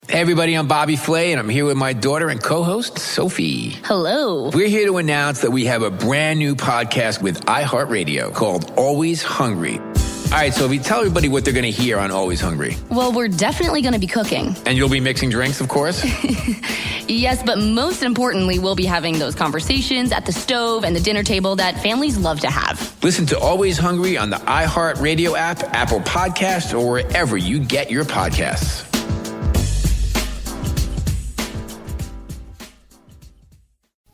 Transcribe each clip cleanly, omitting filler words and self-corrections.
Hey everybody, I'm Bobby Flay, and I'm here with my daughter and co-host, Sophie. Hello. We're here to announce that we have a brand new podcast with iHeartRadio called Always Hungry. All right, Sophie, tell everybody what they're going to hear on Always Hungry. Well, we're definitely going to be cooking. And you'll be mixing drinks, of course? Yes, but most importantly, we'll be having those conversations at the stove and the dinner table that families love to have. Listen to Always Hungry on the iHeartRadio app, Apple Podcasts, or wherever you get your podcasts.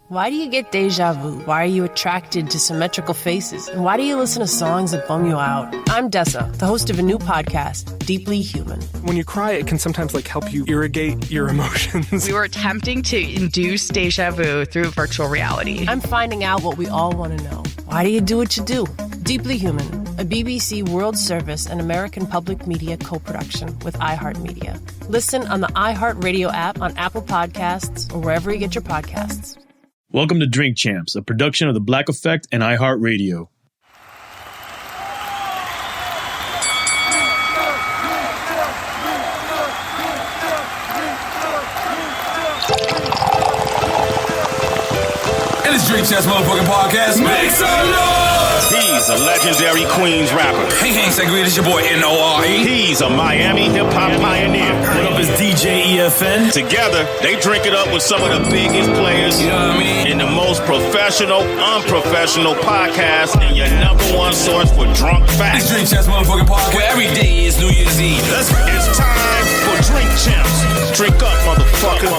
Why do you get deja vu? Why are you attracted to symmetrical faces? And why do you listen to songs that bum you out? I'm Dessa, the host of a new podcast, Deeply Human. When you cry, it can sometimes help you irrigate your emotions. We were attempting to induce deja vu through virtual reality. I'm finding out what we all want to know. Why do you do what you do? Deeply Human, a BBC World Service and American Public Media co-production with iHeartMedia. Listen on the iHeartRadio app, on Apple Podcasts, or wherever you get your podcasts. Welcome to Drink Champs, a production of The Black Effect and iHeartRadio. And it's Drink Champs motherfucking podcast. Make some noise! He's a legendary Queens rapper. Hey, Sangria, this your boy N.O.R.E. He's a Miami hip-hop pioneer. What up, is DJ EFN? Together, they drink it up with some of the biggest players, you know what I mean? In the most professional, unprofessional podcast, and your number one source for drunk facts. It's Drink Champs motherfucking podcast, where every day is New Year's Eve. It's time for Drink Champs. Drink up, motherfucker.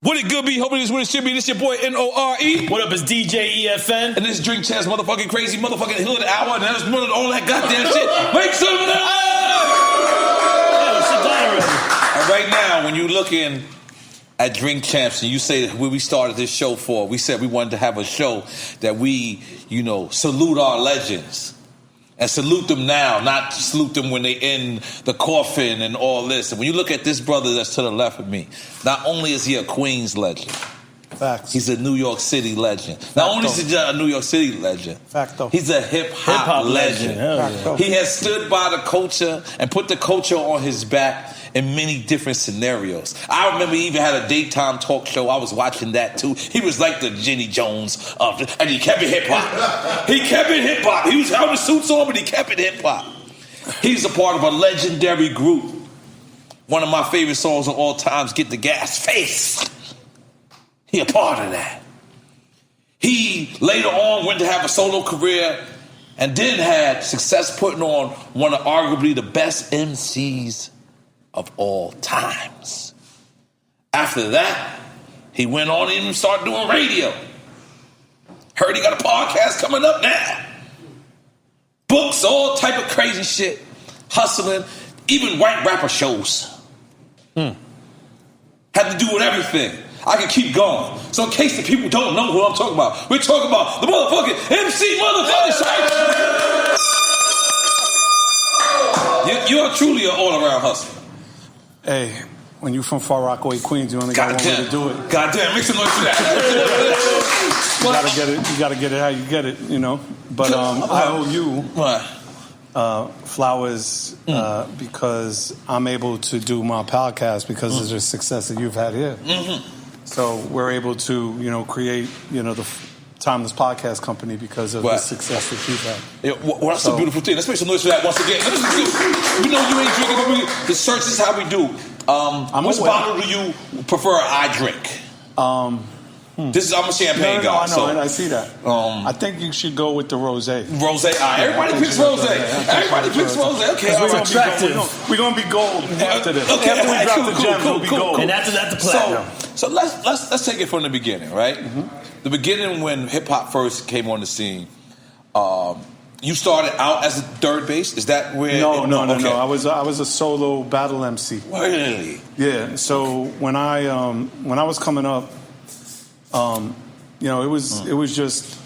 What it good be? Hoping this what it should be. This your boy N.O.R.E. What up, is DJ EFN? And this is Drink Champs motherfucking crazy motherfucking hill of the hour. And that's one of all that goddamn shit. Make some noise! And right now, when you're looking at Drink Champs and you say where we started this show for, we said we wanted to have a show that we, salute our legends. And salute them now, not salute them when they in the coffin and all this. And when you look at this brother that's to the left of me, not only is he a Queens legend, facts. He's a New York City legend. Not only is he a New York City legend, facto. He's a hip-hop legend. Yeah. He has stood by the culture and put the culture on his back in many different scenarios. I remember he even had a daytime talk show. I was watching that too. He was like the Jenny Jones of it, and he kept it hip-hop. He kept it hip-hop. He was having suits on, but he kept it hip-hop. He's a part of a legendary group. One of my favorite songs of all times, Get the Gas Face. He a part of that. He later on went to have a solo career and then had success putting on one of arguably the best MCs of all times. After that, he went on and started doing radio. Heard he got a podcast coming up now. Books, all type of crazy shit. Hustling, even white rapper shows. Had to do with everything. I can keep going. So in case the people don't know who I'm talking about, we're talking about the motherfucking MC motherfucking Serch. You are truly an all-around hustler. Hey, when you from Far Rockaway, Queens, you only got one way to do it. Goddamn, make some noise for that. You gotta get it how you get it, But I owe you flowers because I'm able to do my podcast because of the success that you've had here. So we're able to, create, the Timeless Podcast Company because of the success that you've had. Yeah, well, that's a beautiful thing. Let's make some noise for that once again. You know you ain't drinking, but the Serch is how we do. Which bottle do you prefer I drink? This is, I'm a champagne guy. I see that. I think you should go with the rosé. Rosé? Everybody picks rosé. Everybody picks rosé. Okay, we're going to be gold after this. Okay, after we drop the gems, we'll be gold. And after that, the platinum. So let's take it from the beginning, right? The beginning when hip-hop first came on the scene, you started out as a third bass? Is that where... No. I was a solo battle MC. Really? Yeah. So when I was coming up, it was just...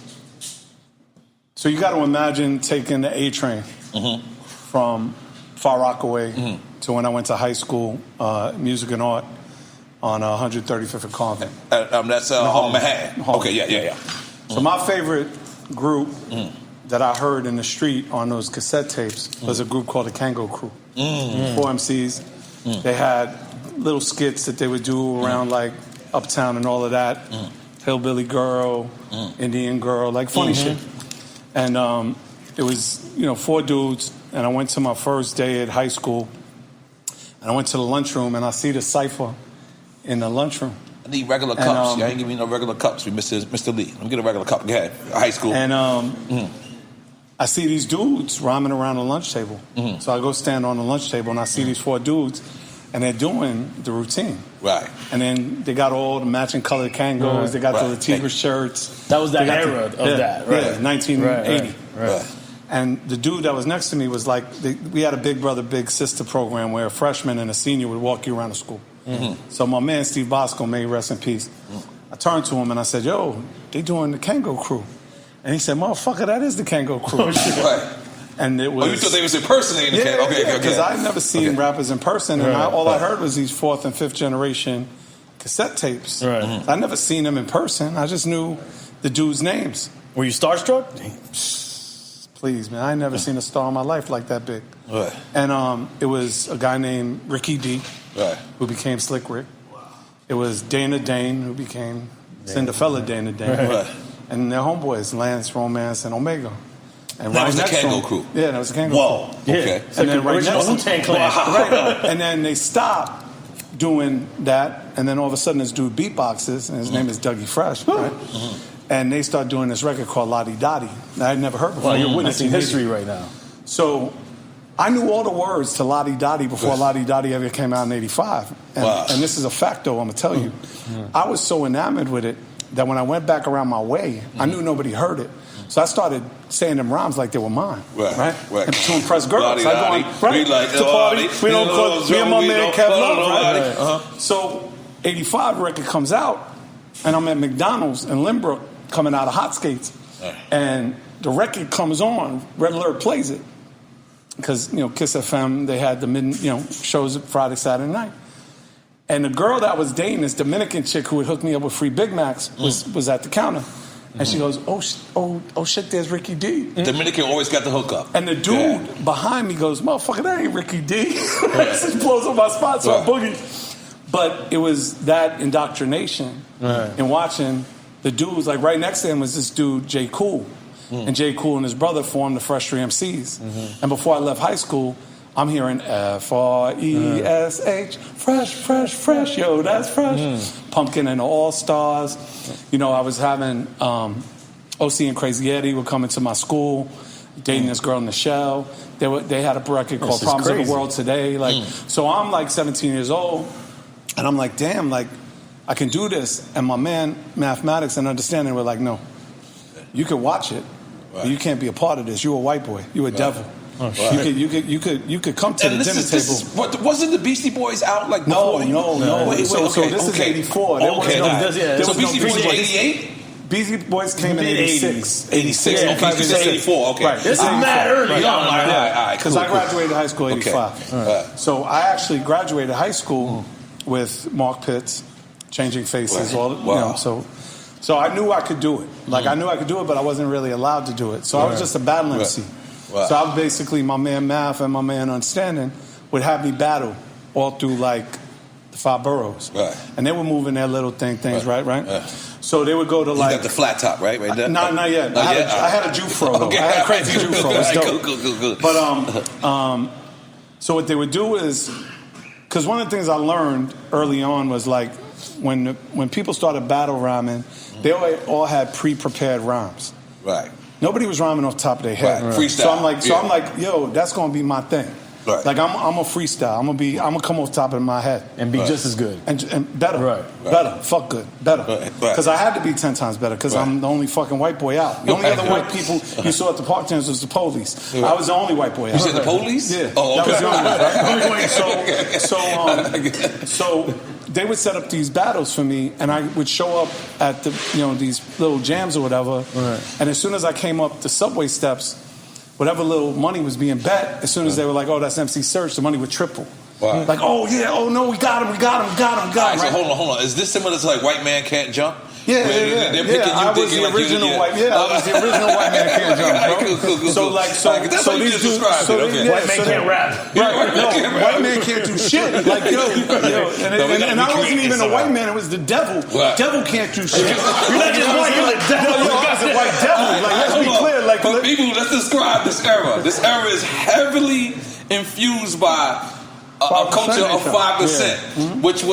So you got to imagine taking the A train from Far Rockaway to when I went to high school, music and art, on 135th and Convent. That's Manhattan. Okay, yeah. So my favorite group that I heard in the street on those cassette tapes was a group called the Kango Crew. 4 MCs. They had little skits that they would do around like Uptown and all of that. Hillbilly Girl, Indian Girl, like funny shit. And it was, 4 dudes. And I went to my first day at high school. And I went to the lunchroom and I see the cipher in the lunchroom. I need regular cups. Y'all ain't giving me no regular cups with Mr. Lee. Let me get a regular cup. Go ahead. High school. And I see these dudes rhyming around the lunch table. So I go stand on the lunch table and I see these 4 dudes and they're doing the routine. Right. And then they got all the matching colored Kangos. Right. They got the Tigra shirts. That was that era of that, right? Yeah, 1980. Right. And the dude that was next to me was like, we had a big brother, big sister program where a freshman and a senior would walk you around the school. So my man, Steve Bosco, may he rest in peace. I turned to him and I said, yo, they doing the Kango Crew. And he said, motherfucker, that is the Kango Crew. Oh, shit. Right. And it was... Oh, you thought they was impersonating the Kango? Okay, because I'd never seen rappers in person, and all I heard was these 4th and 5th generation cassette tapes. Right. I'd never seen them in person. I just knew the dudes' names. Were you starstruck? Please, man. I ain't never seen a star in my life like that big. Right. And it was a guy named Ricky D, who became Slick Rick. It was Dana Dane, who became Cinderfella Dana Dane. Right. And their homeboys, Lance, Romance, and Omega. And that was the Kango Crew. Yeah, that was the Kango Crew. Yeah. Okay. And then right next Wu-Tang Clan. Right. And then they stopped doing that, and then all of a sudden this dude beatboxes, and his name is Dougie Fresh, right? And they start doing this record called Lottie Dottie. I'd never heard before. Well, you're witnessing history right now. So I knew all the words to Lottie Dottie before Lottie Dottie ever came out in 85. And this is a fact, though, I'm going to tell you. I was so enamored with it that when I went back around my way, I knew nobody heard it. So I started saying them rhymes like they were mine, right? And to impress girls. I go on, right? To party, we don't call me and my man Kev Love, right? So 85 record comes out, and I'm at McDonald's in Lynbrook coming out of Hot Skates. And the record comes on, Red Alert plays it. Because, Kiss FM, they had the shows Friday, Saturday night. And the girl that was dating this Dominican chick who would hook me up with free Big Macs was at the counter. And she goes, oh shit, there's Ricky D. Dominican always got the hookup. And the dude behind me goes, motherfucker, that ain't Ricky D. She blows up my spot, so I boogie. But it was that indoctrination in watching the dudes. Like right next to him was this dude, J. Cool. And J. Cool and his brother formed the Fresh 3 MCs. And before I left high school, I'm hearing F-R-E-S-H, fresh, yo, that's fresh. Pumpkin and the All-Stars. I was having OC and Crazy Eddie were coming to my school, dating this girl in the shell. They had a record called Problems of the World Today. So I'm like 17 years old, and I'm like, damn, like, I can do this. And my man, Mathematics and Understanding, were like, no, you can watch it, but you can't be a part of this. You're a white boy. You're a devil. Oh, you could come to the dinner table. Wasn't the Beastie Boys out like before? No. Wait, so this is 84. So Beastie Boys in 88? Beastie Boys came in 86. 86. Yeah, okay, this is 84. Okay. Right. This is mad early. All right. Because I graduated high school in 85. Okay. So I actually graduated high school with Mark Pitts, Changing Faces. So I knew I could do it. I knew I could do it, but I wasn't really allowed to do it. So I was just a battle MC. Wow. So I was basically, my man Math and my man Understanding would have me battle all through the 5 boroughs. Right. And they were moving their little things, right? Yeah. So they would go to you got the flat top, right there? Not yet. I had a Jufro, though. Okay. I had a crazy Jufro. It was dope. Good. But so what they would do is, because one of the things I learned early on was when people started battle rhyming, they all had pre-prepared rhymes. Right. Nobody was rhyming off the top of their head. Right. Freestyle. So I'm like, yo, that's gonna be my thing. Right. I'm a freestyle. I'm gonna come off the top of my head and be just as good and better. Better. Fuck good. Better. Because I had to be 10 times better. Because I'm the only fucking white boy out. The only other white people you saw at the park tents was the police. Right. I was the only white boy out. You said the police? Yeah. Oh, okay. That was the only one. So they would set up these battles for me, and I would show up at these little jams or whatever. Right. And as soon as I came up the subway steps, whatever little money was being bet, as soon as they were like, oh, that's MC Serch, the money would triple. Wow. Like, oh, yeah, oh, no, we got him. Right, so hold on. Is this similar to White Man Can't Jump? Yeah, They're picking you, I was the original white. Yeah, I was the original white man can't jump, bro. Cool. So that's how you just described it. Okay. White man can't rap. Right, no, white man can't do shit. Like and I wasn't even a white man. It was the devil. Right. Devil can't do shit. You're not just white. You're the devil. I was a white devil. Like, let's be clear. Like, but people, let's describe this era. This era is heavily infused by a culture of 5%, which.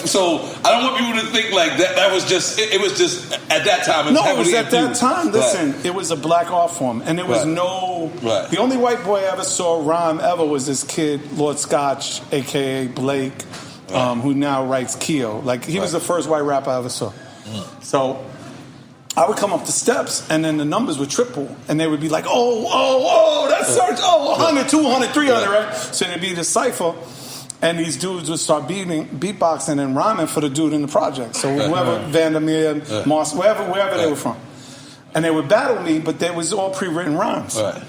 So I don't want people to think like that. That was just. It was just at that time. It was at that time. Listen, it was a black art form, and there was no. Right. The only white boy I ever saw rhyme ever was this kid, Lord Scotch, aka Blake, who now writes Keo. Like he was the first white rapper I ever saw. So I would come up the steps, and then the numbers would triple, and they would be like, oh, that's Serch, 100, 200, 300, right? So there'd be the cipher, and these dudes would start beatboxing and rhyming for the dude in the project. So whoever, Vandermeer, Moss, wherever they were from. And they would battle me, but they was all pre-written rhymes. Right.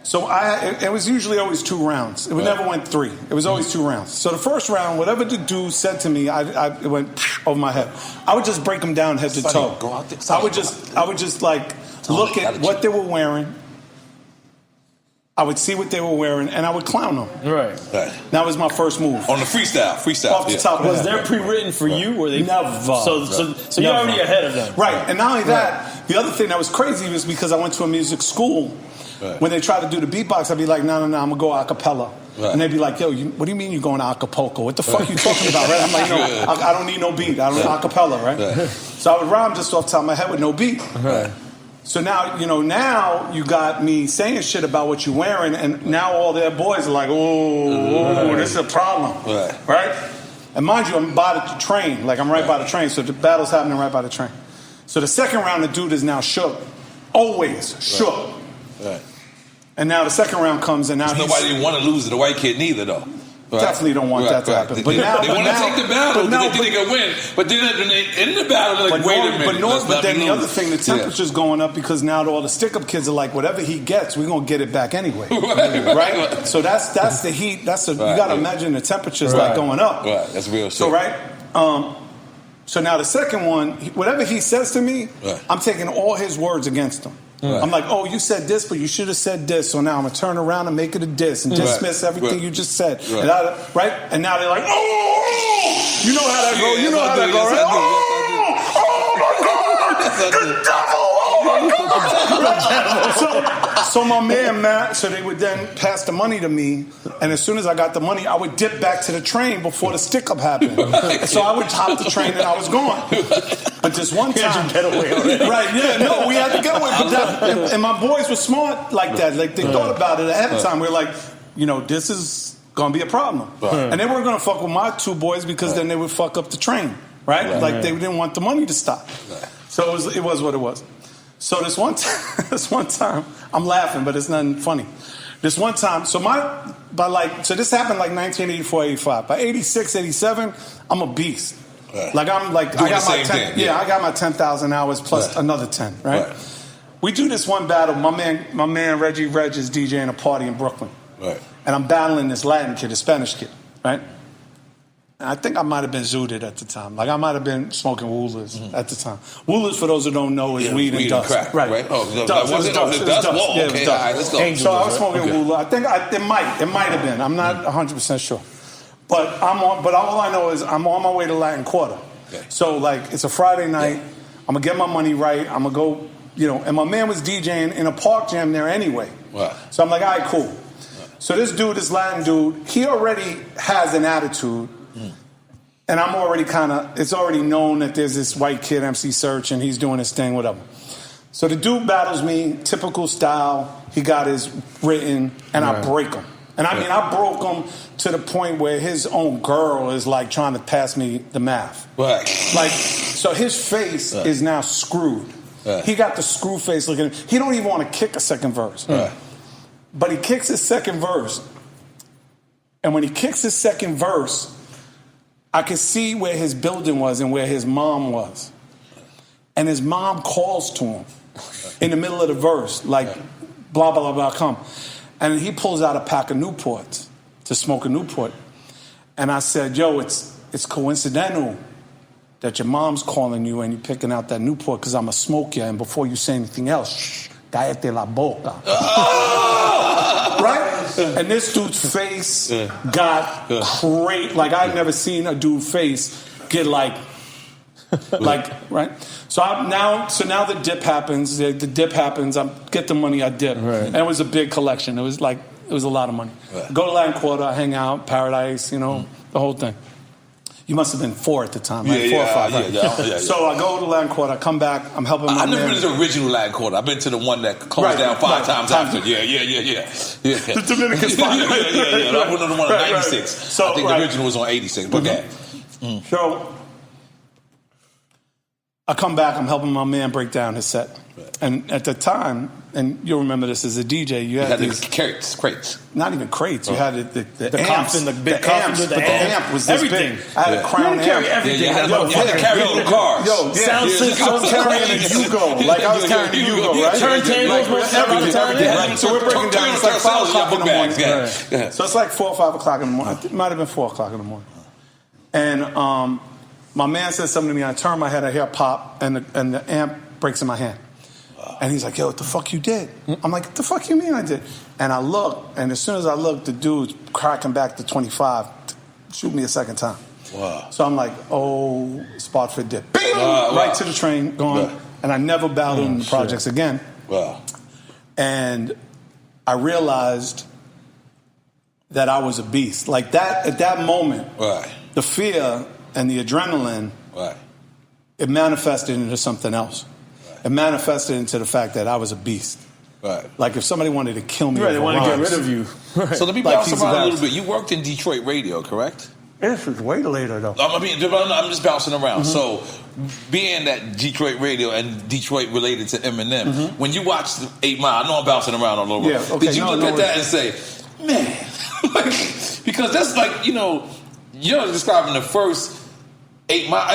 So it was usually always 2 rounds. It never went 3. It was always 2 rounds. So the first round, whatever the dude said to me, it went over my head. I would just break them down head to toe. I would just like look at what they were wearing. I would see what they were wearing, and I would clown them. Right. That was my first move. On the freestyle. Off the top of Was there pre-written for you? Or they never? So you're already ahead of them. Right. And not only that, the other thing that was crazy was because I went to a music school. Right. When they try to do the beatbox, I'd be like, no, I'm going to go a cappella. Right. And they'd be like, yo, what do you mean you're going to Acapulco? What the fuck you talking about, right? I'm like, no, I don't need no beat. I don't a cappella, right? So I would rhyme just off the top of my head with no beat. Right. So now, now you got me saying shit about what you're wearing, and now all their boys are like, this is a problem. Right? And mind you, I'm by the train. Like, I'm right by the train, so the battle's happening right by the train. So the second round, the dude is now shook. Always shook. Right. And now the second round comes, and now nobody didn't want to lose to the white kid neither, though. Definitely don't want that to happen. They want to take the battle because they think they can win. But then in the battle, they're like, wait a minute. But then the other thing, the temperature's going up because now all the stick-up kids are like, whatever he gets, we're going to get it back anyway. Right? So that's the heat. You got to imagine the temperature's like going up. Right. That's real shit. So, so now the second one, whatever he says to me, I'm taking all his words against him. Right. I'm like, you said this, but you should have said this. So now I'm going to turn around and make it a diss and dismiss everything you just said. Right. And now they're like, you know how that go. You know how that go, right? Oh, my God. The devil. Oh, my God. So my man, Matt, so they would then pass the money to me. And as soon as I got the money, I would dip back to the train before the stick-up happened. So I would hop the train and I was gone. But this one time... get away already. Right, yeah, no, we had to get away. And my boys were smart like that. Like, they thought about it ahead of time. We were like, this is going to be a problem. And they weren't going to fuck with my 2 boys because then they would fuck up the train, right? Like, they didn't want the money to stop. So it was what it was. So this one time, I'm laughing, but it's nothing funny. This one time, so this happened like 1984, 85. By 86, 87, I'm a beast. Right. Like I got my 10,000 hours plus another 10, right? We do this one battle. My man Reggie Reg is DJing a party in Brooklyn. Right. And I'm battling this Latin kid, a Spanish kid, right? And I think I might have been zooted at the time. Like I might have been smoking Woolers at the time. Woolers, for those who don't know, is weed and dust. Crack, right? Oh, dust. Was it dust? Whoa, yeah, okay, it was dust. All right, let's go. So I was smoking Wooler. I think it might have been. I'm not 100% sure. But all I know is I'm on my way to Latin Quarter. Okay. So like it's a Friday night. Yeah. I'm gonna get my money right. I'm gonna go, and my man was DJing in a park jam there anyway. Wow. So I'm like, all right, cool. Right. So this dude, Latin dude, he already has an attitude. And I'm already it's already known that there's this white kid, MC Serch, and he's doing his thing, whatever. So the dude battles me, typical style. He got his written, and I break him. And I mean, I broke him to the point where his own girl is like trying to pass me the math. Right. Like, so his face is now screwed. Right. He got the screw face looking. He don't even want to kick a second verse. Right. But he kicks his second verse. And when he kicks his second verse, I could see where his building was and where his mom was. And his mom calls to him in the middle of the verse, like, blah, blah, blah, come. And he pulls out a pack of Newports to smoke a Newport. And I said, yo, it's coincidental that your mom's calling you and you're picking out that Newport because I'm going to smoke you, and before you say anything else, shh, cállate la boca. Right? And this dude's face got great. Like, I'd never seen a dude's face get like, right? So now the dip happens. The dip happens. I get the money, I dip. Right. And it was a big collection. It was a lot of money. Right. Go to Latin Quarter, I hang out, Paradise, the whole thing. You must have been 4 at the time, right? 4 or 5. Right? Yeah. So I go to Latin Quarter, I come back, I'm helping my man. I've never been to the original Latin Quarter. I've been to the one that closed down 5 times after. Yeah. The Dominican spot. Yeah. I went on the one on 96. Right. So, I think the original was on 86. But So I come back, I'm helping my man break down his set. Right. And at the time, and you'll remember this as a DJ, you had these crates. Not even crates. You had the amps, coffin, the big coffins with the amp was this everything. big. I had a crown amp. Everything. You had to carry little cars. Sound system. I was carrying a Yugo. Like, I was carrying a Yugo, right? Turntables, everything. So we're breaking down. It's like 5 o'clock in the morning. Yeah. So it's like 4 or 5 o'clock in the morning. It might have been 4 o'clock in the morning. And my man said something to me. I turn my head, I hear pop, and the amp breaks in my hand. And he's like, yo, what the fuck you did? I'm like, what the fuck you mean I did? And I look, and as soon as I look, the dude's cracking back to 25, shoot me a second time. Wow. So I'm like, oh, spot for dip. Bing! Right to the train, gone. Wow. And I never battled in the projects again. Wow. And I realized that I was a beast. Like that, at that moment, the fear and the adrenaline, it manifested into something else. It manifested into the fact that I was a beast. Right. Like if somebody wanted to kill me, they wanted to get rid of you. Right. So let me bounce around a little bit. You worked in Detroit radio, correct? This was way later, though. I'm just bouncing around. So, being that Detroit radio and Detroit related to Eminem, when you watch 8 Mile, I know I'm bouncing around a little bit. Yeah, okay, did you look at that and say, man, because that's like, you're describing the first 8 Mile,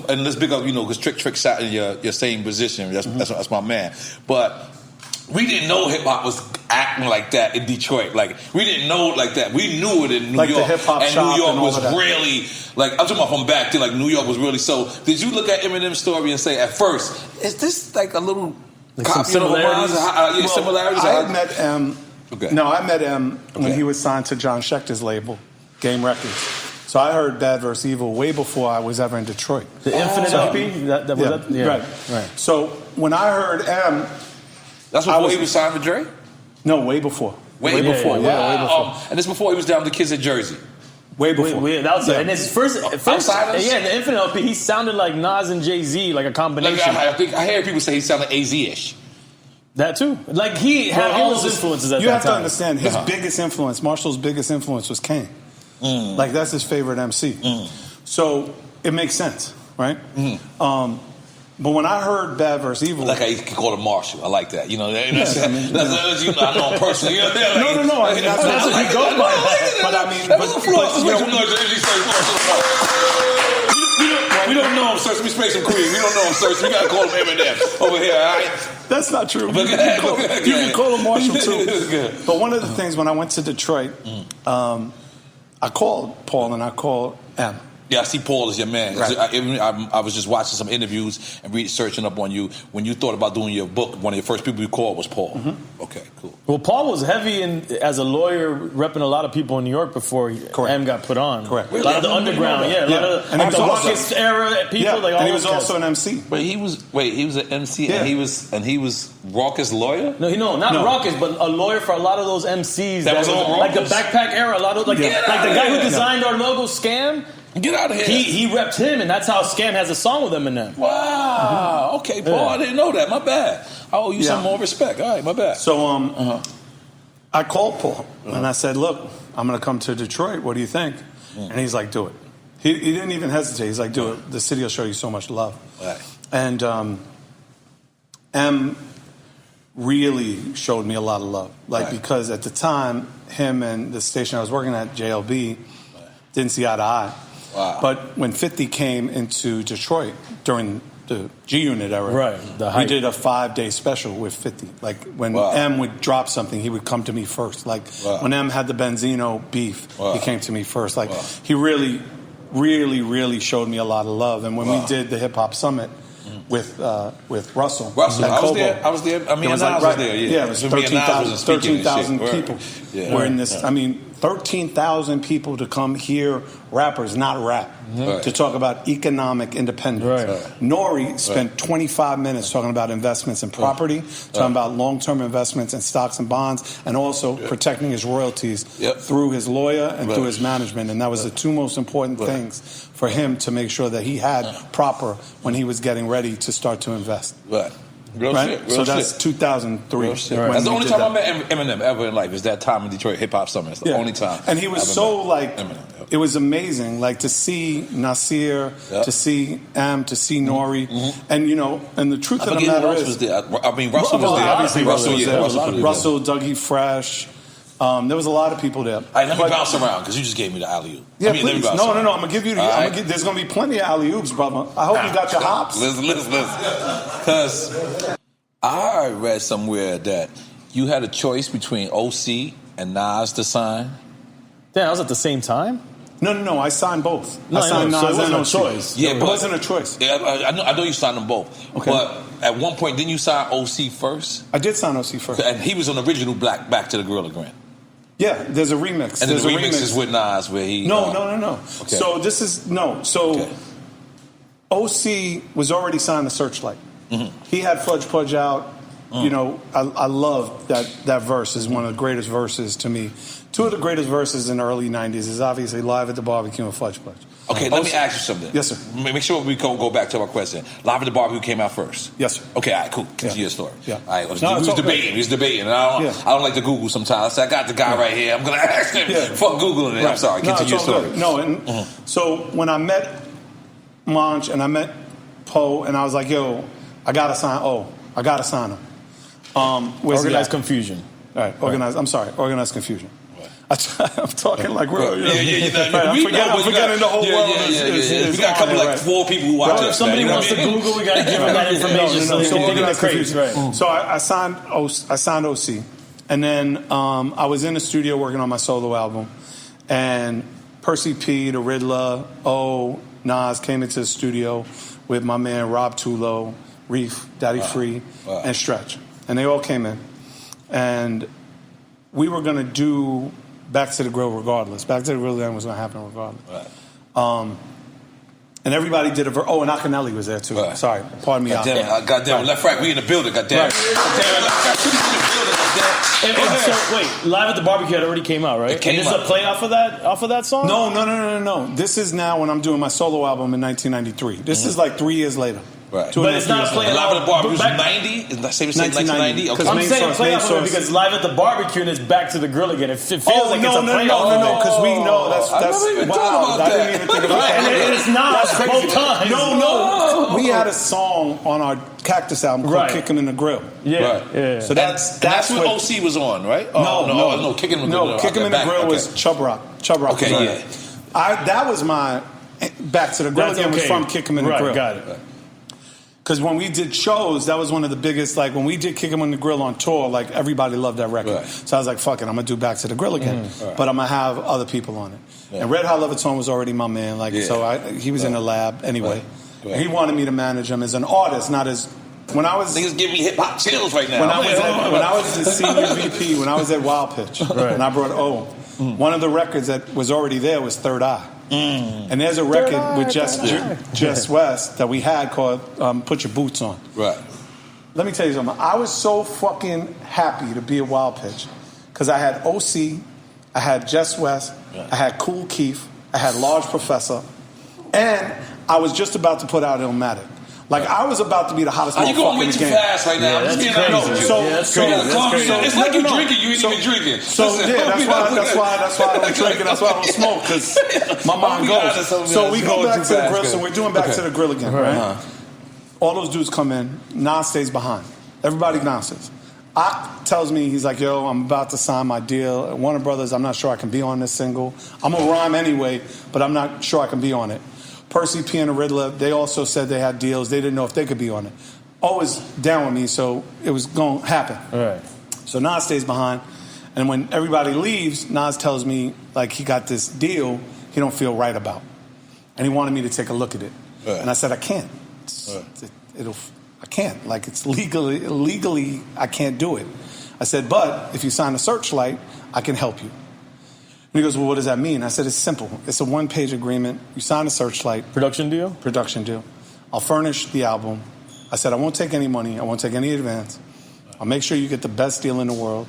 and let's big up, because Trick sat in your same position. That's my man. But we didn't know hip hop was acting like that in Detroit. Like, we didn't know it like that. We knew it in New York. The hip-hop and shop New York and all was of that. really, like, I'm talking about from back then, like, New York was really so. Did you look at Eminem's story and say, at first, is this like a little copy of similarities? Similarities? I had met M. Okay. No, I met M when he was signed to John Schecter's label, Game Records. So I heard Bad vs. Evil way before I was ever in Detroit. The Infinite LP? Right. So when I heard M... That's before he was signed with Dre? No, way before. Way before. Way before. And this before he was down with the Kids in Jersey. Way before. That was and his first the Infinite LP, he sounded like Nas and Jay-Z, like a combination. Like, I hear people say he sounded AZ-ish. That too. Like he had all those influences at that time. You have to understand, his biggest influence, Marshall's biggest influence was Kane. Like, that's his favorite MC. So it makes sense, right? But when I heard Bad vs. Evil... Like, I can call him Marshall. I like that. I know him personally. No. I mean, that's what he goes by. But I mean... We don't know him, sir. Let me spray some cream. We don't know him, sir. So we got to call him Eminem over here, all right? That's not true. You can call him Marshall, too. But one of the things, when I went to Detroit, I called Paul and I called M. Yeah, I see Paul as your man. Right. I was just watching some interviews and searching up on you. When you thought about doing your book, one of your first people you called was Paul. Okay, cool. Well, Paul was heavy as a lawyer, repping a lot of people in New York before M got put on. Correct. A lot of the underground, a lot of the Ruckus era people. Yeah, like, and he was also an MC. But he was an MC and he was Raucus lawyer? No, not Raucus, but a lawyer for a lot of those MCs that was on like the Backpack era. A lot of the guy who designed our logo, Scam. Get out of here. He repped him, and that's how Scam has a song with Eminem. Wow. Okay, Paul, I didn't know that. My bad. I owe you some more respect. All right, my bad. So I called Paul, and I said, look, I'm going to come to Detroit. What do you think? And he's like, do it. He didn't even hesitate. He's like, do it. The city will show you so much love. Right. And M really showed me a lot of love. Because at the time, him and the station I was working at, JLB, didn't see eye to eye. Wow. But when 50 came into Detroit during the G-Unit era, we did a 5-day special with 50. Like, when M would drop something, he would come to me first. Like, when M had the Benzino beef, he came to me first. Like, he really really, really showed me a lot of love. And when we did the Hip Hop Summit with Russell. I was there. I mean, Nas was there. Yeah, it was 13,000 people were in this. I mean, 13,000 people to come hear rappers not rap, to talk about economic independence. N.O.R.E. spent 25 minutes talking about investments in property, talking about long-term investments in stocks and bonds, and also protecting his royalties through his lawyer and through his management. And that was the two most important things for him to make sure that he had proper when he was getting ready to start to invest. Real shit. So that's 2003. That's the only time I met Eminem ever in life. Is that time in Detroit Hip Hop Summit. It's the only time. And he was so like, it was amazing. Like to see Nasir, to see M, to see N.O.R.E. And you know, and the truth of the matter is, Russell was there. Obviously, Russell was there. Russell, Dougie Fresh. There was a lot of people there. All right, let me bounce around because you just gave me the alley-oop. Yeah, please. No. I'm gonna give you the. There's gonna be plenty of alley-oops, brother. I hope you got your hops. Listen. Because I read somewhere that you had a choice between OC and Nas to sign. Damn, that was at the same time? No. I signed both. No, I signed Nas so it wasn't and a choice. Yeah, it wasn't a choice. Yeah, I know you signed them both. Okay. But at one point, didn't you sign OC first? I did sign OC first. And he was on the original Back to the Gorilla Grant. Yeah, there's a remix. And there's a remix is with Nas where he... No. Okay. So this is... No. So OC was already signed to Searchlight. He had Fudge Pudge out. You know, I love that verse. Is one of the greatest verses to me. Two of the greatest verses in the early 90s is obviously Live at the Barbecue and Fudge Pudge. Okay, let me ask you something. Yes, sir. Make sure we go back to our question. Live at the Barbecue came out first. Yes, sir. Okay, all right, cool. Continue your story. Yeah. All right, we was debating. And I don't like to Google sometimes. I said, I got the guy right here. I'm going to ask him. Fuck Googling it. Right. I'm sorry. Continue your story. Good. No, and so when I met Monch and I met Poe, and I was like, yo, I got to sign him. Organized confusion. All right, organized confusion. I'm talking like real. I'm forgetting the whole world. We got a couple like 4 people who watch us. If somebody wants to Google, we got to give them that information. So organized confusion. Right. So I signed OC, and then I was in the studio working on my solo album, and Percy P, the Riddler, Nas came into the studio with my man Rob Tulo, Reef, Daddy Free, and Stretch, and they all came in, and we were gonna do Back to the Grill regardless. Back to the Grill was going to happen regardless. Right. And everybody did and Akinelli was there too. Right. Sorry, pardon me. Goddamn, Left Right, we in the building. Goddamn. So wait, Live at the Barbecue had already came out, right? And this is a play off of that song? No. This is now when I'm doing my solo album in 1993. This is like 3 years later. Right. But it's not a play Live at the Barbecue was 90? Is that same 1990? Okay. I'm saying play off of it because Live at the Barbecue and it's Back to the Grill again. It feels like it's a play off. No, because we know that's I didn't even think about that. And it's not both times. No. We had a song on our Cactus album called Kick 'Em in the Grill. Yeah. So that's what OC was on, right? No, Kick 'Em in the Grill. No, Kick 'Em in the Grill was Chub Rock. Okay, yeah. That was my Back to the Grill again was from Kick 'Em in the Grill. Right, got it. Because when we did shows, that was one of the biggest, like when we did Kick 'Em in the Grill on tour, like everybody loved that record. Right. So I was like, fuck it, I'm going to do Back to the Grill again. But I'm going to have other people on it. Yeah. And Red Hot Leviton was already my man. He was in the lab anyway. Right. And he wanted me to manage him as an artist, not as... When I was... Niggas give me hip-hop chills right now. When I was the senior VP, when I was at Wild Pitch, and I brought one of the records that was already there was Third Eye. And there's a record with Jess West that we had called Put Your Boots On. Right. Let me tell you something. I was so fucking happy to be at Wild Pitch because I had OC, I had Jess West, I had Kool Keith, I had Large Professor, and I was just about to put out Illmatic. Like, I was about to be the hottest motherfucker in the game. You're going way too fast right now. Yeah, that's crazy. It's like you're drinking. You ain't even drinking. That's why I don't drink and that's why I don't smoke, because my mind goes. So we go back to the grill. So we're doing Back to the Grill again, right? All those dudes come in. Nas stays behind. Everybody bounces. Ak tells me, he's like, yo, I'm about to sign my deal at Warner Brothers. I'm not sure I can be on this single. I'm going to rhyme anyway, but I'm not sure I can be on it. Percy P and the Riddler, they also said they had deals. They didn't know if they could be on it. Always down with me, so it was going to happen. All right. So Nas stays behind. And when everybody leaves, Nas tells me, like, he got this deal he don't feel right about. and he wanted me to take a look at it. Right. And I said, I can't. I can't. Like, it's legally, I can't do it. I said, but if you sign a Searchlight, I can help you. And he goes, well, what does that mean? I said, it's simple. It's a 1-page agreement. You sign a Searchlight. Production deal? Production deal. I'll furnish the album. I said, I won't take any money. I won't take any advance. I'll make sure you get the best deal in the world.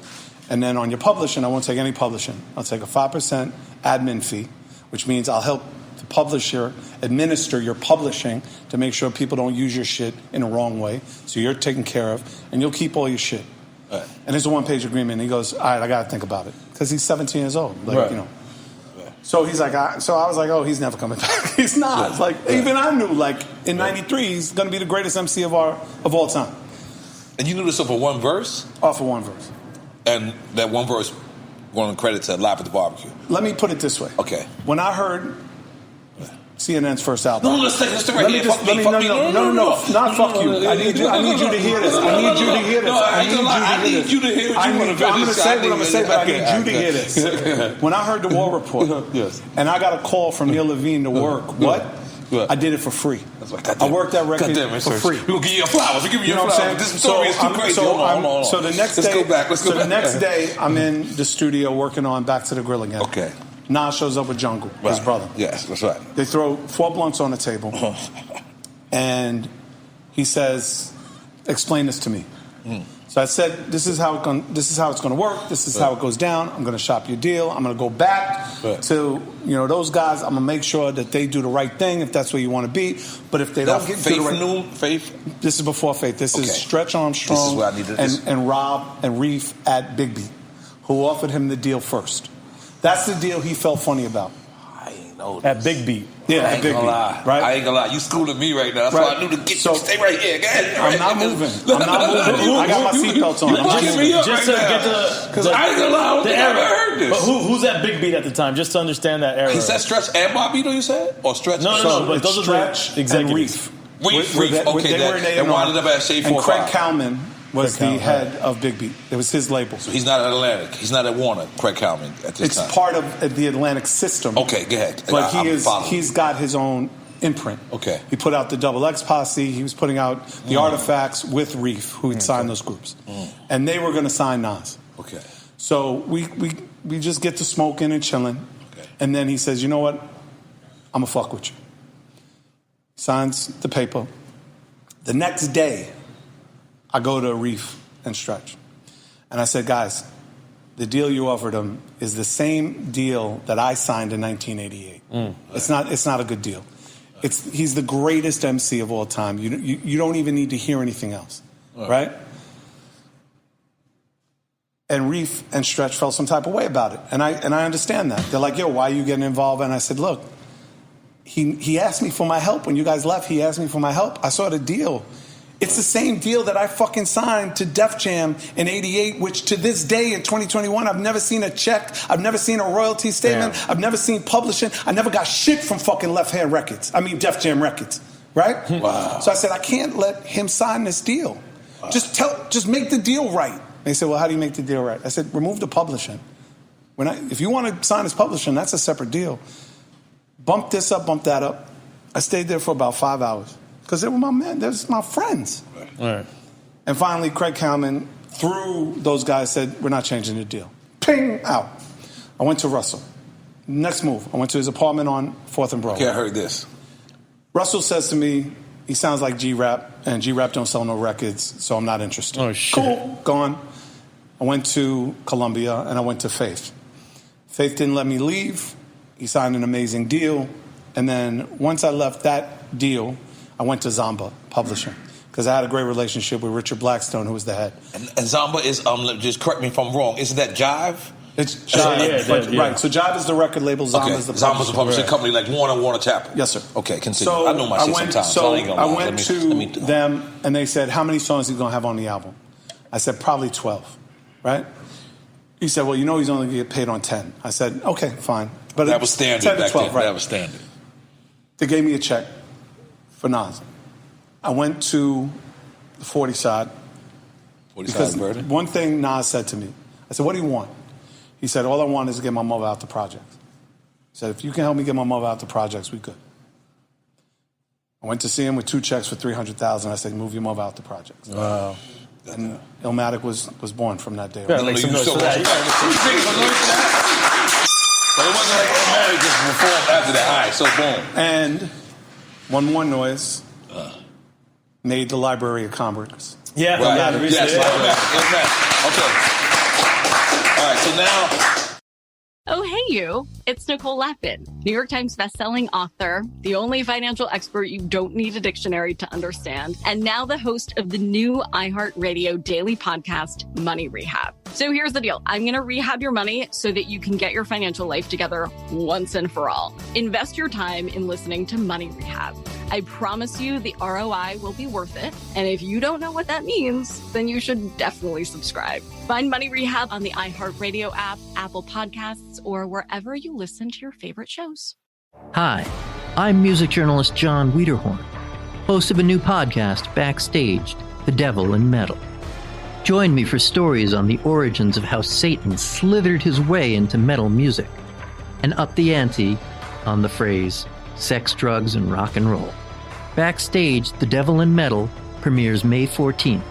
And then on your publishing, I won't take any publishing. I'll take a 5% admin fee, which means I'll help the publisher administer your publishing to make sure people don't use your shit in a wrong way. So you're taken care of, and you'll keep all your shit. Right. And it's a 1-page agreement. And he goes, all right, I got to think about it. Because he's 17 years old. Like, right. you know. So he's like, so I was like, oh, he's never coming back. He's not. Yeah. It's like, even I knew, like, in 93, he's going to be the greatest MC of all time. And you knew this off of one verse? Off of one verse. And that one verse, one credit to Live at the Barbecue. Let me put it this way. Okay. When I heard CNN's first album. No, let's take this right here. No, not fuck you. I need you to hear this. I need you to hear this. I need you to hear what you want to finish. I'm going to say what I'm going to say, but I need you to hear this. When I heard the War Report, yes, and I got a call from Neil Levine to work, what? I did it for free. I worked that record for free. We'll give you your flowers. We'll give you your flowers. This story is too crazy. Hold on. So the next day, the next day, I'm in the studio working on Back to the Grill again. Okay. Nas shows up with Jungle, his brother. Yes, that's right. They throw 4 blunts on the table, and he says, "Explain this to me." So I said, "This is how it's going to work. This is how it goes down. I'm going to shop your deal. I'm going to go back to those guys. I'm going to make sure that they do the right thing if that's where you want to be. But if they don't get Faith, do the right, Faith. This is before Faith. This is Stretch Armstrong this is where I needed and Rob and Reef at Big Beat, who offered him the deal first. That's the deal he felt funny about. I ain't know this. At Big Beat. Yeah, at Big Beat. Right? I ain't gonna lie. You schooling me right now. That's why I knew to get you. Stay right here. Go ahead. I'm not moving. I got my seatbelts on. Just to get to because I ain't gonna lie. I never heard this. But who's at Big Beat at the time? Just to understand that era. He said Stretch and Bobby, you said? Or Stretch? No, but those are Stretch and Reef. Reef. Okay, they wound up at Shade 4. And Craig Kalman was the head of Big Beat. It was his label. So he's not at Atlantic. He's not at Warner, Craig Kalman, at this time. It's part of the Atlantic system. Okay, go ahead. But he's got his own imprint. Okay. He put out the Double X Posse. He was putting out the Artifacts with Reef, who had signed those groups. And they were going to sign Nas. Okay. So we just get to smoking and chilling. Okay. And then he says, you know what? I'm going to fuck with you. Signs the paper. The next day, I go to Reef and Stretch. And I said, guys, the deal you offered him is the same deal that I signed in 1988. It's not a good deal. He's the greatest MC of all time. You don't even need to hear anything else, right? And Reef and Stretch felt some type of way about it. And I understand that. They're like, yo, why are you getting involved? And I said, look, he asked me for my help. When you guys left, he asked me for my help. I saw the deal. It's the same deal that I fucking signed to Def Jam in 88, which to this day in 2021, I've never seen a check. I've never seen a royalty statement. Damn. I've never seen publishing. I never got shit from fucking Def Jam Records, right? Wow. So I said, I can't let him sign this deal. Wow. Just make the deal right. They said, well, how do you make the deal right? I said, remove the publishing. If you want to sign his publishing, that's a separate deal. Bump this up, bump that up. I stayed there for about 5 hours. Because they were my men. They're my friends. Right. And finally, Craig Kalman, through those guys, said, we're not changing the deal. Ping! Out. I went to Russell. Next move. I went to his apartment on 4th and Broadway. Okay, I heard this. Russell says to me, he sounds like G-Rap, and G-Rap don't sell no records, so I'm not interested. Oh, shit. Cool. Gone. I went to Columbia, and I went to Faith. Faith didn't let me leave. He signed an amazing deal. And then once I left that deal, I went to Zomba Publishing because I had a great relationship with Richard Blackstone, who was the head. And Zomba is, just correct me if I'm wrong, isn't that Jive? It's Jive, right. So Jive is the record label, Zomba is the publishing. Zomba's a publishing company like Warner Chapel. Yes, sir. Okay, continue. So I know my shit sometimes. So I went to them, and they said, how many songs are you going to have on the album? I said, probably 12, right? He said, well, he's only going to get paid on 10. I said, okay, fine. But that was standard 10 to back 12, then. right? That was standard. They gave me a check for Nas. I went to the 40 side. 40 side burden? One thing Nas said to me, I said, what do you want? He said, all I want is to get my mother out the projects. He said, if you can help me get my mother out the projects, we good. I went to see him with 2 checks for $300,000. I said, move your mother out the projects. Wow. And Illmatic was born from that day. Yeah, make some noise for that. But it wasn't like Illmatic just performed after that. All right, so boom. And One More Noise made the Library of Congress. Yeah, right. Yes, okay. All right, so now. Oh, hey, you. It's Nicole Lappin, New York Times bestselling author, the only financial expert you don't need a dictionary to understand, and now the host of the new iHeartRadio daily podcast, Money Rehab. So here's the deal. I'm going to rehab your money so that you can get your financial life together once and for all. Invest your time in listening to Money Rehab. I promise you the ROI will be worth it. And if you don't know what that means, then you should definitely subscribe. Find Money Rehab on the iHeartRadio app, Apple Podcasts, or wherever you listen to your favorite shows. Hi, I'm music journalist John Wiederhorn, host of a new podcast, Backstage, The Devil in Metal. Join me for stories on the origins of how Satan slithered his way into metal music and up the ante on the phrase sex, drugs, and rock and roll. Backstage, The Devil in Metal premieres May 14th.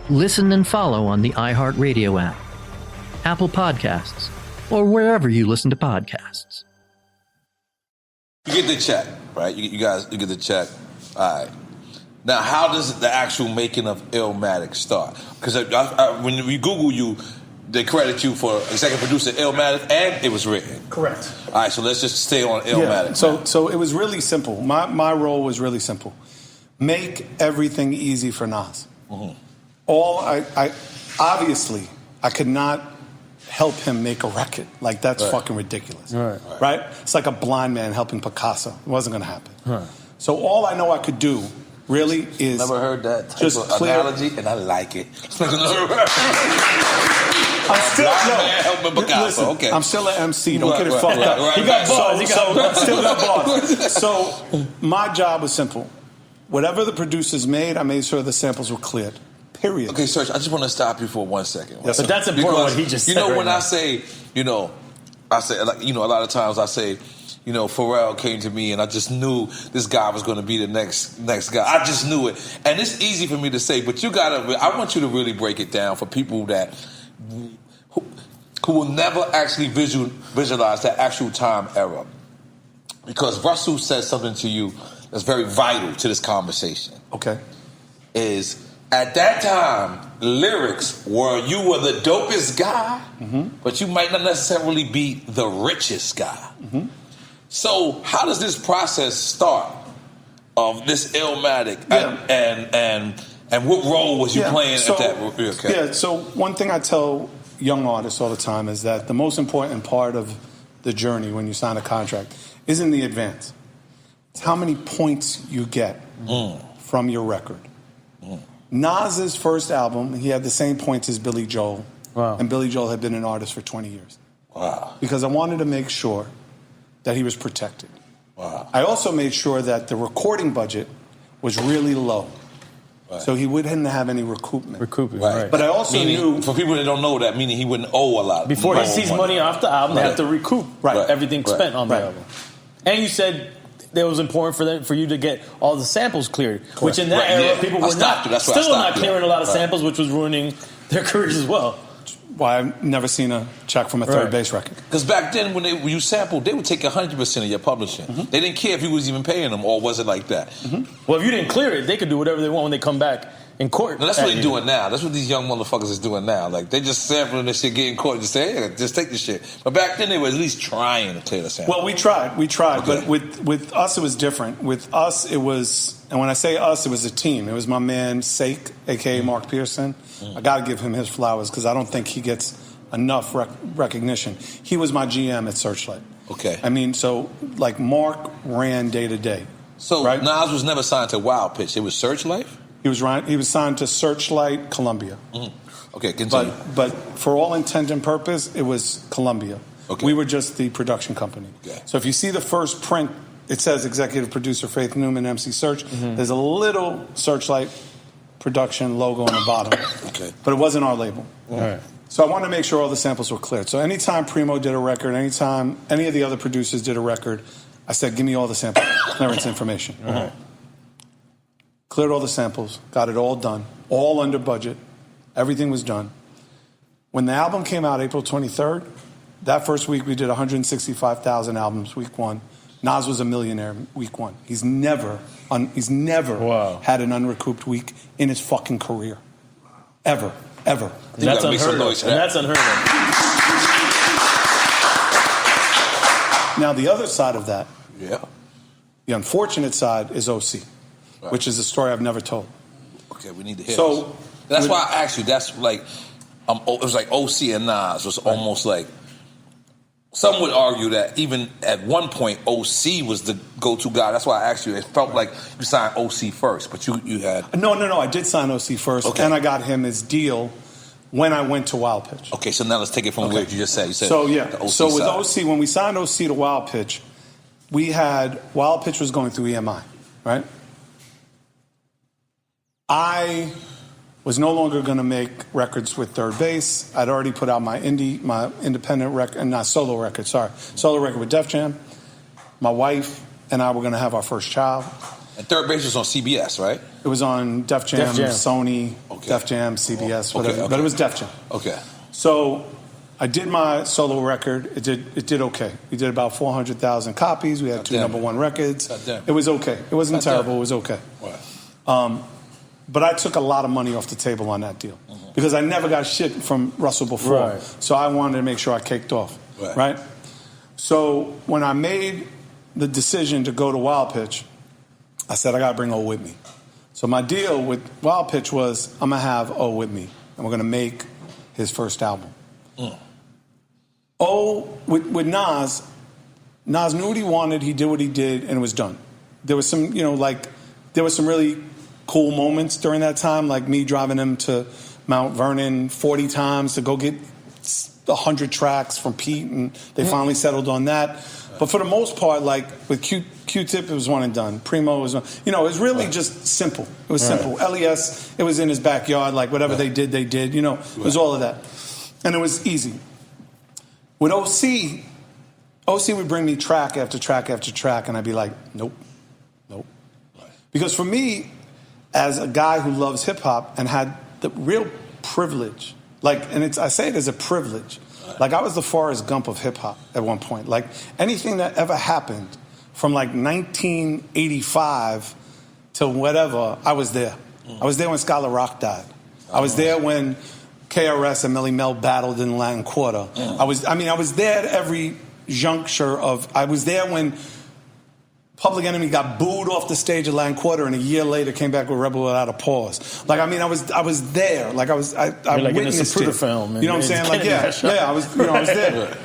Listen and follow on the iHeartRadio app, Apple Podcasts, or wherever you listen to podcasts. You get the check, right? You guys get the check. All right. Now, how does the actual making of Illmatic start? Because when we Google you, they credit you for executive producer Illmatic, and it was written. Correct. All right, so let's just stay on Illmatic. Yeah. So it was really simple. My role was really simple. Make everything easy for Nas. Mm-hmm. I obviously I could not help him make a record. Like, that's fucking ridiculous. Right? It's like a blind man helping Picasso. It wasn't going to happen. Right. So all I know I could do really is never heard that type just of analogy, and I like it. I'm still an MC. Don't get it fucked up. He got bars. Still got bars. So my job was simple. Whatever the producers made, I made sure the samples were cleared. Period. Okay, Serch, I just want to stop you for 1 second. Yes, but that's important what he just said. When I say, a lot of times I say, Pharrell came to me and I just knew this guy was going to be the next guy. I just knew it. And it's easy for me to say, but I want you to really break it down for people who will never actually visualize that actual time era. Because Russell said something to you that's very vital to this conversation. Okay. Is at that time, lyrics were you were the dopest guy, but you might not necessarily be the richest guy. Mm-hmm. So how does this process start of this Illmatic and what role was you playing at that? Okay. Yeah, so one thing I tell young artists all the time is that the most important part of the journey when you sign a contract isn't the advance. It's how many points you get from your record. Nas's first album, he had the same points as Billy Joel. Wow. And Billy Joel had been an artist for 20 years. Wow. Because I wanted to make sure that he was protected. Wow. I also made sure that the recording budget was really low. Right. So he wouldn't have any recoupment. Right. But I also knew... For people that don't know that, meaning he wouldn't owe a lot. Before he sees money off the album, they have to recoup everything spent on the album. And you said... It was important for you to get all the samples cleared, which in that era people were not clearing a lot of samples, which was ruining their careers as well. Why I've never seen a check from a third base record. Because back then, when you sampled, they would take 100% of your publishing. They didn't care if you was even paying them, or was it like that? Well, if you didn't clear it, they could do whatever they want when they come back in court. No, that's what they're doing now. That's what these young motherfuckers is doing now. Like, they just sampling this shit, get in court, and just say, hey, just take this shit. But back then, they were at least trying to clear the sample. Well, we tried. Okay. But with us, it was different. With us, it was, and when I say us, it was a team. It was my man, Serch, a.k.a. Mark Pearson. I got to give him his flowers, because I don't think he gets enough recognition. He was my GM at Searchlight. Okay. I mean, so, like, Mark ran day to day. So, Nas was never signed to Wild Pitch. It was Searchlight? He was signed to Searchlight Columbia. Okay, continue. But for all intent and purpose, it was Columbia. Okay. We were just the production company. Okay. So if you see the first print, it says executive producer Faith Newman, MC Serch. There's a little Searchlight production logo on the bottom. Okay. But it wasn't our label. All right. So I wanted to make sure all the samples were cleared. So anytime Primo did a record, anytime any of the other producers did a record, I said, give me all the sample clearance information. All right. cleared all the samples, got it all done, all under budget. Everything was done. When the album came out April 23rd, that first week we did 165,000 albums, week one. Nas was a millionaire week one. He's never had an unrecouped week in his fucking career. Ever. That's unheard of. That's unheard of. Now, the other side of that, the unfortunate side is OC, which is a story I've never told. Okay, we need to hear this. That's why I asked you. That's like, it was like OC and Nas was almost like, some would argue that even at one point, OC was the go-to guy. That's why I asked you. It felt like you signed OC first, but you had... No. I did sign OC first, and I got him his deal when I went to Wild Pitch. Okay, so now let's take it from where you just said. You said so, the OC so with side. OC, when we signed OC to Wild Pitch, Wild Pitch was going through EMI, right? I was no longer going to make records with Third Base. I'd already put out my independent record, not solo record, solo record with Def Jam. My wife and I were going to have our first child. And Third Base was on CBS, right? It was on Def Jam. Sony, Def Jam, CBS, whatever. But it was Def Jam. Okay. So I did my solo record. It did okay. We did about 400,000 copies. We had 2 number one records. It was okay. It wasn't terrible. It was okay. But I took a lot of money off the table on that deal because I never got shit from Russell before. Right. So I wanted to make sure I caked off. Right? So when I made the decision to go to Wild Pitch, I said, I got to bring O with me. So my deal with Wild Pitch was I'm going to have O with me, and we're going to make his first album. O, with Nas knew what he wanted, he did what he did, and it was done. There was some, there was some really cool moments during that time, like me driving him to Mount Vernon 40 times to go get 100 tracks from Pete, and they finally settled on that. But for the most part, like with Q-Tip, it was one and done. Primo was one. It was really just simple. It was simple. LES, it was in his backyard. Like whatever they did, they did. It was all of that. And it was easy. With OC would bring me track after track after track, and I'd be like, nope. Because for me, as a guy who loves hip-hop and had the real privilege, I say it as a privilege, like I was the Forrest Gump of hip-hop at one point. Like anything that ever happened from like 1985 to whatever, I was there. I was there when Scholar Rock died. I was there when KRS and Melly Mel battled in Latin Quarter. I was there at every juncture I was there when Public Enemy got booed off the stage at Latin Quarter, and a year later came back with Rebel Without a Pause. I was there. I witnessed it. Film. You know what I'm saying? I was there.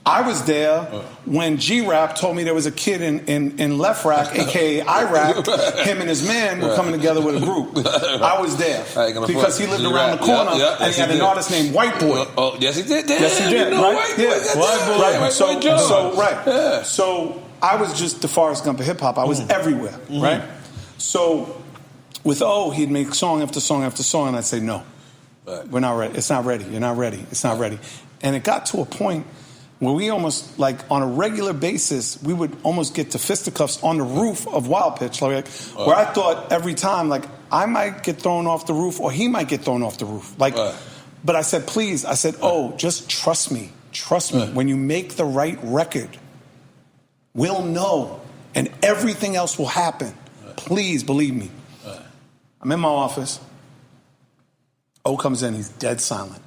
I was there when G-Rap told me there was a kid in Left Rack, a.k.a. I-Rap. Him and his man were coming together with a group. I was there because he lived around the corner, and he had an artist named White Boy. Oh, yes, he did. Yes, he did. Right? So I was just the Forrest Gump of hip-hop. I was everywhere, right? So with O, he'd make song after song after song, and I'd say, no, we're not ready. It's not ready. You're not ready. It's not ready. And it got to a point where we almost, on a regular basis, we would almost get to fisticuffs on the roof of Wild Pitch, where I thought every time, I might get thrown off the roof or he might get thrown off the roof. But I said, please, just trust me. Trust me. When you make the right record, we'll know, and everything else will happen. Please believe me. I'm in my office. O comes in. He's dead silent.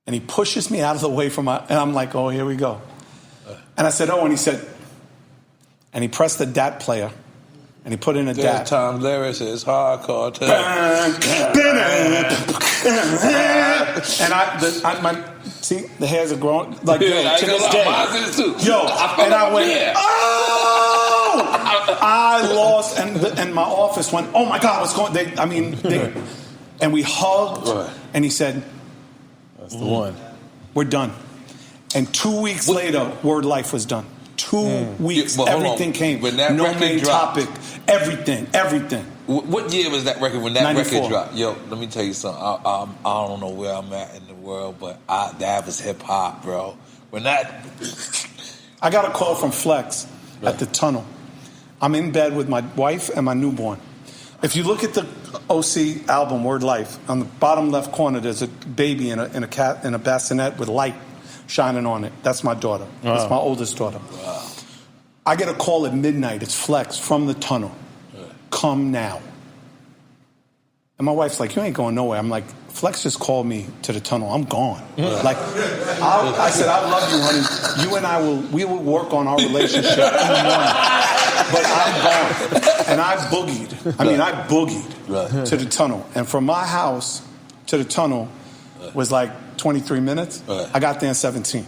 And he pushes me out of the way and I'm like, oh, here we go. And I said, oh, and he said, and he pressed the DAT player, and he put in a DAT. Time lyrics is hardcore. And see, the hairs are growing, to this day. And I went, oh! I lost, and my office went, oh my God, what's going on? And we hugged, and he said, that's the one. We're done. And 2 weeks later, Word Life was done. 2 weeks, everything came. When that no record main dropped, topic, everything. What year was that record when that 94. record dropped? Yo, let me tell you something. I don't know where I'm at in the world, but that was hip hop, bro. I got a call from Flex at the Tunnel, I'm in bed with my wife and my newborn. If you look at the OC album, Word Life, on the bottom left corner, there's a baby in a bassinet with light shining on it. That's my daughter. Wow. That's my oldest daughter. Wow. I get a call at midnight. It's Flex from the tunnel. Come now. And my wife's like, you ain't going nowhere. I'm like, Flex just called me to the tunnel. I'm gone. Like, I said, I love you, honey. You and I we will work on our relationship in the morning. But I'm gone. And I boogied. I boogied to the tunnel. And from my house to the tunnel was like 23 minutes. I got there in 17.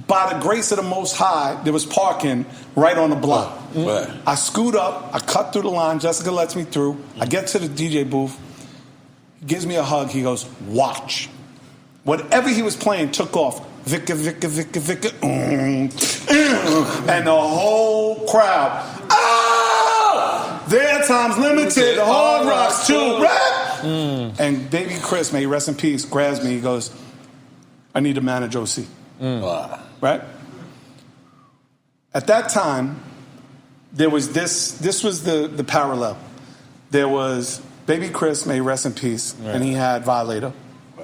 By the grace of the Most High, there was parking right on the block. I scoot up. I cut through the line. Jessica lets me through. I get to the DJ booth. He gives me a hug. He goes, watch. Whatever he was playing took off. Vicka, Vicka, Vicka, Vicka. And the whole crowd. Oh! Their Time's Limited. The Hard Rocks too. Rap! And baby Chris, may he rest in peace, grabs me. He goes, I need to manage OC. Right? At that time, there was this was the parallel. There was baby Chris, may he rest in peace, and he had Violator.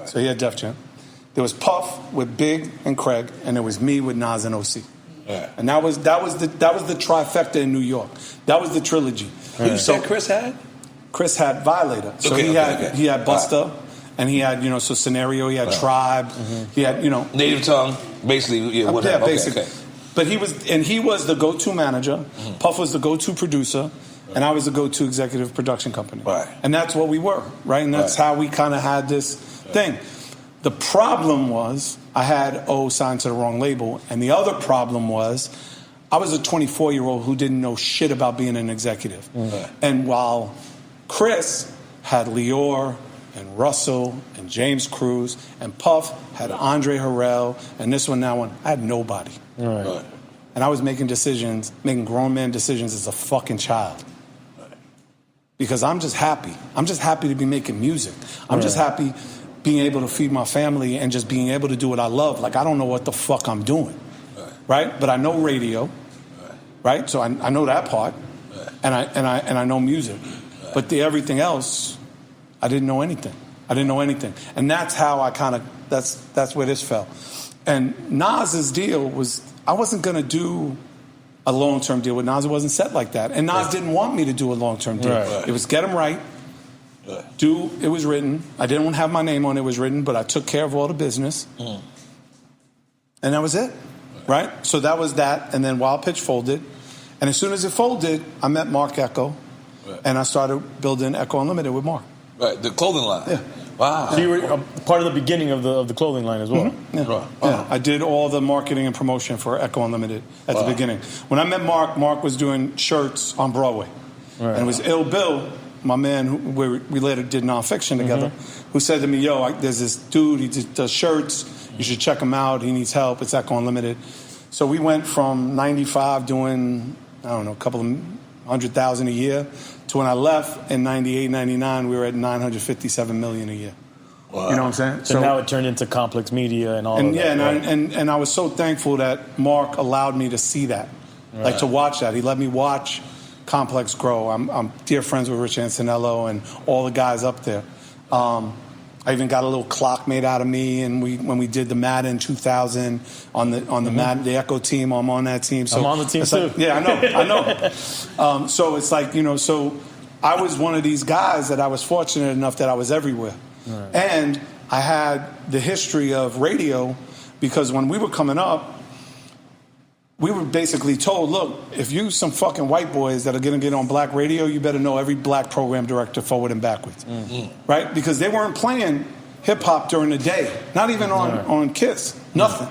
So he had Def Jam. There was Puff with Big and Craig, and there was me with Nas and OC. And that was the trifecta in New York. That was the trilogy. You said Chris had? Chris had Violator. So he had Busta. And he had, so Scenario, he had Tribe, he had, Native Tongue, basically, whatever. Yeah, basically. Okay. But he was the go-to manager, Puff was the go-to producer, and I was the go-to executive production company. Right. And that's what we were, right? And that's how we kind of had this thing. The problem was I had O signed to the wrong label, and the other problem was I was a 24-year-old who didn't know shit about being an executive. And while Chris had Lior and Russell and James Cruz and Puff had Andre Harrell and this one, that one, I had nobody. Right. And I was making grown man decisions as a fucking child. Because I'm just happy. I'm just happy to be making music. I'm just happy being able to feed my family and just being able to do what I love. Like, I don't know what the fuck I'm doing. Right? But I know radio. Right? So I know that part. And I know music. But everything else, I didn't know anything. And that's how I that's where this fell. And Nas's deal was, I wasn't going to do a long-term deal with Nas. It wasn't set like that. And Nas didn't want me to do a long-term deal. It was get him right. It was written. I didn't want to have my name on it. It was written, but I took care of all the business. And that was it. Right? So that was that. And then Wild Pitch folded. And as soon as it folded, I met Mark Ecko. And I started building Ecko Unlimited with Mark. Right, the clothing line. Yeah. Wow. So you were part of the beginning of the clothing line as well. Yeah. Right. Yeah. I did all the marketing and promotion for Ecko Unlimited at the beginning. When I met Mark was doing shirts on Broadway. Right. And it was Ill Bill, my man, who we later did nonfiction together, who said to me, yo, there's this dude, he does shirts, you should check him out, he needs help, it's Ecko Unlimited. So we went from 95 doing, I don't know, a couple of 100,000 a year, to when I left in 98, 99, we were at 957 million a year. Wow. You know what I'm saying? So now it turned into Complex Media and all of that. Yeah, and I was so thankful that Mark allowed me to see that, like to watch that. He let me watch Complex grow. I'm dear friends with Rich Antonello and all the guys up there. I even got a little clock made out of me, and when we did the Madden 2000 on the Madden, the Ecko team, I'm on that team. So I'm on the team too. Like, yeah, I know. So it's like, so I was one of these guys that I was fortunate enough that I was everywhere. Right. And I had the history of radio because when we were coming up, we were basically told, look, if you some fucking white boys that are going to get on black radio, you better know every black program director forward and backwards. Right? Because they weren't playing hip-hop during the day. Not even on Kiss. Nothing.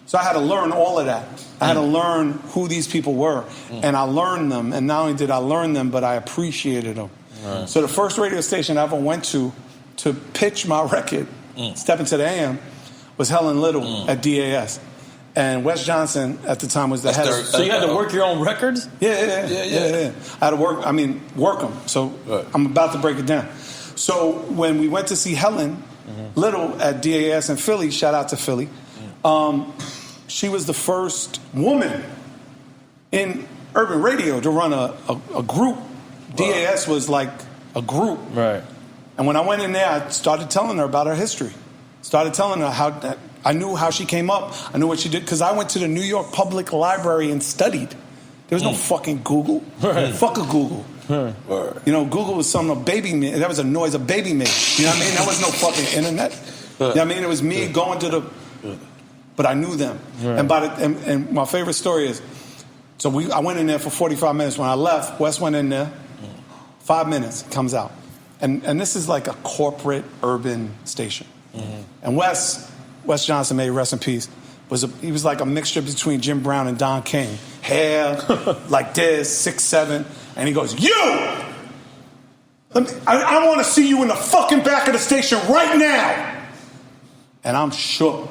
So I had to learn all of that. I had to learn who these people were. And I learned them. And not only did I learn them, but I appreciated them. So the first radio station I ever went to pitch my record, Step Into the AM, was Helen Little at DAS. And Wes Johnson at the time was the head of... So you had to work your own records? Yeah. I had to work them. So I'm about to break it down. So when we went to see Helen Little at DAS in Philly, shout out to Philly, she was the first woman in urban radio to run a group. DAS was like a group. Right. And when I went in there, I started telling her about her history. Started telling her how I knew how she came up. I knew what she did because I went to the New York Public Library and studied. There was no fucking Google. Right. Fuck a Google. Right. You know, Google was something a baby made. That was a noise a baby made. You know what I mean? There was no fucking internet. You know what I mean? It was me going to the... But I knew them. Right. And my favorite story is, so I went in there for 45 minutes. When I left, Wes went in there, 5 minutes, comes out. And this is like a corporate urban station. Mm-hmm. And Wes Johnson, may he rest in peace, he was like a mixture between Jim Brown and Don King. Hair, like this, 6'7", and he goes, "You! I want to see you in the fucking back of the station right now." And I'm shook.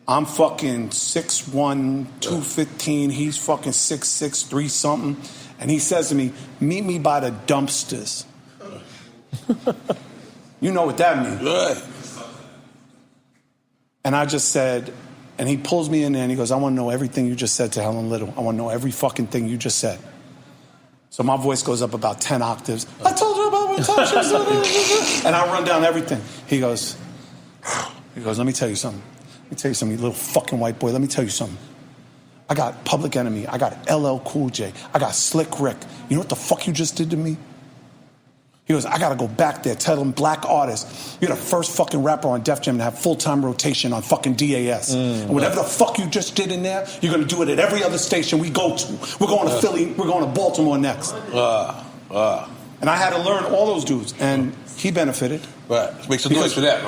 I'm fucking 6'1", 215. He's fucking 6'6", 3-something. And he says to me, "Meet me by the dumpsters." You know what that means. Right. And I just said, and he pulls me in there and he goes, "I want to know everything you just said to Helen Little. I want to know every fucking thing you just said." So my voice goes up about 10 octaves. "I told her about what time she was doing." And I run down everything. He goes, "Let me tell you something. Let me tell you something, you little fucking white boy. Let me tell you something. I got Public Enemy. I got LL Cool J. I got Slick Rick. You know what the fuck you just did to me?" He goes, "I got to go back there, tell them black artists, you're the first fucking rapper on Def Jam to have full-time rotation on fucking DAS. And whatever the fuck you just did in there, you're going to do it at every other station we go to. We're going to Philly. We're going to Baltimore next." And I had to learn all those dudes, and he benefited. Right. Make some noise for that.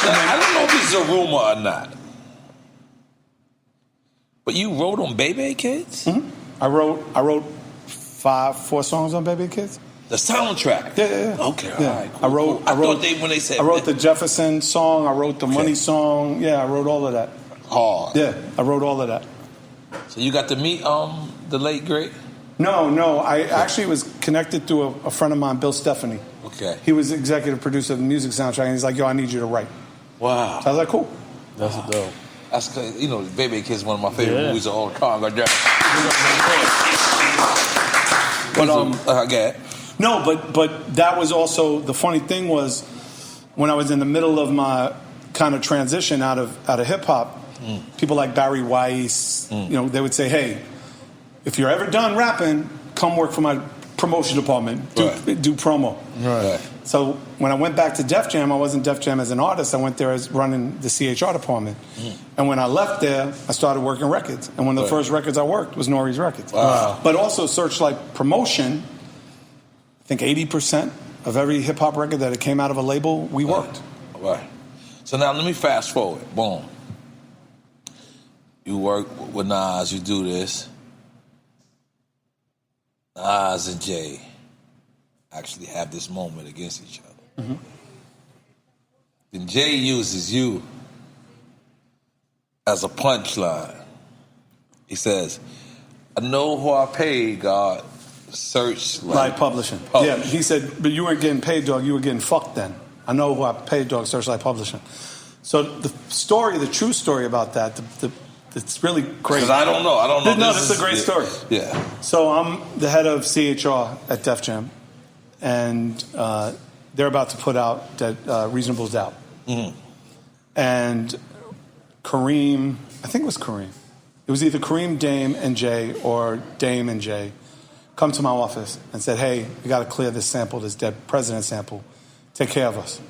I don't know if this is a rumor or not, but you wrote on Baby Kids? Mm-hmm. I wrote 4 songs on Baby Kids. The soundtrack? Yeah. Okay, yeah. all right. Cool. I wrote the Jefferson song. I wrote the Money song. Yeah, I wrote all of that. Hard. Yeah, I wrote all of that. So you got to meet the late great? No. I actually was connected through a friend of mine, Bill Stephanie. Okay. He was executive producer of the music soundtrack, and he's like, "Yo, I need you to write." Wow. So I was like, "Cool." That's dope. That's cause, Baby Kids is one of my favorite movies of all time. But but that was also the funny thing was when I was in the middle of my kind of transition out of hip hop, people like Barry Weiss, they would say, "Hey, if you're ever done rapping, come work for my promotion department, do promo." Right. So when I went back to Def Jam, I wasn't Def Jam as an artist. I went there as running the CHR department. And when I left there, I started working records. And one of the first records I worked was N.O.R.E.'s records. Wow. But also Searchlight promotion, I think 80% of every hip-hop record that it came out of a label, we worked. Right. So now let me fast forward. Boom. You work with Nas, you do this. Nas and Jay actually have this moment against each other. Mm-hmm. Then Jay uses you as a punchline. He says, "I know who I paid, God. Searchlight Publishing. Yeah, he said, but you weren't getting paid, dog. You were getting fucked then. I know who I paid, dog. Searchlight Publishing." So the true story about that, it's really great. Because I don't know. No, this is a great story. Yeah. So I'm the head of CHR at Def Jam, and they're about to put out Reasonable Doubt. Mm-hmm. And Kareem, I think it was Kareem. It was either Kareem, Dame, and Jay, or Dame and Jay, come to my office and said, "Hey, we got to clear this sample, this Dead President sample. Take care of us."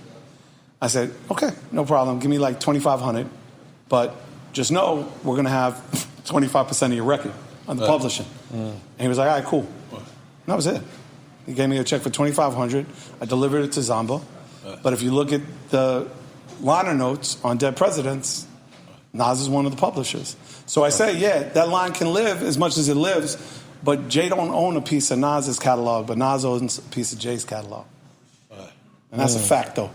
I said, "Okay, no problem. Give me like $2,500, but just know we're going to have 25% of your record on the publishing." And he was like, "All right, cool." And that was it. He gave me a check for $2,500. I delivered it to Zamba. But if you look at the liner notes on Dead Presidents, Nas is one of the publishers. So I say, yeah, that line can live as much as it lives, but Jay don't own a piece of Nas's catalog, but Nas owns a piece of Jay's catalog. And that's a fact, though.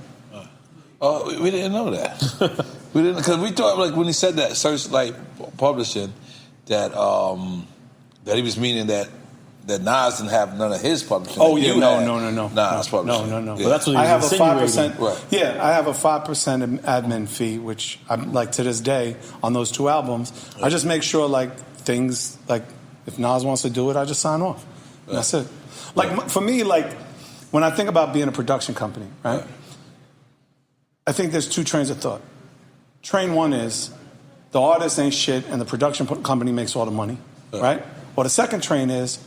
Oh, we didn't know that. We didn't, because we thought, like, when he said that Searchlight Publishing, that he was meaning that that Nas didn't have none of his publishing. Oh yeah, no. Nas publishing. No. Yeah. But that's what I have a insinuating. 5%. Right. Yeah, I have a 5% admin fee, which I'm like to this day on those 2 albums. Right. I just make sure like things like if Nas wants to do it, I just sign off. Right. That's it. Like for me, like when I think about being a production company, right? I think there's 2 trains of thought. Train 1 is the artist ain't shit and the production company makes all the money, right? Or the second train is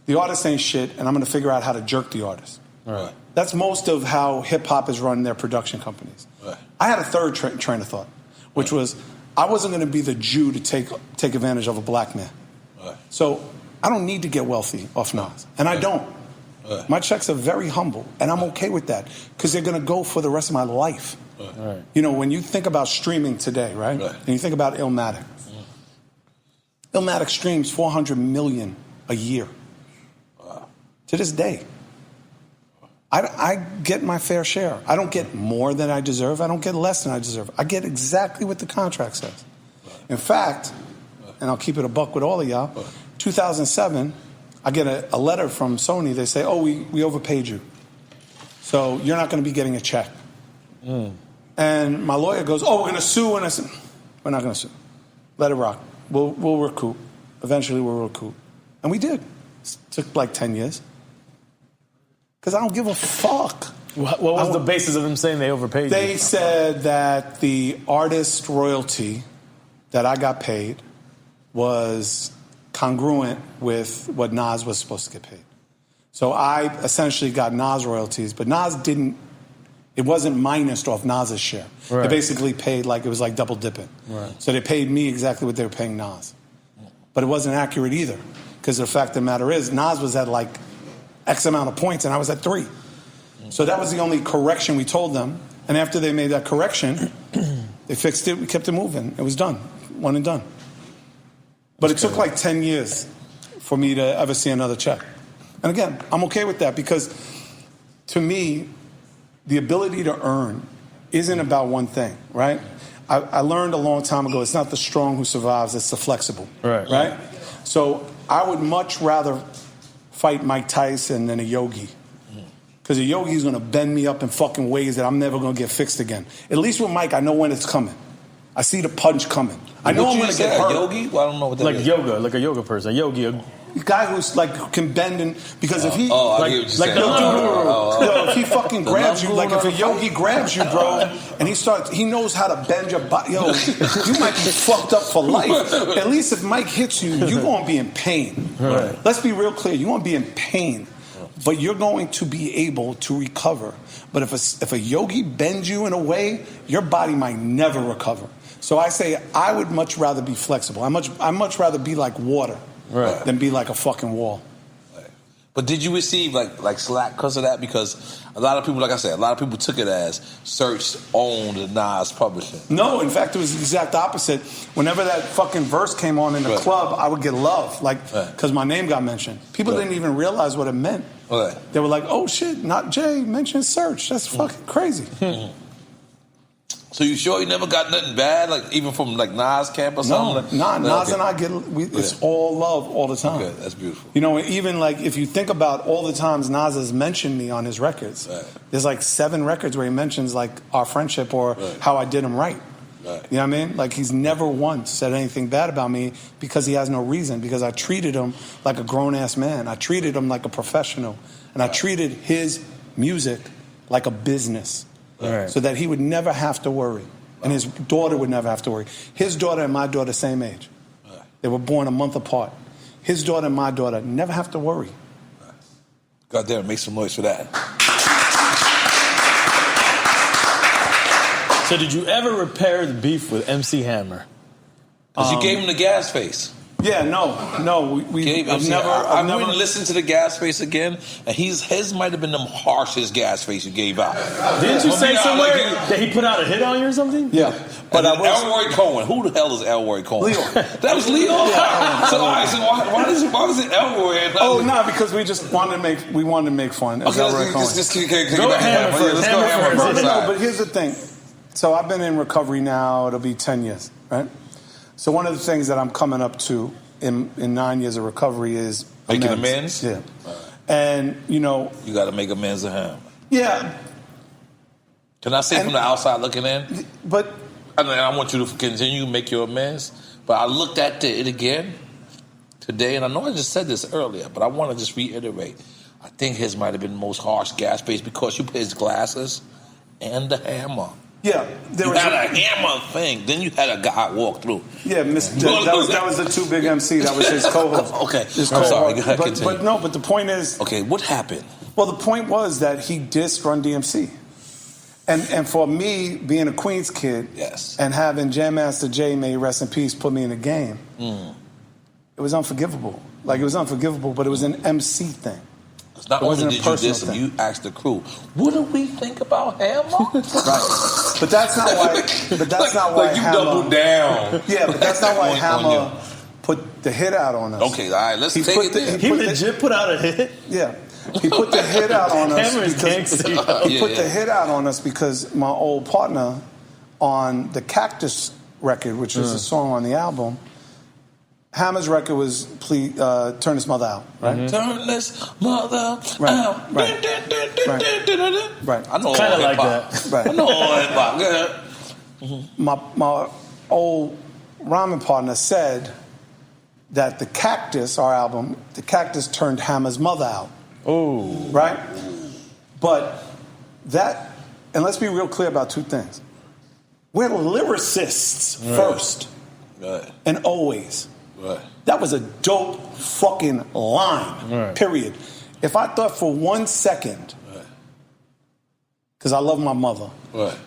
the artist ain't shit, and I'm going to figure out how to jerk the artist. Right. That's most of how hip-hop is run their production companies. Right. I had a third train of thought, which was I wasn't going to be the Jew to take advantage of a black man. Right. So I don't need to get wealthy off Nas, and I don't. Right. My checks are very humble, and I'm okay with that because they're going to go for the rest of my life. Right. You know, when you think about streaming today, right? And you think about Illmatic. Illmatic streams 400 million a year. To this day. I get my fair share. I don't get more than I deserve. I don't get less than I deserve. I get exactly what the contract says. In fact, and I'll keep it a buck with all of y'all, 2007, I get a letter from Sony. They say, oh, we overpaid you. So you're not going to be getting a check. And my lawyer goes, oh, we're going to sue. And I said, we're not going to sue. Let it rock. We'll recoup. Eventually we'll recoup. And we did. It took like 10 years. Because I don't give a fuck. What was the basis of them saying they overpaid you? They said that the artist royalty that I got paid was congruent with what Nas was supposed to get paid. So I essentially got Nas royalties, but Nas didn't, it wasn't minused off Nas's share. Right. They basically paid like, it was like double dipping. Right. So they paid me exactly what they were paying Nas. But it wasn't accurate either. Because the fact of the matter is, Nas was at like X amount of points and I was at 3. So that was the only correction we told them. And after they made that correction, they fixed it, we kept it moving. It was done. One and done. But it took like 10 years for me to ever see another check. And again, I'm okay with that because to me, the ability to earn isn't about one thing, right? I learned a long time ago, it's not the strong who survives, it's the flexible, right? So I would much rather fight Mike Tyson than a Yogi. Because a Yogi is going to bend me up in fucking ways that I'm never going to get fixed again. At least with Mike, I know when it's coming. I see the punch coming. I know I'm going to get hurt. Yogi? Well, I don't know what that like is. Yoga, like a yoga person. A yogi. A guy who's like can bend and because if he if he fucking grabs you, like if a yogi grabs you, bro, and he knows how to bend your body, yo, you might be fucked up for life. At least if Mike hits you, you're gonna be in pain. Right. Let's be real clear, you're gonna be in pain, but you're going to be able to recover. But if a yogi bends you in a way, your body might never recover. So I say I would much rather be flexible. I much rather be like water. Right. Than be like a fucking wall. Right. But did you receive like slack because of that? Because a lot of people, like I said, a lot of people took it as Serch owned the Nas publishing. No, in fact, it was the exact opposite. Whenever that fucking verse came on in the club, I would get love, like because my name got mentioned. People didn't even realize what it meant. Right. They were like, "Oh shit, not Jay mentioned Serch. That's fucking crazy." So you sure you never got nothing bad, like even from like Nas camp or something? No, Nas and I it's all love all the time. Okay, that's beautiful. You know, even like if you think about all the times Nas has mentioned me on his records, there's like 7 records where he mentions like our friendship or how I did him right. You know what I mean? Like he's never once said anything bad about me because he has no reason, because I treated him like a grown-ass man. I treated him like a professional. And I treated his music like a business. So that he would never have to worry. And his daughter would never have to worry. His daughter and my daughter, same age. They were born a month apart. His daughter and my daughter never have to worry. God damn, make some noise for that. So did you ever repair the beef with MC Hammer? Because you gave him the gas face. Yeah, no. I wouldn't listen to the gas face again, and his might have been the harshest gas face you gave out. Didn't you say somewhere that he put out a hit on you or something? Yeah. But Elroy Cohen. Who the hell is Elroy Cohen? Leo. That was Leo? Why was it Elroy? Oh, no, because we just wanted to make fun. Okay, let's go Hammer first. No, but here's the thing. So I've been in recovery now, it'll be 10 years, right? So one of the things that I'm coming up to in 9 years of recovery is making amends. Yeah, and you got to make amends to him. Yeah. Can I say from the outside looking in? But I want you to continue to make your amends. But I looked at it again today, and I know I just said this earlier, but I want to just reiterate. I think his might have been the most harsh gas base because you put his glasses and the hammer. Yeah, you had a hammer thing. Then you had a guy walk through. Yeah, that was the Too Big MC. That was his co-host. Okay, I'm sorry. Go ahead, but the point is. Okay, what happened? Well, the point was that he dissed Run DMC, and for me being a Queens kid, yes, and having Jam Master Jay, may he rest in peace, put me in the game, it was unforgivable. Like it was unforgivable, but it was an MC thing. Not only did you diss him, you asked the crew, what do we think about Hammer? Right. But that's not why. But that's not why you Hammer doubled down. Yeah, but that's not why Hammer put the hit out on us. Okay, all right, let's take it there. He legit put out a hit? Yeah. He put the hit out on us. Hammer is gangsta. He put the hit out on us because my old partner on the Cactus record, which was a song on the album, Hammer's record was Turn This Mother Out, right? Mm-hmm. Turn This Mother Out. Right. I know kind of all like hip-hop. that. Right. I know all hip-hop. Go ahead. My old rhyming partner said that the Cactus, our album, the Cactus turned Hammer's mother out. Oh. Right? But that, and let's be real clear about two things. We're lyricists first and always. Right. That was a dope fucking line, period. If I thought for 1 second, because I love my mother,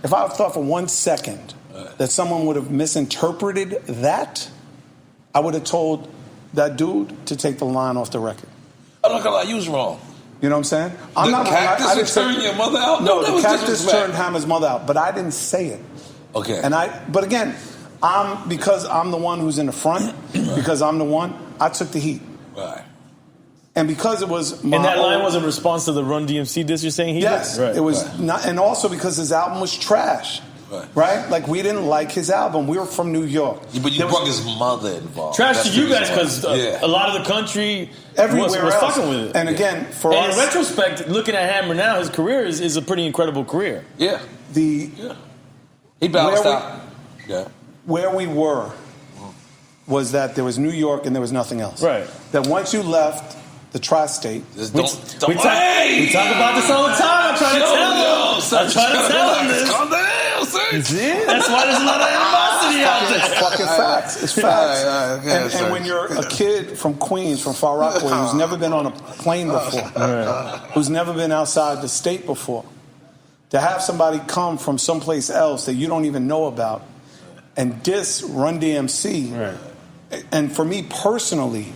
if I thought for 1 second that someone would have misinterpreted that, I would have told that dude to take the line off the record. I'm not gonna lie, you was wrong. You know what I'm saying? The Cactus turned your mother out? No, the Cactus turned Hammer's mother out, but I didn't say it. Okay. But again, because I'm the one who's in the front, because I'm the one, I took the heat. Right. And because it was my And that line was in response to the Run DMC diss you're saying he did? Yes. It was not, and also because his album was trash. Right? Like, we didn't like his album. We were from New York. But you brought his mother involved. Trash to you guys because a lot of the country everywhere was else. fucking with it. And again, for us... in retrospect, looking at Hammer now, his career is a pretty incredible career. Yeah. He balanced out. Where we were was that there was New York and there was nothing else. Right. That once you left the tri-state... We talk about this all the time. I'm trying to tell him this. Calm down, Serch. That's why there's a lot of animosity out there. It's fucking facts. It's facts. And when you're a kid from Queens, from Far Rockaway, who's never been on a plane before, who's never been outside the state before, to have somebody come from someplace else that you don't even know about and diss Run DMC, and for me personally,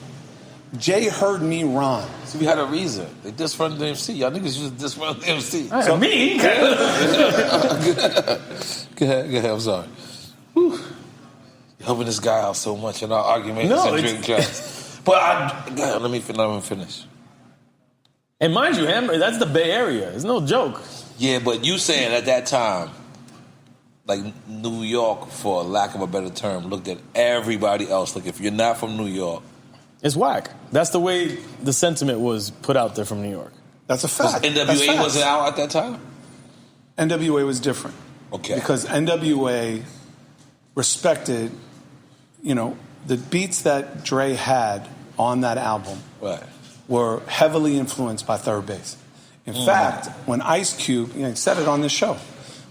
Jay heard me rhyme. So we had a reason. They diss Run DMC. Y'all niggas used to diss Run DMC. So me? Go ahead. I'm sorry. Whew. You're helping this guy out so much in our arguments and drink class. But go ahead, let me finish. And mind you, Hammer, that's the Bay Area. It's no joke. Yeah, but you saying at that time, like New York, for lack of a better term, looked at everybody else. Like, if you're not from New York, it's whack. That's the way the sentiment was put out there from New York. That's a fact. NWA wasn't out at that time? NWA was different. Okay. Because NWA respected, the beats that Dre had on that album were heavily influenced by Third Base. In fact, when Ice Cube, he said it on this show,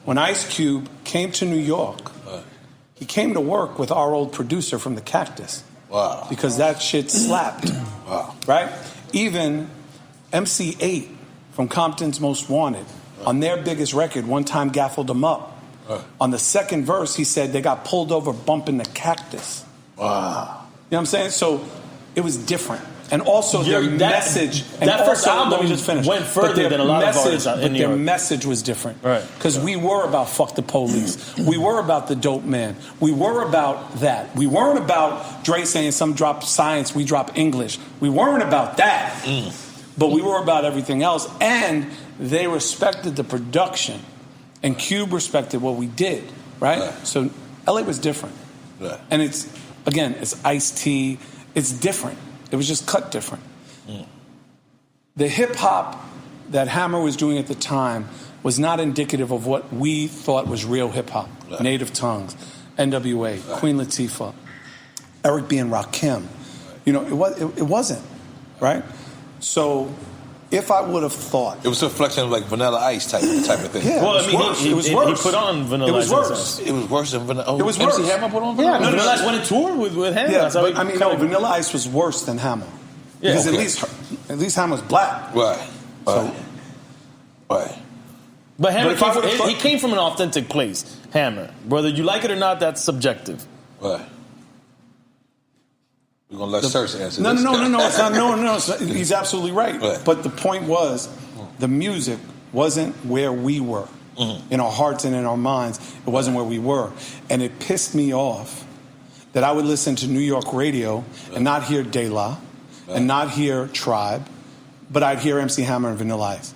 when Ice Cube came to New York, he came to work with our old producer from the Cactus. Wow. Because that shit slapped. Wow. Right? Even MC8 from Compton's Most Wanted, on their biggest record, one time gaffled them up. On the second verse, he said they got pulled over bumping the Cactus. Wow. You know what I'm saying? So it was different. And also their message... That first album, let me just finish. went further than a lot of artists in New York. But their message was different. Right. Because we were about fuck the police. We were about the dope man. We were about that. We weren't about Dre saying some drop science, we drop English. We weren't about that. But we were about everything else. And they respected the production. And Cube respected what we did. Right? So LA was different. And it's Ice-T. it's different. It was just cut different. The hip-hop that Hammer was doing at the time was not indicative of what we thought was real hip-hop. Right. Native Tongues, NWA, right. Queen Latifah, Eric B. and Rakim. Right. It wasn't, right? So if I would have thought... It was a reflection of like Vanilla Ice type of thing. Yeah, well, it was worse. He put on Vanilla Ice. It was worse. It was worse than Vanilla... It was worse. MC Hammer put on Vanilla Ice? Yeah, Vanilla Ice went on tour with Hammer. Yeah, but Vanilla Ice was worse than Hammer. Yeah, because at least Hammer's black. Right. So, right. But Hammer he came from an authentic place, Hammer. Whether you like it or not, that's subjective. Right. We're going to let Serch answer no, this. No, it's not. No. He's absolutely right. But the point was, the music wasn't where we were. Mm-hmm. In our hearts and in our minds, it wasn't where we were. And it pissed me off that I would listen to New York radio and not hear De La and not hear Tribe, but I'd hear MC Hammer and Vanilla Ice.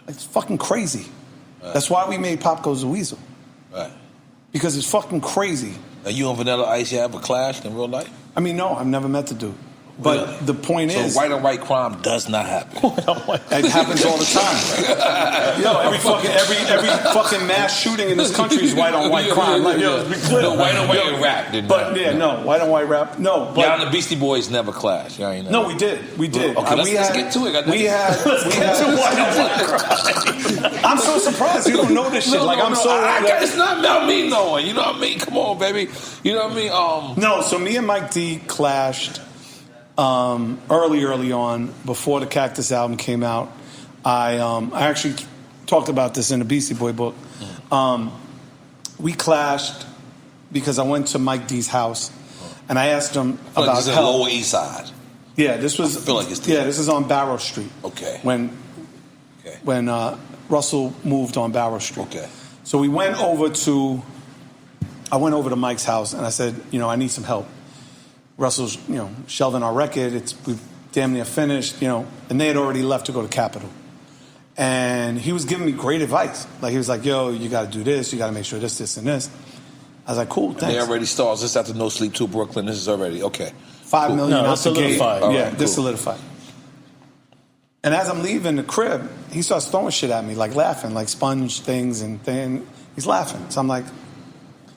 It's fucking crazy. That's why we made Pop Goes the Weasel. Right. Because it's fucking crazy. Are you and Vanilla Ice, you have a clash in real life? I mean, no, I've never met the dude. But the point is... So white on white crime does not happen. It happens all the time. Every fucking mass shooting in this country is white on white crime. Like, be clear. No, white on white rap didn't happen. No, white on white rap, no. But y'all and the Beastie Boys never clashed. No, we did. Okay, let's get to it. I'm so surprised you don't know this shit. It's not about me knowing. You know what I mean? Come on, baby. You know what I mean? No, so me and Mike D clashed early on, before the Cactus album came out. I actually talked about this in the Beastie Boy book. We clashed because I went to Mike D's house and I asked him about this is Lower East Side. Yeah, this was. I feel like it's this is on Barrow Street. Okay. When Russell moved on Barrow Street. Okay. So I went over to Mike's house and I said, I need some help. Russell's, shelving our record. We damn near finished, and they had already left to go to Capitol. And he was giving me great advice. Like, he was like, yo, you got to do this. You got to make sure this, and this. I was like, cool, thanks. And they already stars. This after No Sleep 2 Brooklyn. This is already, okay. $5 million out the gate. Solidified. This solidified. And as I'm leaving the crib, he starts throwing shit at me, like laughing, like sponge things and things. He's laughing. So I'm like...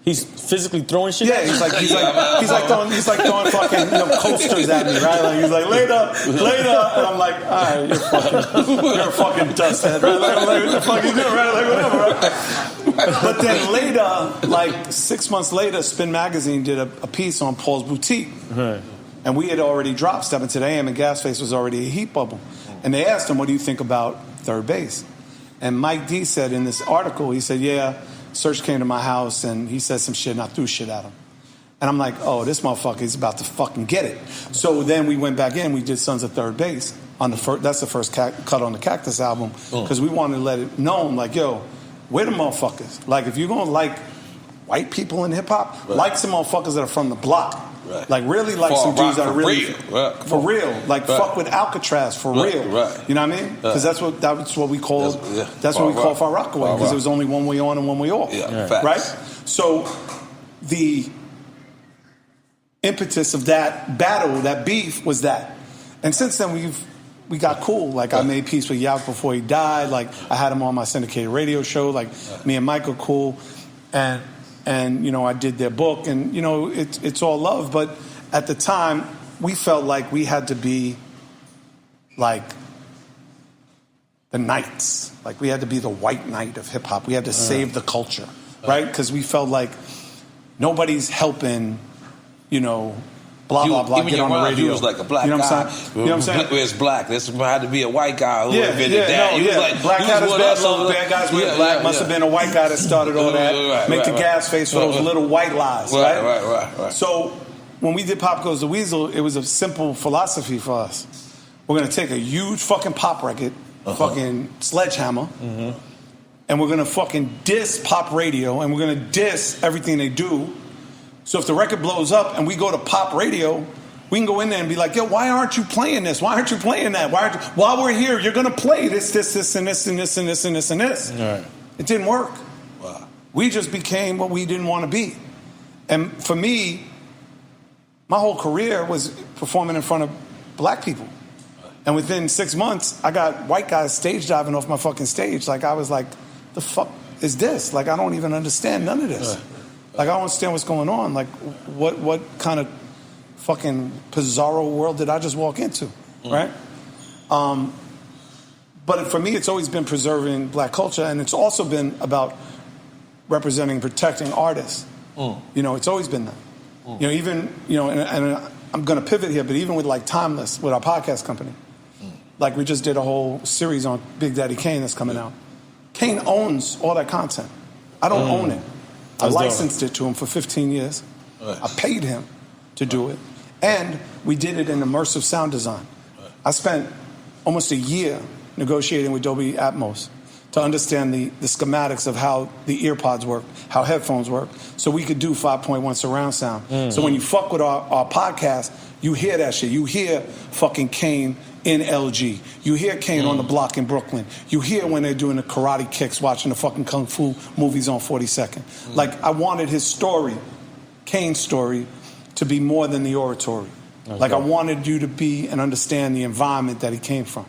He's physically throwing shit. Yeah, he's like throwing fucking coasters at me, right? Like he's like later, and I'm like, all right, you're a fucking dust head, right? Like what the fuck you doing, right? Like whatever. Right? But then later, like 6 months later, Spin Magazine did a piece on Paul's Boutique, and we had already dropped Step Into the AM, and Gasface was already a heat bubble, and they asked him, what do you think about third base? And Mike D said in this article, he said, yeah. Serch came to my house and he said some shit and I threw shit at him. And I'm like, oh, this motherfucker is about to fucking get it. So then we went back in, we did Sons of Third Base. That's the first cut on the Cactus album. Because we wanted to let it known, like, yo, we're the motherfuckers. Like, if you're going to like white people in hip-hop, like some motherfuckers that are from the block. Right. Like, really like some dudes that are really... For real. Like, fuck with Alcatraz, for real. Right. You know what I mean? Because that's what we call... That's what we call Far Rockaway. Because it was only one way on and one way off. Right? So, the impetus of that battle, that beef, was that. And since then, we got cool. Like, I made peace with Yav before he died. Like, I had him on my syndicated radio show. Like, me and Mike are cool. And I did their book, and it's all love. But at the time, we felt like we had to be like the knights, like we had to be the white knight of hip hop. We had to save the culture, right? Because we felt like nobody's helping, blah blah blah. Get on the radio. He was like a black guy. You know what I'm saying? Where's black? This had to be a white guy who invented that. He was like, black hat is bad, so bad guys wear black. Must have been a white guy that started all that. Make the gas face for those little white lies, right? So when we did Pop Goes the Weasel, it was a simple philosophy for us. We're gonna take a huge fucking pop record, fucking Sledgehammer, and we're gonna fucking diss pop radio, and we're gonna diss everything they do. So if the record blows up and we go to pop radio, we can go in there and be like, yo, why aren't you playing this? Why aren't you playing that? While we're here, you're going to play this, and this, and this, and this, and this, and this. Right. It didn't work. Wow. We just became what we didn't want to be. And for me, my whole career was performing in front of black people. And within 6 months, I got white guys stage diving off my fucking stage. Like, I was like, the fuck is this? Like, I don't even understand none of this. Like, I don't understand what's going on. Like, what kind of fucking bizarro world did I just walk into, right? But for me, it's always been preserving black culture, and it's also been about representing, protecting artists. You know, it's always been that. You know, even, you know, and I'm going to pivot here, but even with like Timeless, with our podcast company, like we just did a whole series on Big Daddy Kane that's coming out. Kane owns all that content. I don't own it. I licensed it to him for 15 years. I paid him to do it. And we did it in immersive sound design. I spent almost a year negotiating with Dolby Atmos to understand the schematics of how the earpods work, how headphones work, so we could do 5.1 surround sound. So when you fuck with our podcast, you hear that shit. You hear fucking Kane in LG. You hear Kane on the block in Brooklyn. You hear when they're doing the karate kicks, watching the fucking kung fu movies on 42nd. Like, I wanted his story, Kane's story, to be more than the oratory. Okay. Like, I wanted you to be and understand the environment that he came from.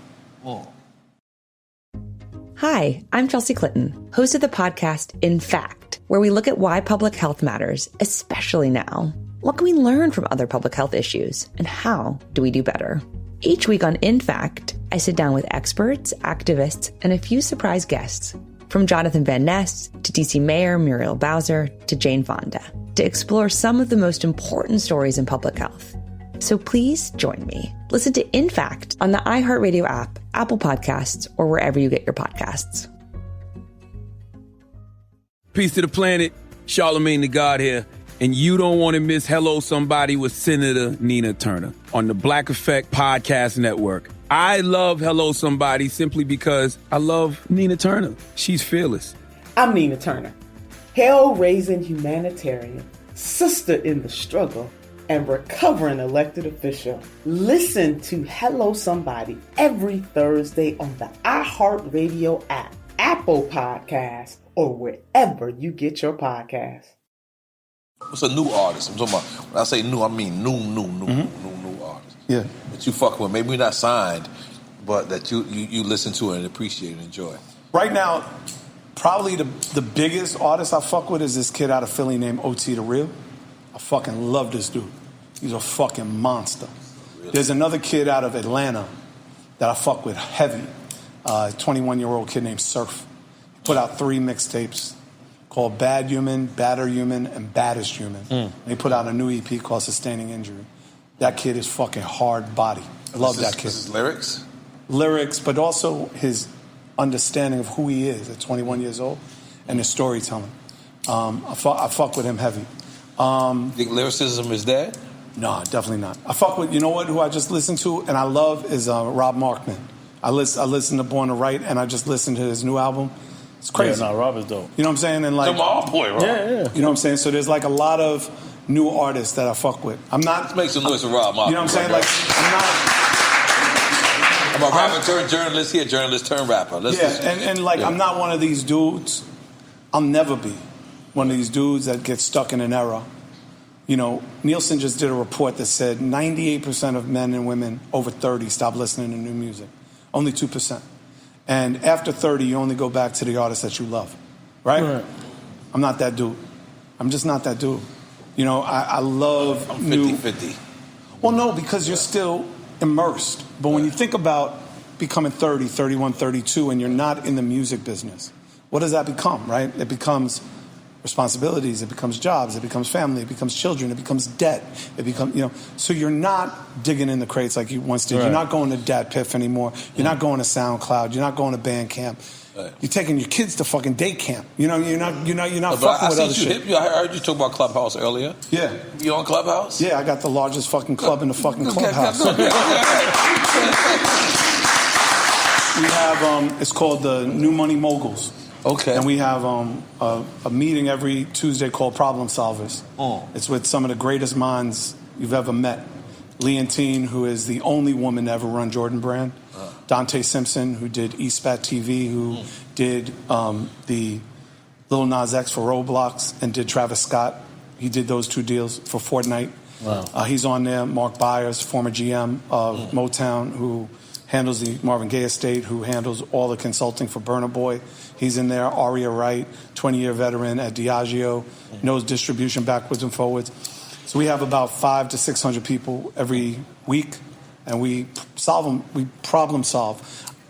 Hi, I'm Chelsea Clinton, host of the podcast In Fact, where we look at why public health matters, especially now. What can we learn from other public health issues, and how do we do better? Each week on In Fact, I sit down with experts, activists, and a few surprise guests, from Jonathan Van Ness to DC Mayor Muriel Bowser to Jane Fonda, to explore some of the most important stories in public health. So please join me. Listen to In Fact on the iHeartRadio app, Apple Podcasts, or wherever you get your podcasts. Peace to the planet. Charlemagne the God here. And you don't want to miss Hello Somebody with Senator Nina Turner on the Black Effect Podcast Network. I love Hello Somebody simply because I love Nina Turner. She's fearless. I'm Nina Turner, hell-raising humanitarian, sister in the struggle, and recovering elected official. Listen to Hello Somebody every Thursday on the iHeartRadio app, Apple Podcasts, or wherever you get your podcasts. What's a new artist? I'm talking about, when I say new, I mean new artist. Yeah. That you fuck with. Maybe not signed, but that you listen to and appreciate and enjoy. Right now, probably the biggest artist I fuck with is this kid out of Philly named O.T. the Real. I fucking love this dude. He's a fucking monster. Really? There's another kid out of Atlanta that I fuck with heavy. A 21-year-old kid named Surf. He put out 3 mixtapes called Bad Human, Badder Human, and Baddest Human. And he put out a new EP called Sustaining Injury. That kid is fucking hard body. I love that kid. This is lyrics? Lyrics, but also his understanding of who he is at 21 years old and his storytelling. I fuck with him heavy. Think lyricism is dead? No, definitely not. I fuck with, you know what, who I just listened to and I love is Rob Markman. I listen to Born to Write and I just listened to his new album. It's crazy. Yeah, no, Rob is dope. You know what I'm saying? And like, come on, boy, Rob. Yeah. You know what I'm saying? So there's like a lot of new artists that I fuck with. I'm not. Let's make some noise for Rob Markman. You know what I'm saying? Like, I'm a rapper turned journalist here, journalist turned rapper. I'm not one of these dudes. I'll never be one of these dudes that gets stuck in an era. You know, Nielsen just did a report that said 98% of men and women over 30 stop listening to new music. Only 2%. And after 30, you only go back to the artists that you love. Right? I'm not that dude. I'm just not that dude. You know, I love I'm 50-50. Well, no, because you're still immersed. But when you think about becoming 30, 31, 32, and you're not in the music business, what does that become, right? It becomes responsibilities, it becomes jobs, it becomes family, it becomes children, it becomes debt, it becomes, you know, so you're not digging in the crates like you once did. Right. You're not going to Dat Piff anymore. You're not going to SoundCloud. You're not going to Bandcamp. Right. You're taking your kids to fucking day camp. You know, you're not fucking with other shit. I heard you talk about Clubhouse earlier. Yeah. You on Clubhouse? Yeah, I got the largest fucking club in the fucking Clubhouse. We have, it's called the New Money Moguls. Okay. And we have a meeting every Tuesday called Problem Solvers. It's with some of the greatest minds you've ever met. Leontine, who is the only woman to ever run Jordan Brand. Dante Simpson, who did eSpat TV, who did the Lil Nas X for Roblox and did Travis Scott. He did those 2 deals for Fortnite. Wow. He's on there. Mark Byers, former GM of Motown, who handles the Marvin Gaye estate, who handles all the consulting for Burna Boy. He's in there. Aria Wright, 20-year veteran at Diageo, knows distribution backwards and forwards. So we have about 500 to 600 people every week, and we solve them. We problem solve.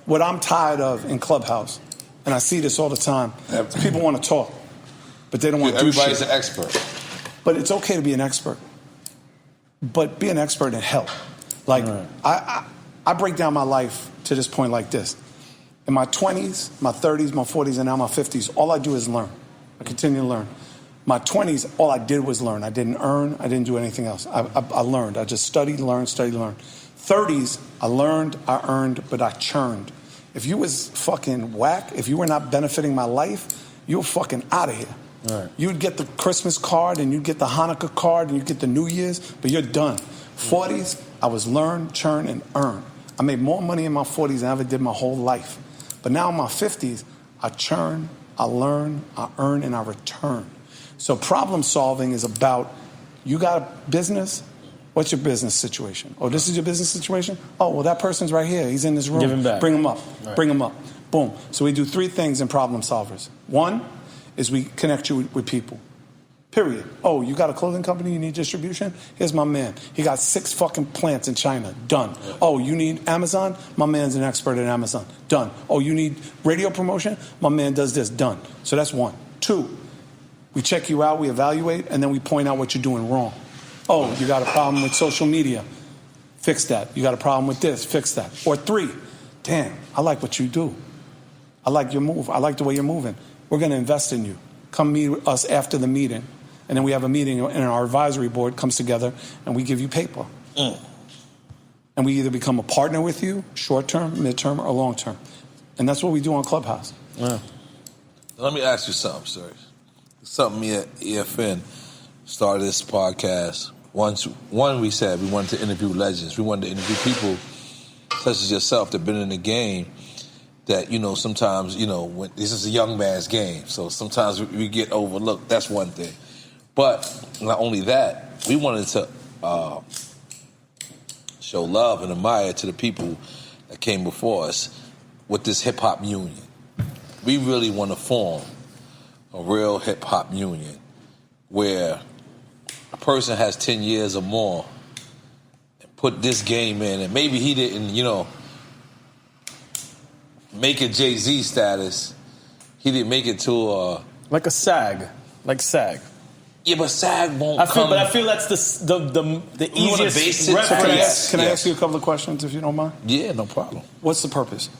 What I'm tired of in Clubhouse, and I see this all the time, people want to talk, but they don't want to do shit. Everybody's an expert. But it's okay to be an expert. But be an expert and help. Like, I break down my life to this point like this. In my 20s, my 30s, my 40s, and now my 50s, all I do is learn. I continue to learn. My 20s, all I did was learn. I didn't earn. I didn't do anything else. I learned. I just studied, learned. 30s, I learned, I earned, but I churned. If you was fucking whack, if you were not benefiting my life, you were fucking out of here. Right. You'd get the Christmas card and you'd get the Hanukkah card and you'd get the New Year's, but you're done. 40s, I was learn, churn, and earn. I made more money in my 40s than I ever did my whole life. But now in my 50s, I churn, I learn, I earn, and I return. So problem solving is about, you got a business? What's your business situation? Oh, this is your business situation? Oh, well, that person's right here. He's in this room. Give him back. Bring him up. Right. Bring him up. Boom. So we do 3 things in problem solvers. 1 is we connect you with people. Period. Oh, you got a clothing company, you need distribution? Here's my man. He got 6 fucking plants in China. Done. Yeah. Oh, you need Amazon? My man's an expert at Amazon. Done. Oh, you need radio promotion? My man does this. Done. So that's 1. 2, we check you out, we evaluate, and then we point out what you're doing wrong. Oh, you got a problem with social media. Fix that. You got a problem with this. Fix that. Or 3, damn, I like what you do. I like your move. I like the way you're moving. We're going to invest in you. Come meet us after the meeting. And then we have a meeting, and our advisory board comes together, and we give you paper. And we either become a partner with you, short-term, mid-term, or long-term. And that's what we do on Clubhouse. Yeah. Let me ask you something, Serch. Something me at EFN started this podcast. One, we said we wanted to interview legends. We wanted to interview people such as yourself that have been in the game that, sometimes, when this is a young man's game. So sometimes we get overlooked. That's one thing. But not only that, we wanted to show love and admire to the people that came before us with this hip-hop union. We really want to form a real hip-hop union where a person has 10 years or more and put this game in, and maybe he didn't, make it Jay-Z status. He didn't make it to like a SAG. Like SAG. Yeah, but SAG won't come. But I feel that's the easiest reference. Can I ask you a couple of questions, if you don't mind? Yeah, no problem. What's the purpose?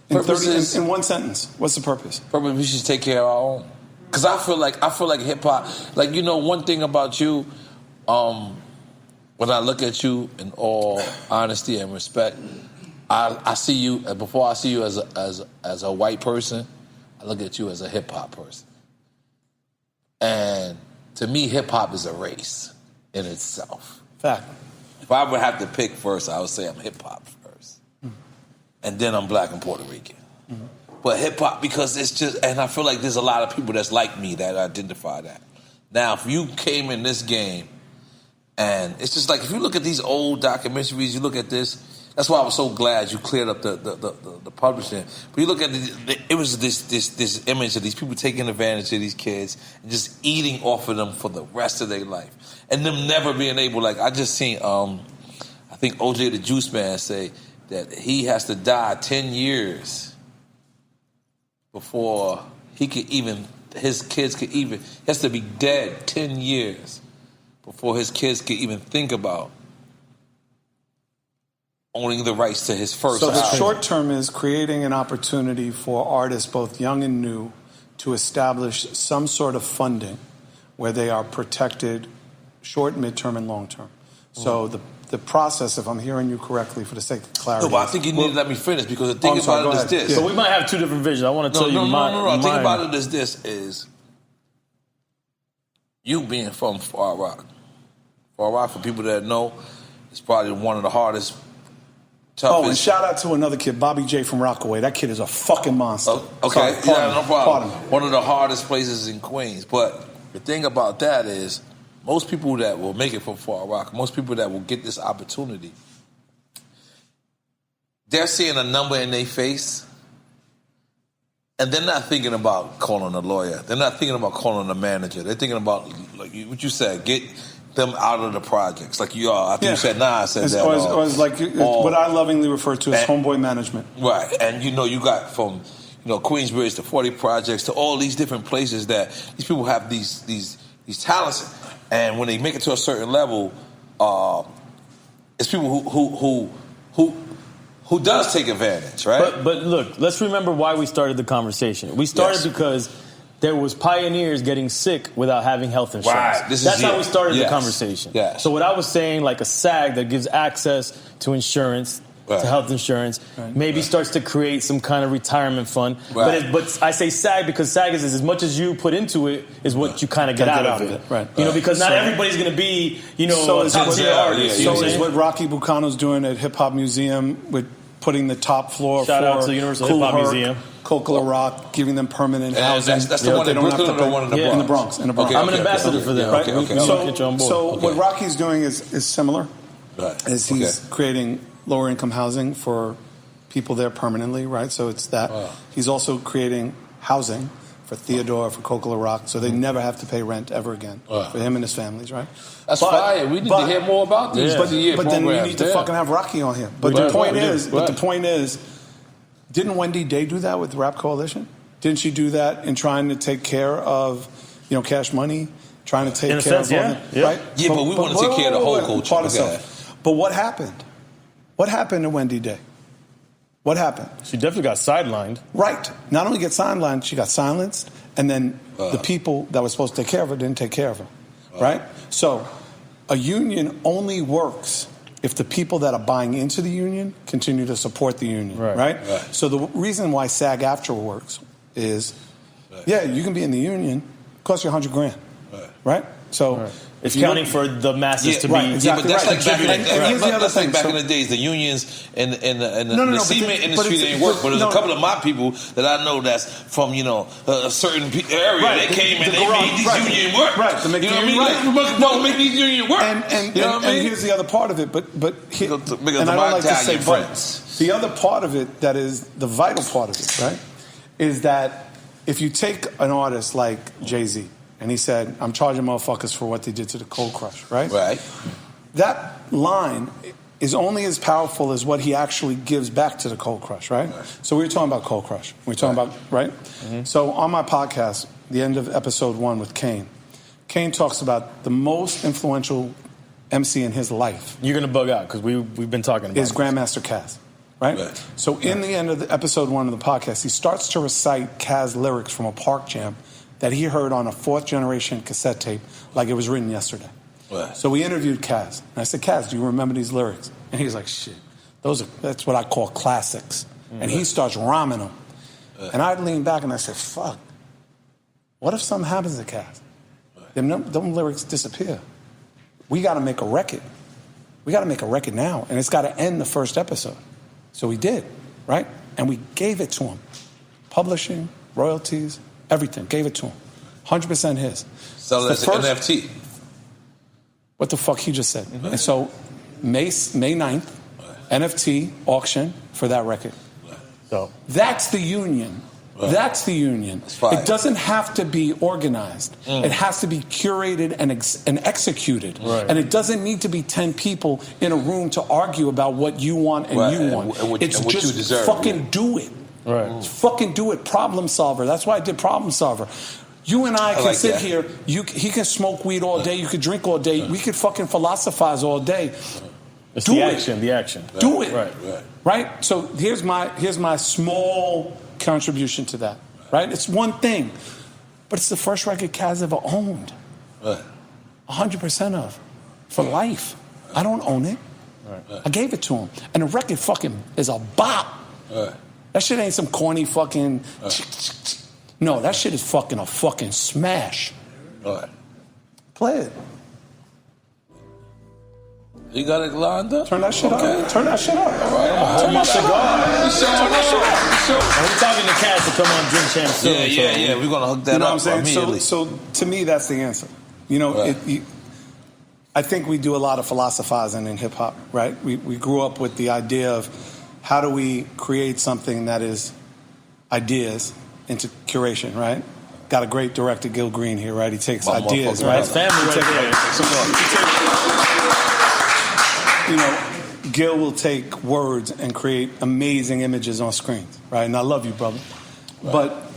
In 1 sentence, what's the purpose? Purpose, we should take care of our own. Because I feel like hip-hop, one thing about you, when I look at you in all honesty and respect, I see you, before I see you as a white person, I look at you as a hip-hop person. And to me, hip-hop is a race in itself. Fact. If I would have to pick first, I would say I'm hip-hop first. And then I'm black and Puerto Rican. But hip-hop, because it's just, and I feel like there's a lot of people that's like me that identify that. Now, if you came in this game, and it's just like, if you look at these old documentaries, you look at this, that's why I was so glad you cleared up the publishing. But you look at it was this image of these people taking advantage of these kids and just eating off of them for the rest of their life. And them never being able, like, I just seen, I think OJ the Juice Man say that he has to die 10 years before he could even, his kids could even, he has to be dead 10 years before his kids could even think about owning the rights to his first album. So the short term is creating an opportunity for artists, both young and new, to establish some sort of funding where they are protected short, mid-term, and long-term. So the process, if I'm hearing you correctly, for the sake of clarity. No, but I think you need to let me finish, because the thing about it is this. So we might have two different visions. I want to tell you mine. No. The thing about it is this, is you being from Far Rock. Far Rock, for people that know, is probably one of the hardest, toughest. Oh, and shout out to another kid, Bobby J from Rockaway. That kid is a fucking monster. Okay, Sorry, no problem. One of the hardest places in Queens. But the thing about that is, most people that will make it from Far Rock, most people that will get this opportunity, they're seeing a number in their face, and they're not thinking about calling a lawyer. They're not thinking about calling a manager. They're thinking about, like what you said, get them out of the projects. Like you are. I think you said, I said that. Or it's like what I lovingly refer to as homeboy management. Right. And you got from Queensbridge to 40 Projects to all these different places that these people have these talents. And when they make it to a certain level, it's people who does take advantage, right? But look, let's remember why we started the conversation. We started because there was pioneers getting sick without having health insurance. Right. That's how we started the conversation. Yes. So what I was saying, like a SAG that gives access to insurance, to health insurance, maybe starts to create some kind of retirement fund. Right. But I say SAG because SAG is as much as you put into it is what you kind of get out of it. Right. Because not everybody's going to be, so is top tier artist. So is what Rocky Bucano's doing at Hip Hop Museum with putting the top floor Shout for out to the Universal Cool Hip Hop Herc, Museum. Coca Rock, giving them permanent housing. That's the one in Brooklyn or the one in the Bronx? In the Bronx. In the Bronx. I'm an ambassador for them. Right? Okay. So what Rocky's doing is similar. Is he's creating lower income housing for people there permanently, right? So it's that. He's also creating housing for Theodore, for Coca Rock, so they never have to pay rent ever again for him and his families, right? That's fire. We need to hear more about these. But then we need to fucking have Rocky on here. But the point is, didn't Wendy Day do that with the Rap Coalition? Didn't she do that in trying to take care of, Cash Money, trying to take care of right? Yeah, but we want to take care of the whole culture. But what happened? What happened to Wendy Day? What happened? She definitely got sidelined. Right. Not only get sidelined, she got silenced, and then the people that were supposed to take care of her didn't take care of her. Right? So a union only works if the people that are buying into the union continue to support the union. Right? So the reason why SAG-AFTRA works is, you can be in the union, costs you $100,000. Right? So it's counting for the masses to be exactly but that's like back in back in the days, the unions and the cement industry didn't work. But there's a couple of my people that I know that's from a certain area. They came and they made these union work. Right. To make make these union work. And here's the other part of it. But and I don't like to say but. The other part of it that is the vital part of it, right, is that if you take an artist like Jay-Z, and he said, I'm charging motherfuckers for what they did to the Cold Crush, right? Right. That line is only as powerful as what he actually gives back to the Cold Crush, right? So we were talking about Cold Crush. We were talking about, right? Mm-hmm. So on my podcast, the end of episode 1 with Kane talks about the most influential MC in his life. You're going to bug out because we've been talking about is Grandmaster Caz, right? So in the end of the episode 1 of the podcast, he starts to recite Caz lyrics from a park jam that he heard on a 4th generation cassette tape like it was written yesterday. Right. So we interviewed Caz. And I said, Caz, do you remember these lyrics? And he's like, shit, that's what I call classics. And he starts rhyming them. And I leaned back and I said, fuck, what if something happens to Caz? Them lyrics disappear. We got to make a record. We got to make a record now. And it's got to end the first episode. So we did, right? And we gave it to him. Publishing, royalties, everything. Gave it to him. 100% his. Sell it as an NFT. What the fuck he just said. Mm-hmm. And so May 9th, NFT auction for that record. So that's the union. That's the union. It doesn't have to be organized. It has to be curated and executed. And it doesn't need to be 10 people in a room to argue about what you want and you want. It's just fucking do it. Right. Fucking do it. Problem solver. That's why I did problem solver. You and I can sit here. He can smoke weed all day. You could drink all day. We could fucking philosophize all day. It's the action. Do it. Right. So here's my small contribution to that. Right. It's one thing, but it's the first record Caz ever owned. 100% of for life. I don't own it. I gave it to him, and the record fucking is a bop. That shit ain't some corny fucking. No, that shit is fucking a fucking smash. Play it. You got it lined up? Turn that shit up. Turn that shit up. All right. Turn that shit up. We're talking to Caz to come on Drink Champs soon. Yeah. We're going to hook that up. You know what I'm saying? So to me, that's the answer. You know, I think we do a lot of philosophizing in hip hop, right? We grew up with the idea of how do we create something that is ideas into curation, right? Got a great director, Gil Green, here, right? He takes ideas, right? Family Gil will take words and create amazing images on screens, right? And I love you, brother. Right. But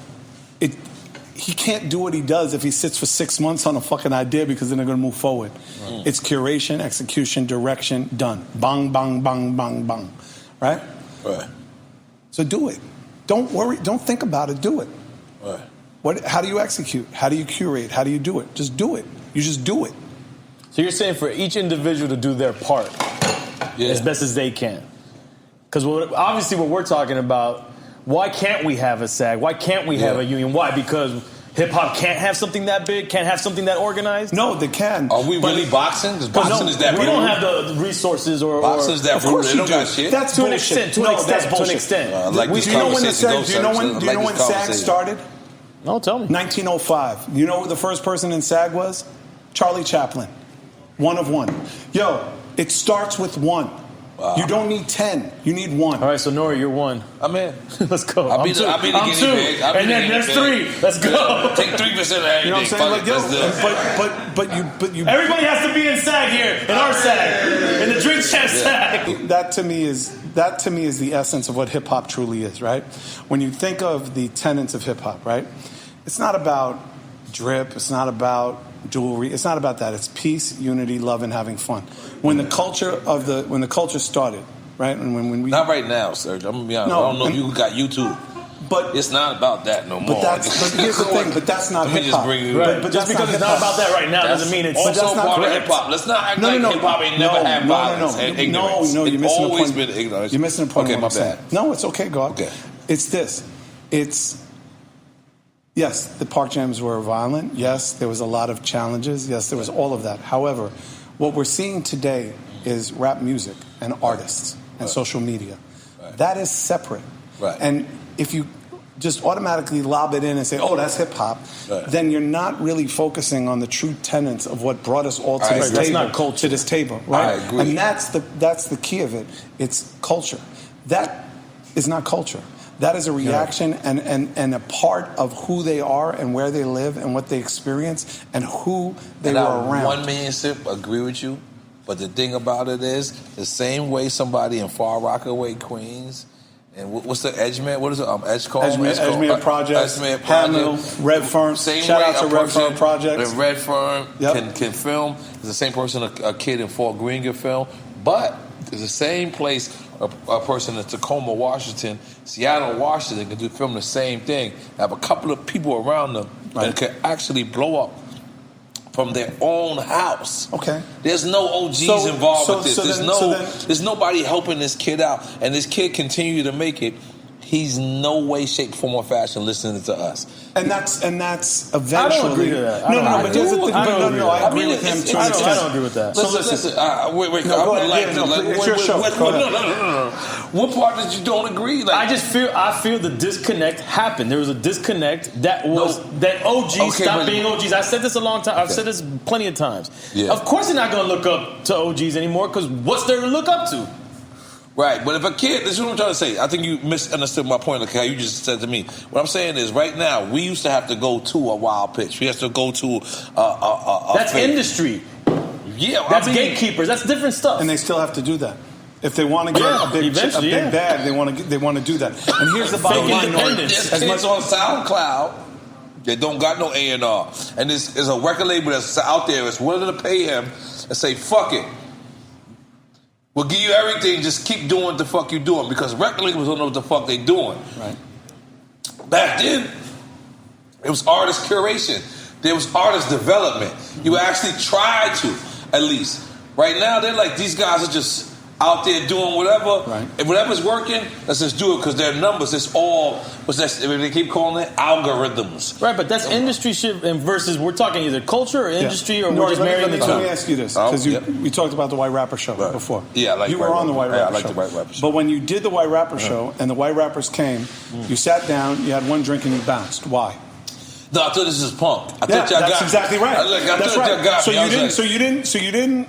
he can't do what he does if he sits for 6 months on a fucking idea, because then they're going to move forward. Right. It's curation, execution, direction, done. Bang, bang, bang, bang, bang. Right? Right. So do it. Don't worry. Don't think about it. Do it. Right. How do you execute? How do you curate? How do you do it? Just do it. You just do it. So you're saying for each individual to do their part as best as they can. Because obviously what we're talking about, why can't we have a SAG? Why can't we have a union? Why? Because hip-hop can't have something that big? Can't have something that organized? No, they can. Are we really boxing? Because boxing is that we brutal. don't have the resources or... Boxing is that brutal. They don't got shit. That's to an bullshit. extent. To an extent. Like do you know when SAG started? No, tell me. 1905. You know who the first person in SAG was? Charlie Chaplin. One of one. Yo, it starts with one. Wow. You don't need 10. You need one. All right, so N.O.R.E, you're one. I'm in. Let's go. I'll be the I'm two. And then there's 3. Let's go. Take 3% of everything. You know what I'm saying? Like, yo, but you. Everybody has to be in SAG here, in our SAG, in the Drink Champ SAG. That to me is the essence of what hip hop truly is, right? When you think of the tenets of hip hop, right? It's not about drip. It's not about jewelry. It's not about that. It's peace, unity, love, and having fun. When the culture started, right? And when we not right now, Serch. I'm gonna be honest. No, I don't know if you got YouTube. But it's not about that no more. But here's the thing. But that's not hip hop. Right. But just because it's not about that right now doesn't mean it's also part of hip hop. Let's not act like hip hop ain't never had violence and ignorance. No, you're missing a point. Always been ignorance. You're missing a point. Okay, my bad. No, it's okay, God. Okay. It's this. Yes, the park jams were violent. Yes, there was a lot of challenges. Yes, there was all of that. However, what we're seeing today is rap music and artists and social media. Right. That is separate. Right. And if you just automatically lob it in and say, oh, that's hip-hop, then you're not really focusing on the true tenets of what brought us all to this table. That's not culture. To this table, right? I agree. And that's the key of it. It's culture. That is not culture. That is a reaction and a part of who they are and where they live and what they experience and who they were around. 1 million sip agree with you, but the thing about it is the same way somebody in Far Rockaway, Queens, and what's the Edgemere? What is it? Edgemere Project, Hamill, Redfern. Shout out to Redfern Project. Redfern can film. It's the same person a kid in Fort Greene can film, but it's the same place a person in Tacoma, Washington, Seattle, Washington can film the same thing. Have a couple of people around them that can actually blow up from their own house. Okay. There's no OGs involved with this. There's nobody helping this kid out. And this kid continue to make it. He's no way, shape, form, or fashion listening to us. And that's eventually. I don't agree to that. But here's the thing. I agree with him to an extent. I don't agree with that. So listen. Wait. It's your show. No. What part did you don't agree? I feel the disconnect happened. There was a disconnect that OGs stopped being OGs. I said this a long time. I've said this plenty of times. Yeah. Of course they're not going to look up to OGs anymore because what's there to look up to? Right, but if a kid, this is what I'm trying to say. I think you misunderstood my point, like how you just said to me. What I'm saying is, right now, we used to have to go to a wild pitch. We have to go to That's fake. Industry. Yeah, that's gatekeepers. That's different stuff. And they still have to do that. If they want to get a big bag, they want to do that. And here's the bottom line: there's kids on SoundCloud that don't got no A&R, and there's a record label that's out there that's willing to pay him and say, "Fuck it. We'll give you everything, just keep doing what the fuck you're doing," because record labels don't know what the fuck they're doing. Right. Back then, it was artist curation. There was artist development. You actually tried to, at least. Right now, they're like, these guys are just out there doing whatever. Right. If whatever's working, let's just do it because their numbers, it's all, they keep calling it algorithms. Right, but that's industry shit versus, we're talking either culture or industry or we're just marrying the two. Let me ask you this, because we talked about the White Rapper Show before. Yeah, you were on the White Rapper Show. The White Rapper Show. But when you did the White Rapper Show and the White Rappers came, you sat down, you had one drink and you bounced. Why? No, I thought this was punk. I thought Yeah, y'all got that's me. exactly right. I That's thought y'all right. got me. So you didn't.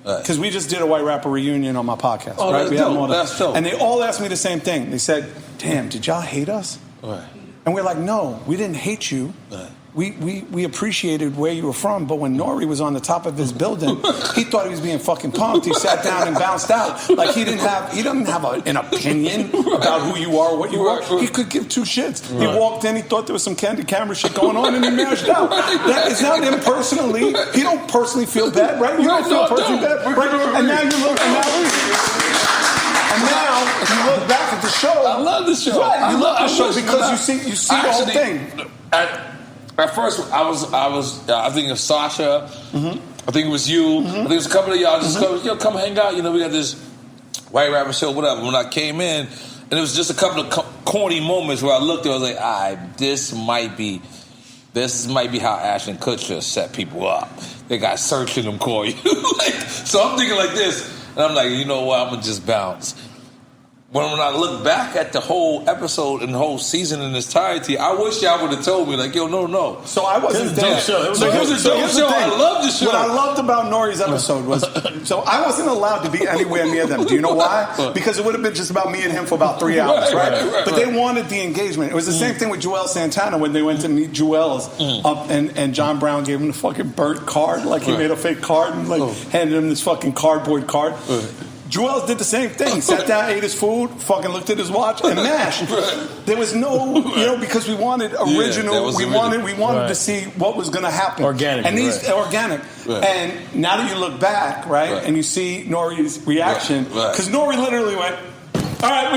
Because we just did a white rapper reunion on my podcast. Oh, right? that's We had them dope. all there. That's dope. And they all asked me the same thing. They said, "Damn, did y'all hate us?" Right. And we're like, "No, we didn't hate you. Right. We appreciated where you were from, but when N.O.R.E. was on the top of his building, he thought he was being fucking punked. He sat down and bounced out. Like he doesn't have an opinion about who you are, what you are. He could give two shits. He walked in, he thought there was some candid camera shit going on, and he mashed out. That is not him personally. He don't personally feel bad, right? You don't feel personally bad, right? And now you look, and now you look back at the show. I love the show. Right, you love the show because you see the whole thing. At first, I think of Sasha. Mm-hmm. I think it was you. Mm-hmm. I think it was a couple of y'all just come hang out. You know, we got this white rapper show, whatever. When I came in, and it was just a couple of corny moments where I looked at it, I was like, this might be how Ashton Kutcher set people up. They got Serch in them corny. So I'm thinking like this, and I'm like, you know what? I'm gonna just bounce. When I look back at the whole episode and the whole season in its entirety, I wish y'all would have told me, like, yo, no. So I wasn't there. It was a dope show. I love the show. What I loved about N.O.R.E.'s episode was, so I wasn't allowed to be anywhere near them. Do you know why? Because it would have been just about me and him for about 3 hours, right? But they wanted the engagement. It was the same thing with Joel Santana when they went to meet Joel's up, and John Brown gave him the fucking burnt card, like he made a fake card and handed him this fucking cardboard card. Joel did the same thing. He sat down, ate his food, fucking looked at his watch, and mashed. There was no, because we wanted original. We wanted to see what was going to happen. Organic. And organic. Right. And now that you look back, right, and you see N.O.R.E.'s reaction, because N.O.R.E. literally went, all right, I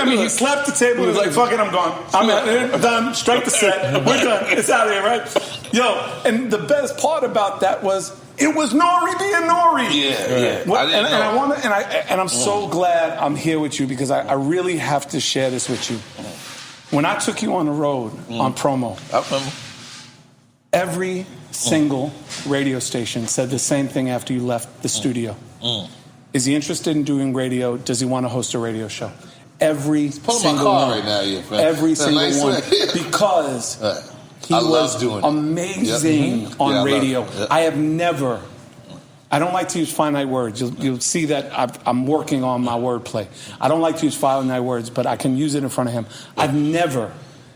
mean, he slapped the table and was like, fuck it, I'm gone. I'm done. Strike the set. We're done. It's out of here, right? Yo, and the best part about that was it was N.O.R.E. being N.O.R.E. Yeah. And I'm so glad I'm here with you because I really have to share this with you. When I took you on the road on promo, every single radio station said the same thing after you left the studio. Is he interested in doing radio? Does he want to host a radio show? Every single one. Right now, every single one. Because he was amazing on radio. I have never... I don't like to use finite words. You'll see that I'm working on my wordplay. I don't like to use finite words, but I can use it in front of him. I've never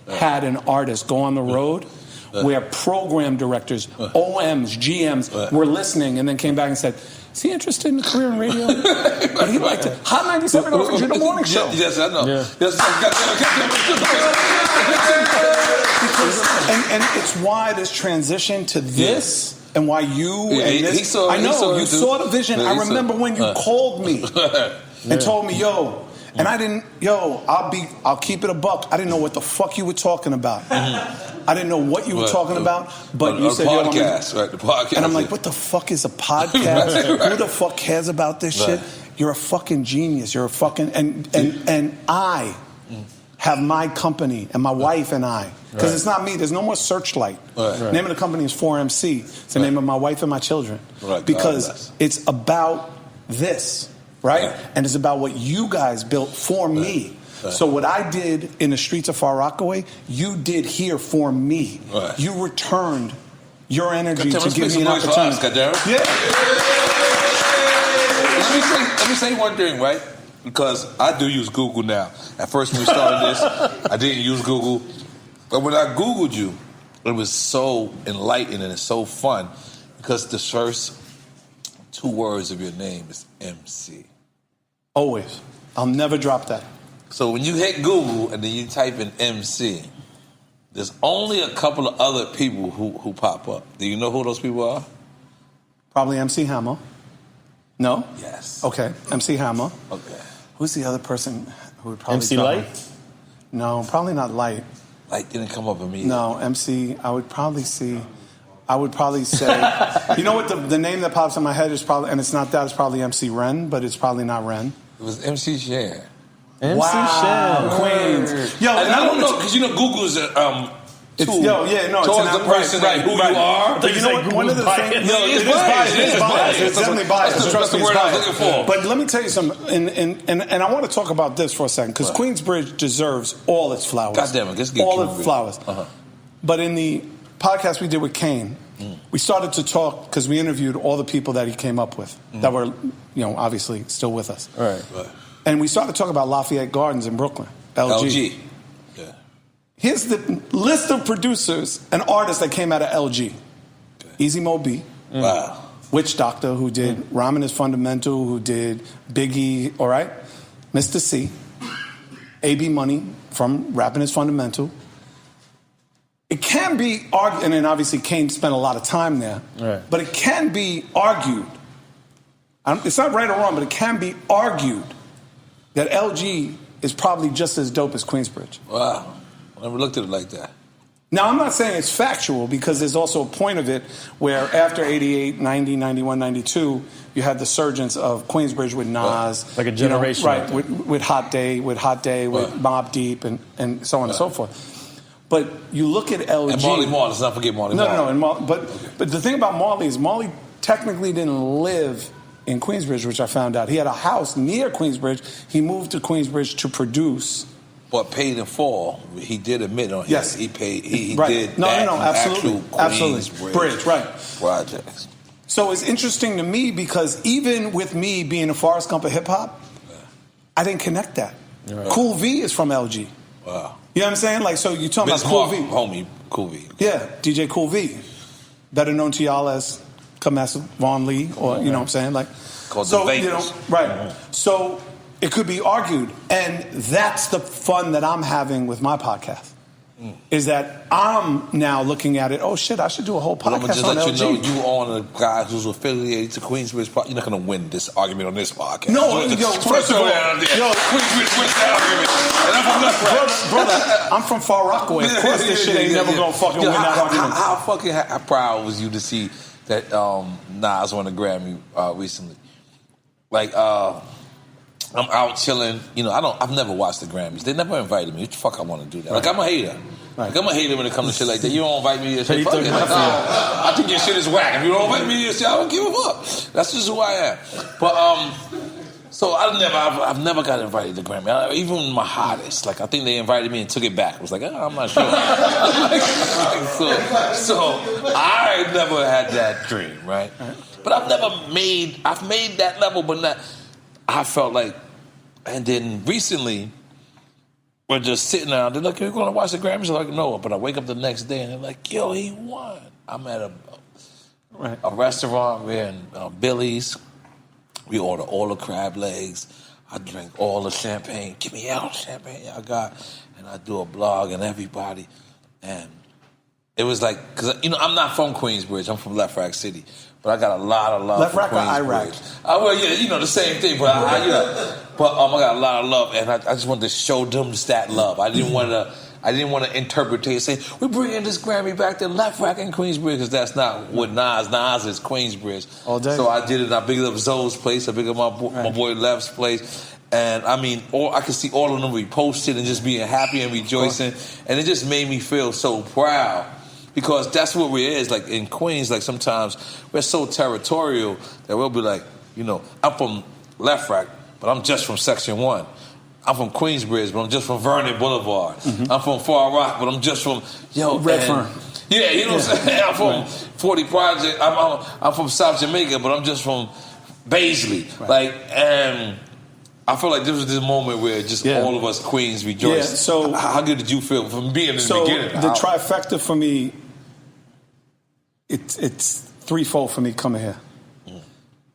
had an artist go on the road where program directors, OMs, GMs were listening and then came back and said, is he interested in a career in radio? But he liked it. Hot 97 offers you the morning show. Yes, I know. Yeah. And it's why this transition to this and why you and this. You saw the vision. I remember when you called me and told me, yo, and I didn't, I'll keep it a buck. I didn't know what the fuck you were talking about. I didn't know what you were talking about, but you said, podcast, the podcast. And I'm like, what the fuck is a podcast? Who the fuck cares about this shit? You're a fucking genius. You're a fucking, and I have my company and my wife and I, because it's not me. There's no more Searchlight. The name of the company is 4MC. It's the name of my wife and my children. Because it's about this, right? And it's about what you guys built for me. So what I did in the streets of Far Rockaway, you did here for me. You returned your energy to give me an opportunity. Let me say one thing, right? Because I do use Google now. At first when we started this, I didn't use Google. But when I Googled you, it was so enlightening and it's so fun because the first 2 words of your name is MC. Always. I'll never drop that. So when you hit Google and then you type in MC, there's only a couple of other people who pop up. Do you know who those people are? Probably MC Hammer. No? Yes. Okay, MC Hammer. Okay. Who's the other person who would probably... MC Light? No, probably not Light. Light didn't come up immediately. No, MC, I would probably say... you know what, the name that pops in my head is probably, and it's not that, it's probably MC Ren, but it's probably not Ren. It was MC Shan. MC Shan. Queens. Yo, and I don't know, because Google is It's an person who you are. But you know what? One of the things, it is biased. It's definitely biased. That's the word I was looking for. But let me tell you something, and I want to talk about this for a second because Queensbridge deserves all its flowers. God damn it, let's get all its flowers. But in the podcast we did with Kane, we started to talk because we interviewed all the people that he came up with that were, obviously still with us. Right. And we started to talk about Lafayette Gardens in Brooklyn, LG. Here's the list of producers and artists that came out of LG. Easy Mo B. Wow. Witch Doctor, who did Ramen is Fundamental, who did Biggie, all right? Mr. C. A.B. Money from Rapping is Fundamental. It can be argued, and then obviously Kane spent a lot of time there, but it can be argued. It's not right or wrong, but it can be argued that LG is probably just as dope as Queensbridge. Wow. I never looked at it like that. Now, I'm not saying it's factual because there's also a point of it where after 88, 90, 91, 92, you had the surgence of Queensbridge with Nas. Like a generation. With Hot Day, with Mobb Deep, and so on and so forth. But you look at LG. And Marley Marl, let's not forget Marley Marl. No. But the thing about Marley is Marley technically didn't live in Queensbridge, which I found out. He had a house near Queensbridge. He moved to Queensbridge to produce. But paid in full, he did admit on his. Yes. He paid. He right. did. No, absolutely. Bridge, right. Projects. So it's interesting to me because even with me being a Forrest Gump of hip hop, I didn't connect that. Right. Cool V is from LG. Wow. You know what I'm saying? Like, so you're talking about Cool V. Homie, Cool V. Yeah, DJ Cool V. Better known to y'all as Kamasa Von Lee, or, you know what I'm saying? Like, called so, the Vegas. Right. So it could be argued, and that's the fun that I'm having with my podcast. Is that I'm now looking at it, oh shit, I should do a whole podcast I'm gonna just on let LG. you know you on a guy who's affiliated to Queensbridge. You're not going to win this argument on this podcast. No, first of all, Queensbridge wins the argument. And I'm from Left brother, I'm from Far Rockaway. Of course this shit ain't never going to fucking win that argument. How fucking proud was you to see that Nas won a Grammy recently? Like, I'm out chilling. I've never watched the Grammys. They never invited me. What the fuck I want to do that? Like, I'm a hater. Right. Like, I'm a hater when it comes to shit like that. You don't invite me to your shit. Fuck it. I think your shit is whack. If you don't invite me to your shit, I don't give a fuck. That's just who I am. But so I've never got invited to Grammy. Even my hottest, like I think they invited me and took it back. I was like, I'm not sure. so I never had that dream, right? But I've made that level, but not. I felt like, and then recently, we're just sitting there. They're like, "You're going to watch the Grammys?" I'm like, "No," but I wake up the next day and they're like, "Yo, he won." I'm at a restaurant. We're in Billy's. We order all the crab legs. I drink all the champagne. Give me all the champagne I got, and I do a blog and everybody, and it was like, because I'm not from Queensbridge. I'm from Left Rack City. But I got a lot of love Left for Rack or Iraq? Well, yeah, the same thing. But I got a lot of love, and I just wanted to show them that love. I didn't want to interpret and say we're bringing this Grammy back to Left Rack in Queensbridge because that's not what Nas is Queensbridge. All day. So I did it. I bigged up Zoe's place. I bigged up my boy Left's place. And I mean, I could see all of them reposted and just being happy and rejoicing, and it just made me feel so proud. Because that's what we is. Like in Queens, like sometimes we're so territorial that we'll be like, I'm from Left Rack, but I'm just from Section 1. I'm from Queensbridge, but I'm just from Vernon Boulevard. Mm-hmm. I'm from Far Rock, but I'm just from Redfern. Yeah, you know what I'm saying? I'm from 40 Project. I'm from South Jamaica, but I'm just from Baisley. Right. And I feel like this was this moment where just all of us Queens rejoiced. Yeah, so how good did you feel from being in the beginning? The trifecta for me, it's threefold for me coming here.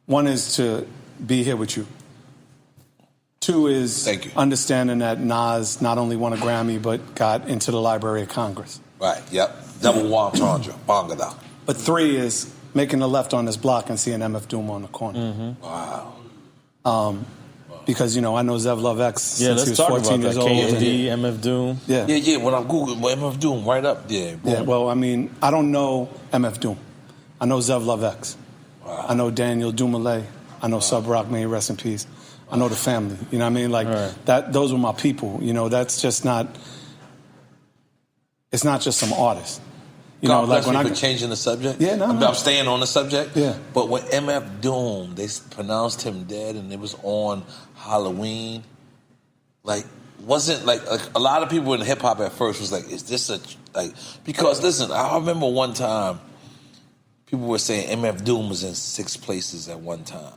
One is to be here with you. Two is understanding that Nas not only won a Grammy, but got into the Library of Congress. Right, yep. Double entendre, bangada. But three is making the left on this block and seeing MF Doom on the corner. Mm-hmm. Wow. Because, I know Zev Love X since he was 14 years old. KMD, MF Doom. Yeah. When I Googled MF Doom, right up there. Boom. Yeah, well, I mean, I don't know MF Doom. I know Zev Love X. Wow. I know Daniel Dumoulin. I know Sub Rock, may he rest in peace. I know the family. You know what I mean? Like, those were my people. Those are just not... It's not just some artist. You God know, like bless when me I for changing the subject. Yeah, I'm staying on the subject. Yeah. But when MF Doom, they pronounced him dead, and it was on Halloween. Like, wasn't like a lot of people in hip hop at first was like, is this a like? Because listen, I remember one time people were saying MF Doom was in 6 places at one time,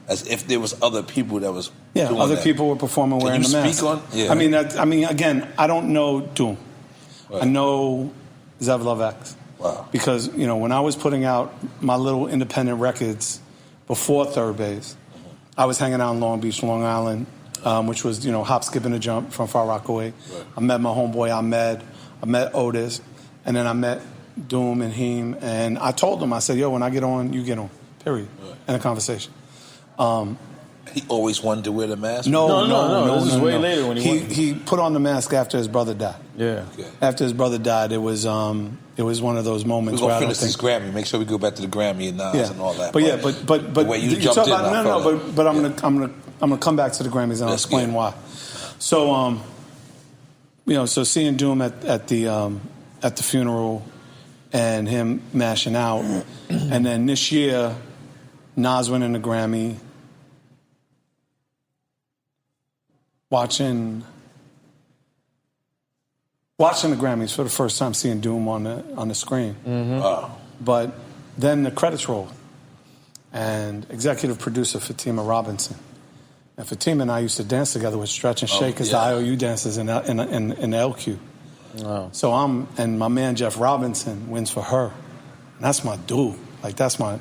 as if there was other people that was doing other that. people were performing wearing the mask. Speak on? Yeah. I mean, again, I don't know Doom. Right. I know Zev Love X. Wow. Because, you know, when I was putting out my little independent records before Third Base, I was hanging out in Long Beach, Long Island, which was, you know, hop, skip, and a jump from Far Rockaway. Right. I met my homeboy Ahmed. I met Otis. And then I met Doom and Heem. And I told them, I said, yo, when I get on, you get on. Period. Right. In a conversation. He always wanted to wear the mask? No. This is way later when he put on the mask after his brother died. Yeah. Okay. After his brother died, it was one of those moments We're where I gonna don't finish think... this Grammy. Make sure we go back to the Grammy and Nas and all that. But the way you talk jumped in, about, but I'm gonna come back to the Grammys and I'll explain why. So you know, so seeing Doom at the funeral and him mashing out, and then this year Nas winning the Grammy. Watching the Grammys for the first time, seeing Doom on the screen. But then the credits rolled, and executive producer Fatima Robinson, and Fatima and I used to dance together with Stretch and Shake as the IOU dancers in the LQ. Wow. So and my man Jeff Robinson wins for her, and that's my dude. Like that's my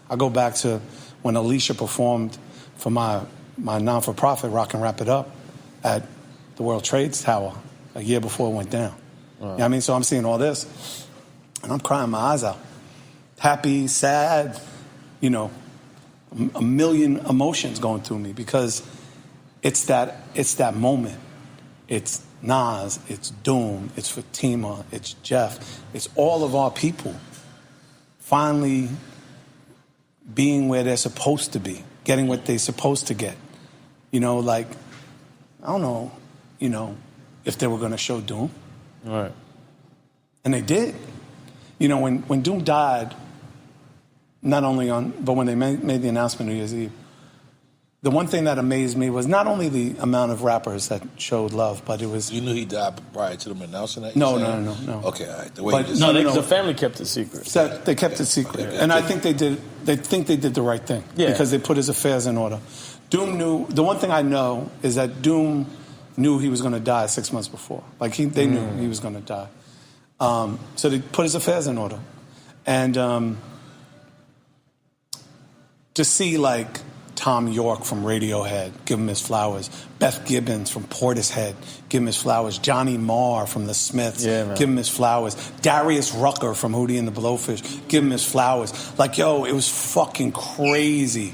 I go back to when Alicia performed for my non-for-profit Rock and Wrap It Up at the World Trade Tower a year before it went down. You know what I mean? So I'm seeing all this, and I'm crying my eyes out. Happy, sad, you know, a million emotions going through me because it's that moment. It's Nas, it's Doom, it's Fatima, it's Jeff, it's all of our people finally being where they're supposed to be, getting what they're supposed to get. You know, like, I don't know, you know, if they were going to show Doom. Right. And they did. You know, when Doom died, but when they made the announcement New Year's Eve, the one thing that amazed me was not only the amount of rappers that showed love, but it was... You knew he died prior to them announcing that? No. Okay, all right. The family kept it secret. They kept it secret. Okay. And I think they did the right thing. Yeah. Because they put his affairs in order. Doom knew... The one thing I know is that Doom knew he was going to die 6 months before. Like, they knew he was going to die. So they put his affairs in order. And to see, like... Tom York from Radiohead, give him his flowers. Beth Gibbons from Portishead, give him his flowers. Johnny Marr from The Smiths, give him his flowers. Darius Rucker from Hootie and the Blowfish, give him his flowers. Like, yo, it was fucking crazy.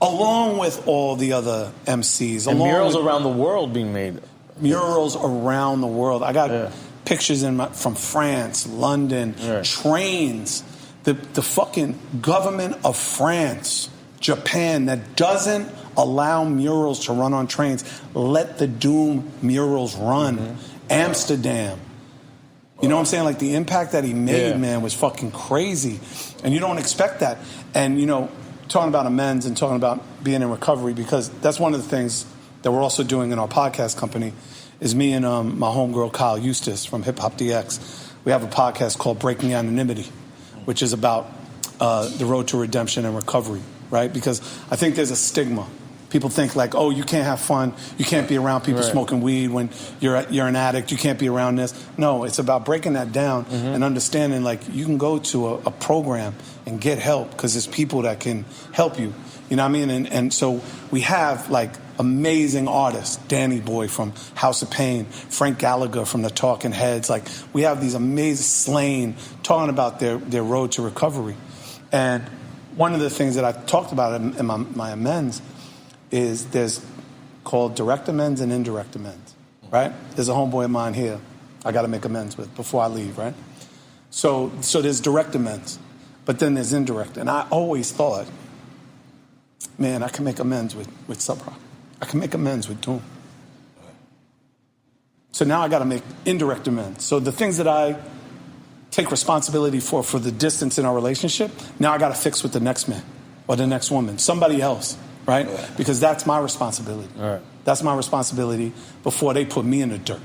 Along with all the other MCs. And murals around the world being made. Murals around the world. I got pictures from France, London, trains. The fucking government of France, Japan, that doesn't allow murals to run on trains. Let the Doom murals run. Amsterdam. You know what I'm saying? Like, the impact that he made, man, was fucking crazy. And you don't expect that. And, you know, talking about amends and talking about being in recovery, because that's one of the things that we're also doing in our podcast company, is me and my homegirl Kyle Eustace from Hip Hop DX. We have a podcast called Breaking Anonymity, which is about the road to redemption and recovery. Right? Because I think there's a stigma. People think like, oh, you can't have fun. You can't be around people smoking weed when you're an addict. You can't be around this. No, it's about breaking that down and understanding like you can go to a program and get help because there's people that can help you. You know what I mean? And so we have like amazing artists, Danny Boy from House of Pain, Frank Gallagher from the Talking Heads. Like we have these amazing Slain talking about their road to recovery. And one of the things that I talked about in my amends is there's called direct amends and indirect amends, right? There's a homeboy of mine here I got to make amends with before I leave, right? So there's direct amends, but then there's indirect. And I always thought, man, I can make amends with Subrock. I can make amends with Doom. So now I got to make indirect amends. So the things that I take responsibility for the distance in our relationship, now I got to fix with the next man or the next woman, somebody else, right? Because that's my responsibility. Right. That's my responsibility before they put me in the dirt.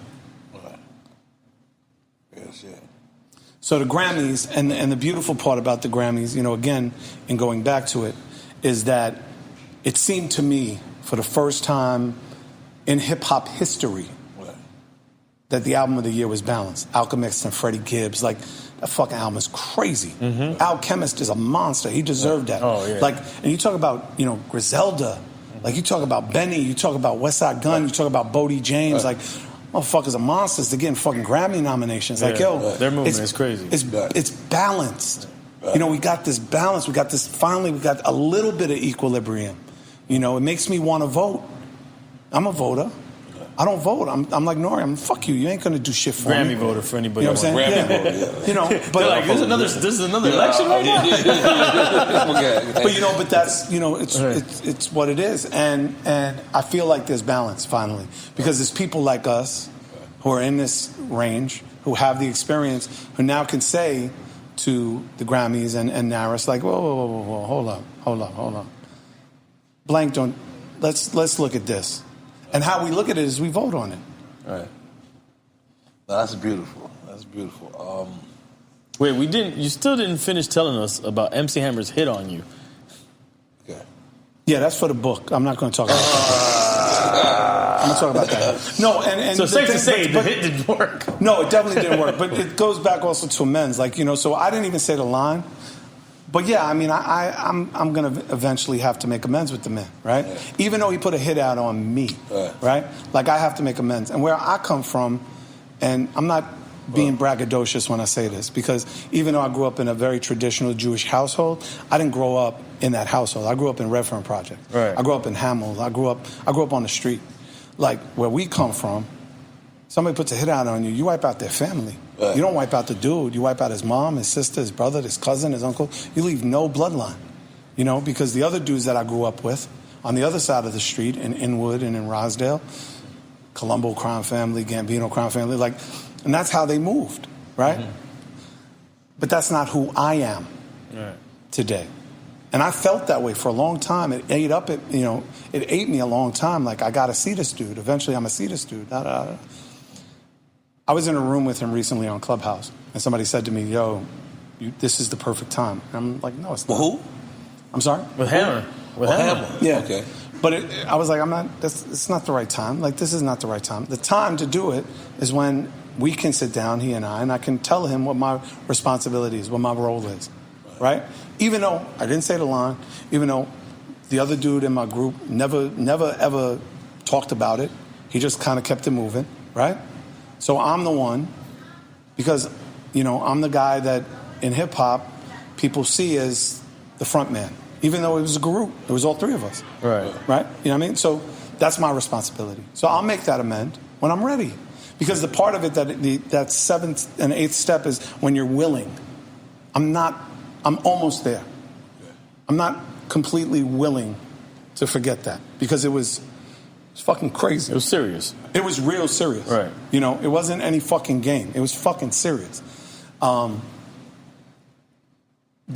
So the Grammys, and the beautiful part about the Grammys, you know, again, and going back to it, is that it seemed to me for the first time in hip-hop history that the album of the year was balanced. Alchemist and Freddie Gibbs, like, that fucking album is crazy. Alchemist is a monster. He deserved that. Oh, yeah. Like, and you talk about, you know, Griselda, like you talk about Benny, you talk about West Side Gun, you talk about Bodie James, like, motherfuckers are monsters. They're getting fucking Grammy nominations. Like, yo, their movement is crazy. It's balanced. You know, we got this balance. We got this, finally, we got a little bit of equilibrium. You know, it makes me want to vote. I'm a voter. I don't vote. I'm like N.O.R.E. I'm fuck you. You ain't gonna do shit for me. Grammy voter for anybody. You know what I'm saying? Grammy voter, yeah. You know, but they're like, this is another election right now. But you know, but that's, you know, it's what it is, and I feel like there's balance finally because there's people like us who are in this range who have the experience who now can say to the Grammys and N.O.R.E. like, whoa, hold up. Blank, don't. Let's look at this. And how we look at it is we vote on it. Right. No, that's beautiful. That's beautiful. Wait, you still didn't finish telling us about MC Hammer's hit on you. Okay. Yeah, that's for the book. I'm not going to talk about that. I'm going to talk about that. No, and so safe to say the hit didn't work. No, it definitely didn't work. But it goes back also to amends. Like, you know, so I didn't even say the line. But yeah, I mean, I'm going to eventually have to make amends with the man, right? Yeah. Even though he put a hit out on me, right? Like, I have to make amends. And where I come from, and I'm not being braggadocious when I say this, because even though I grew up in a very traditional Jewish household, I didn't grow up in that household. I grew up in Redfern Project. Right. I grew up in Hamel. I grew up on the street. Like, where we come from, somebody puts a hit out on you, you wipe out their family. Right. You don't wipe out the dude. You wipe out his mom, his sister, his brother, his cousin, his uncle. You leave no bloodline, you know, because the other dudes that I grew up with on the other side of the street in Inwood and in Rosedale, Colombo crime family, Gambino crime family, like, and that's how they moved, right? Mm-hmm. But that's not who I am today. And I felt that way for a long time. It ate me a long time. Like, I got to see this dude. Eventually, I'm going to see this dude. I was in a room with him recently on Clubhouse, and somebody said to me, yo, this is the perfect time. And I'm like, no, it's not. Who? I'm sorry? With Hammer. With Hammer. Yeah. Okay. But I was like, it's not the right time. Like, this is not the right time. The time to do it is when we can sit down, he and I can tell him what my responsibility is, what my role is, right? Even though I didn't say the line, even though the other dude in my group never ever talked about it, he just kind of kept it moving, right? So I'm the one, because, you know, I'm the guy that in hip-hop people see as the front man, even though it was a group. It was all three of us. Right. You know what I mean? So that's my responsibility. So I'll make that amend when I'm ready. Because the part of it that seventh and eighth step is when you're willing. I'm almost there. I'm not completely willing to forget that, because it was fucking crazy. It was serious. It was real serious. Right. You know, it wasn't any fucking game. It was fucking serious. But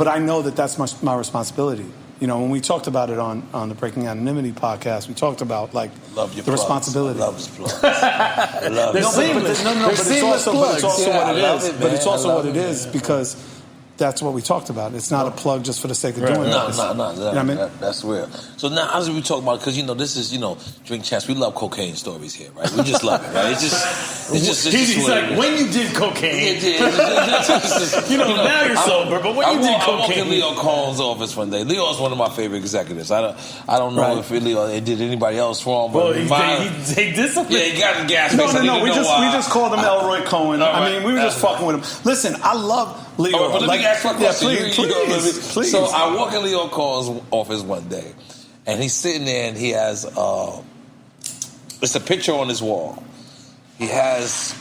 I know that that's my responsibility. You know, when we talked about it on the Breaking Anonymity podcast, we talked about, like, the responsibility. Love his plugs. But it's also what it is, because that's what we talked about. It's not a plug just for the sake of doing it. No. You know what I mean? That's real. So now, as we talk about, because, you know, this is, you know, Drink Champs, we love cocaine stories here, right? We just love it, right? He's like, when you did cocaine. You know, now you're sober, but when you did cocaine. I walked in Leo Cohen's office one day. Leo's one of my favorite executives. I don't know if Leo did anybody else wrong, but he did something. Yeah, he got the gas. No. We just called him Elroy Cohen. I mean, we were just fucking with him. Listen, I love Leo. But let me ask my question. Please. So I walk in Leo Cohen's office one day, and he's sitting there, and he has it's a picture on his wall. He has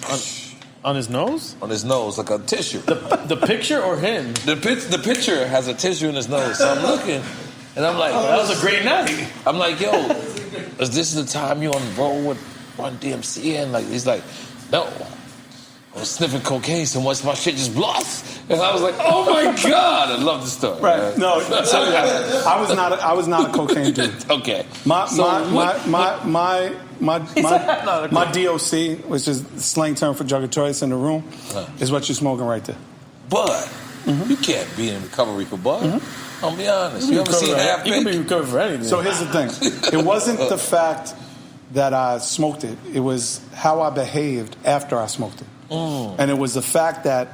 on his nose? On his nose, like a tissue. The picture or him? The picture has a tissue in his nose. So I'm looking, and I'm like, that was a great night. I'm like, yo, is this the time you on the road with Run DMC? And like, he's like, No. I was sniffing cocaine so much my shit just lost. And I was like, oh my God, I love this story. Right. Man. No, so I was not a cocaine dude. Okay. My DOC, which is slang term for drug of choice in the room, is what you're smoking right there. But you can't be in recovery for bud. I'll be honest. You ever seen half You can be recovered for anything. So here's the thing. It wasn't the fact that I smoked it. It was how I behaved after I smoked it. And it was the fact that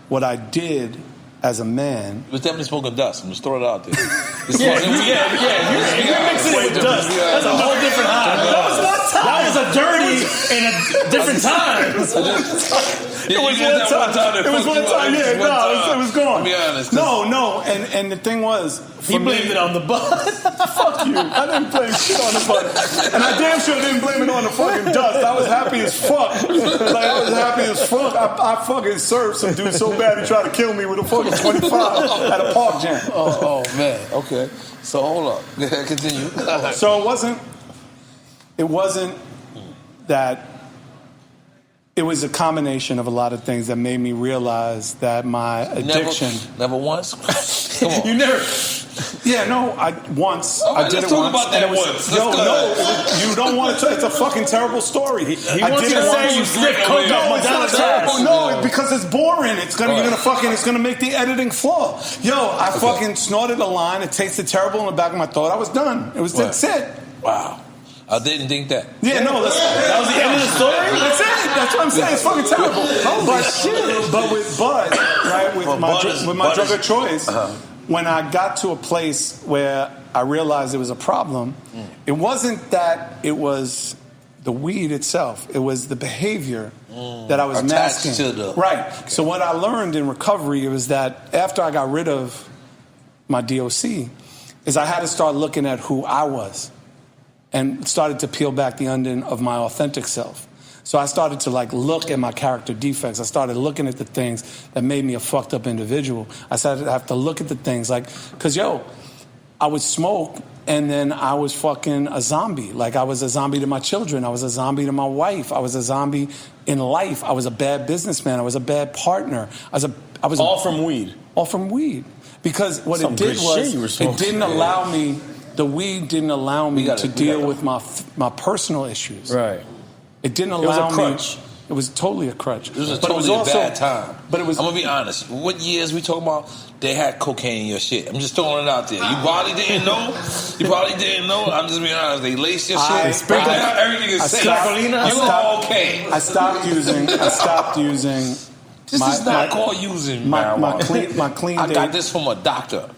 what I did as a man... It was definitely smoking dust. I'm just throwing it out there. You're mixing it with dust. That's a whole different high. That was a dirty in a different time. It was one time. Yeah, it was gone. Be honest. No, and the thing was, he blamed it on the bud. Fuck you. I didn't blame shit on the bud, and I damn sure didn't blame it on the fucking dust. I was happy as fuck. I fucking served some dude so bad he tried to kill me with a fucking 25 at a park jam. Oh man. Okay. So hold up. Continue. So it wasn't that. It was a combination of a lot of things that made me realize that my addiction. Never once? Come on. You never. Yeah, no, I did it once. Let's talk about that once. You don't want to. It's a fucking terrible story. He wants you to say you sniff coke up it's not terrible. No, because it's boring. It's gonna make the editing flaw. I fucking snorted a line. It tasted terrible in the back of my throat. I was done. That's it. Wow. I didn't think that. Yeah, no, that was the end of the story. That's it. That's what I'm saying. It's fucking terrible. But with Bud, right, with my drug of choice, when I got to a place where I realized it was a problem, it wasn't that it was the weed itself. It was the behavior that I was attached masking. To right. Okay. So what I learned in recovery was that after I got rid of my DOC, is I had to start looking at who I was. And started to peel back the onion of my authentic self. So I started to look at my character defects. I started looking at the things that made me a fucked up individual. I started to have to look at the things because I would smoke and then I was fucking a zombie. I was a zombie to my children. I was a zombie to my wife. I was a zombie in life. I was a bad businessman. I was a bad partner. I was all from weed. All from weed. Because what it did was it didn't allow me. The weed didn't allow me to deal with my personal issues. Right. It didn't allow me. It was a crutch. It was totally a crutch. It was a bad time. But it was. I'm gonna be honest. What years we talking about? They had cocaine in your shit. I'm just throwing it out there. You probably didn't know. I'm just being honest. They laced your shit. Everything is safe. You're okay. I stopped using. This is not called using marijuana. My clean. I got this from a doctor.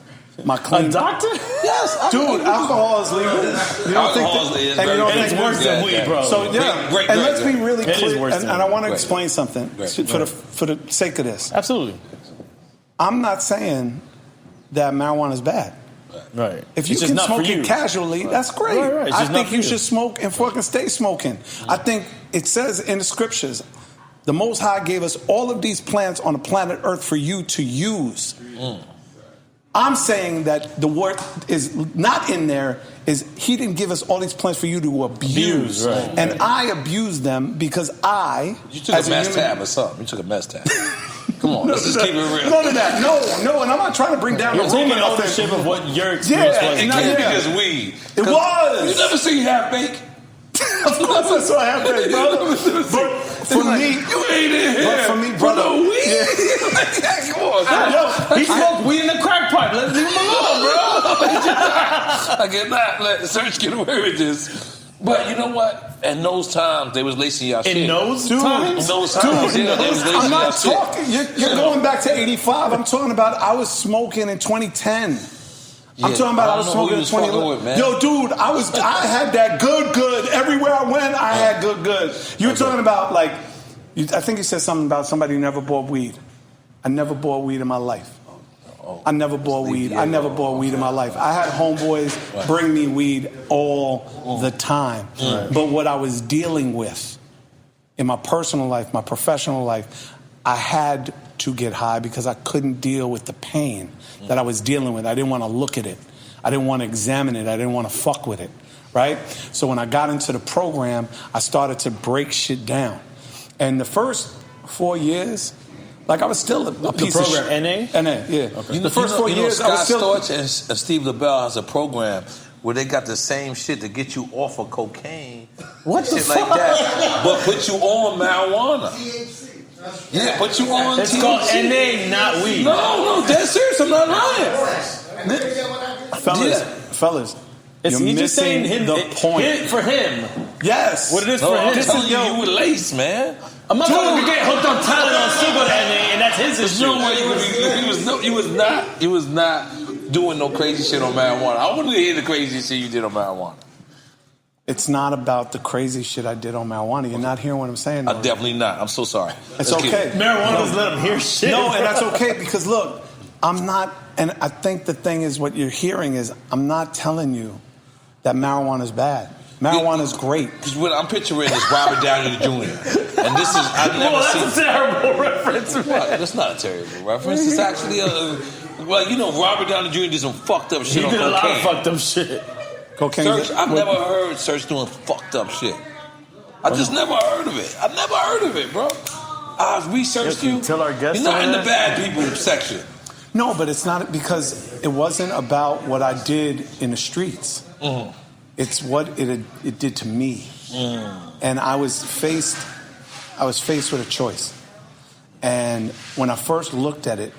My clean. A doctor? Yes. Dude, alcohol is legal. You don't think it's worse than weed, bro. So, great, and let's be really clear. And I want to Great. explain something for the sake of this. Absolutely. I'm not saying that marijuana is bad. Right. If you can smoke it casually, that's great. Right. I think you should smoke and fucking stay smoking. I think it says in the scriptures, the Most High gave us all of these plants on the planet Earth for you to use. I'm saying that the word is not in there, is he didn't give us all these plants for you to abuse. Right. And I abuse them because You took a mess tab or something. You took a mess tab. Come on, let's just keep it real. None of that. No, and I'm not trying to bring down You're the room. taking ownership of what your experience was. It can't be just weed. It was. You never seen half baked? Of course I saw half baked, brother. But for me, you ain't in here. But for me, brother, Come on, he smoked weed in the crack pipe. Let's leave him alone, bro. I cannot let Serch get away with this. But you know what? In those times, they was lacing y'all shit. In those times? In those times, they was lacing I'm not y'all talking. You're going back to 85. I'm talking about I was smoking in 2010. I'm talking about I was smoking in 2011. Yo, dude, I had that good. Everywhere I went, I had good. You were talking about I think you said something about somebody who never bought weed. I never bought weed in my life. I never bought weed. I never bought weed in my life. I had homeboys bring me weed all the time. But what I was dealing with in my personal life, my professional life, I had to get high because I couldn't deal with the pain that I was dealing with. I didn't want to look at it. I didn't want to examine it. I didn't want to fuck with it, right? So when I got into the program, I started to break shit down. And the first 4 years, like I was still a piece of shit. N.A.? N.A., yeah. Okay. The first 4 years, I was Scott still... Storch and Steve LaBelle has a program where they got the same shit to get you off of cocaine. What the shit fuck? like that. But put you on marijuana. Yeah, put you on It's THC. called N.A., not weed. No, that's serious. I'm not lying. Fellas, you're He's just saying missing the point. For him. Yes. What it is No, for I'm him. telling you were laced, man. I'm not going to get hooked on Tylenol, still go to NA, and that's his issue. No way he was not doing no crazy shit on marijuana. I wanted to hear the crazy shit you did on marijuana. It's not about the crazy shit I did on marijuana. You're not hearing what I'm saying. I'm definitely not. I'm so sorry. It's okay. Marijuana doesn't let him hear shit. No, and that's okay because look, I'm not, and I think the thing is what you're hearing is I'm not telling you that marijuana is bad. Marijuana is great. Because what I'm picturing is Robert Downey Jr. And this is, I've never seen. That's a terrible reference, man. What? That's not a terrible reference. It's actually Robert Downey Jr. did some fucked up shit on cocaine. He did a lot of fucked up shit. Cocaine. Serch, I've never heard Serch doing fucked up shit. I just never heard of it. I've never heard of it, bro. I've researched you. Tell our guests You're not in the bad people section. No, but it's not because it wasn't about what I did in the streets. Mm. It's what it did to me. And I was faced with a choice. And when I first looked at it,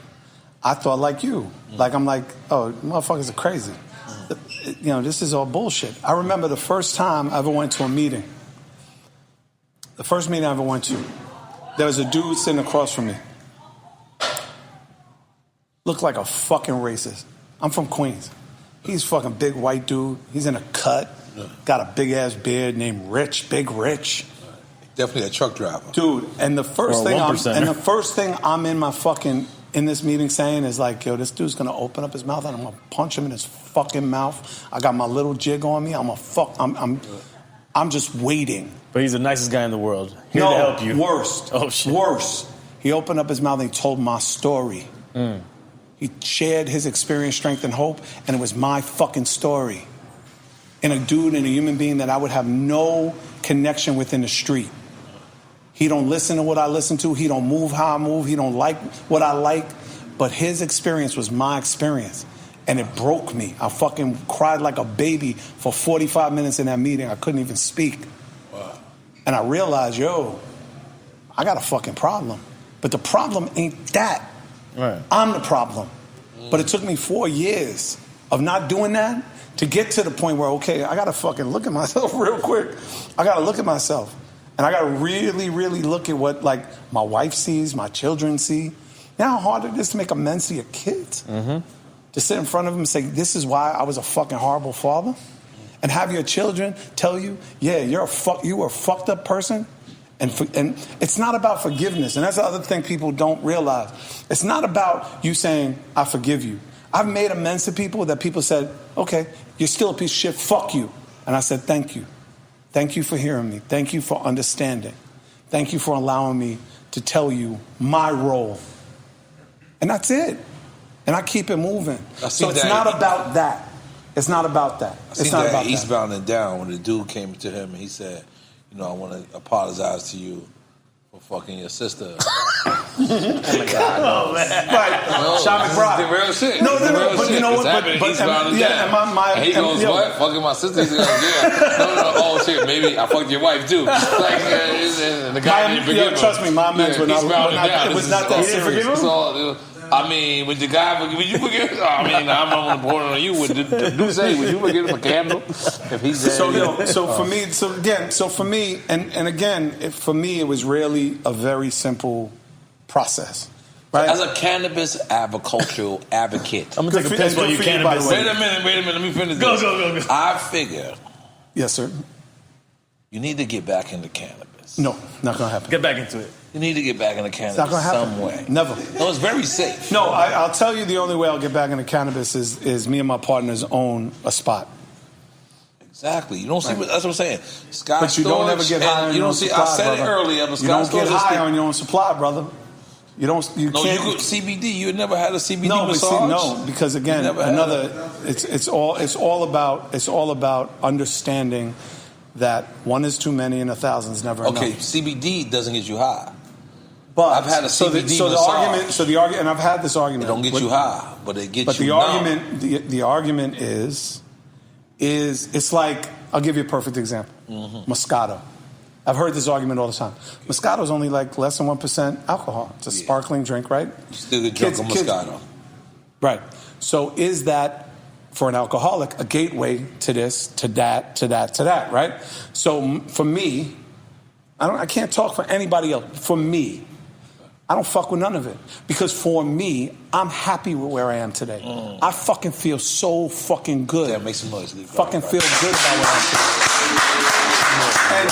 I thought like you. Like I'm like, oh, motherfuckers are crazy. You know, this is all bullshit. I remember the first time I ever went to a meeting. The first meeting I ever went to, there was a dude sitting across from me. Looked like a fucking racist. I'm from Queens. He's a fucking big white dude. He's in a cut. Got a big ass beard named Rich, Big Rich. Definitely a truck driver. Dude, and the first thing I'm in my fucking in this meeting saying is like, yo, this dude's gonna open up his mouth and I'm gonna punch him in his fucking mouth. I got my little jig on me. I'm just waiting. But he's the nicest guy in the world. Here to help you. Worst. Oh shit. Worse. He opened up his mouth and he told my story. He shared his experience, strength, and hope, and it was my fucking story. And a dude and a human being that I would have no connection with in the street. He don't listen to what I listen to. He don't move how I move. He don't like what I like. But his experience was my experience. And it broke me. I fucking cried like a baby for 45 minutes in that meeting. I couldn't even speak. Wow. And I realized, yo, I got a fucking problem. But the problem ain't that. Right. I'm the problem. But it took me 4 years of not doing that to get to the point where, okay, I got to fucking look at myself real quick. I got to look at myself. And I got to really, really look at what, like, my wife sees, my children see. You know how hard it is to make amends to your kids? To sit in front of them and say, this is why I was a fucking horrible father? And have your children tell you, yeah, you were a fucked up person? And it's not about forgiveness. And that's the other thing people don't realize. It's not about you saying, I forgive you. I've made amends to people that people said, okay, you're still a piece of shit, fuck you. And I said, thank you. Thank you for hearing me. Thank you for understanding. Thank you for allowing me to tell you my role. And that's it. And I keep it moving. So it's not about that. It's not about that. It's not about that. Eastbound and Down when the dude came to him and he said, you know, I want to apologize to you for fucking your sister. Oh my God! Oh man! Right, Sean McBride. The real shit. No, but you know what? And he goes, what? Fucking my sister? He's like, yeah. No. Oh shit, maybe I fucked your wife too. Like, and the guy didn't forgive him. Trust me, my amends were not. It was not that serious. Forgive him? I mean, would the guy would you forgive him? I mean, I'm not reporting on you. Would you say, would you forgive him a candle if he's dead? For me, and again, for me, it was really a very simple process. Right? As a cannabis agricultural advocate, I'm gonna take a piss while you cannabis. Wait a minute. Let me finish this. Go. I figure. Yes, sir. You need to get back into cannabis. No, not gonna happen. Get back into it. You need to get back into cannabis it's not gonna happen. some way. Never. No, it's very safe. No, I'll tell you the only way I'll get back into cannabis is me and my partners own a spot. Exactly. You don't see. That's what I'm saying. Scott but you don't ever get high on your own supply, I said it earlier. But you don't get high on your own supply, brother. You don't. You can't. You could CBD. You had never had a CBD massage. No, because again, it's all about understanding that one is too many and 1,000 is never enough. Okay, CBD doesn't get you high. But I've had a CBD massage. the argument, and I've had this argument. It don't get you high, but it gets you numb. The argument is it's like, I'll give you a perfect example. Moscato. I've heard this argument all the time. Moscato is only like less than 1% alcohol. It's a sparkling drink, right? You still get drunk on Moscato. Right. So is that, for an alcoholic, a gateway to this, to that, right? So for me, I can't talk for anybody else. For me, I don't fuck with none of it. Because for me, I'm happy with where I am today. I fucking feel so fucking good. Yeah, make some noise. Fucking feel good about where I'm today. And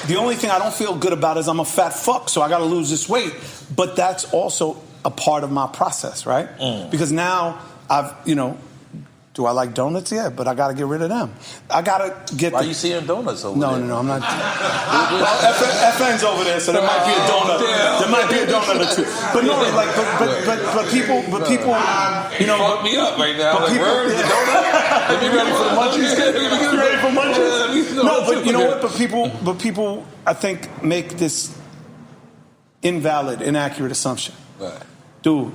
the only thing I don't feel good about is I'm a fat fuck, so I got to lose this weight. But that's also a part of my process, right? Because now I've, do I like donuts? Yeah, but I got to get rid of them. I got to get. Why are you seeing donuts over there? No, I'm not. Well, FN's over there, so there might be a donut. There might be a donut or two. But no, but people, fuck me up right now. Like, where's the donut? Let me ready for the munchies. Get ready for munchies. No, but you know what? But people, I think, make this invalid, inaccurate assumption. Right. Dude,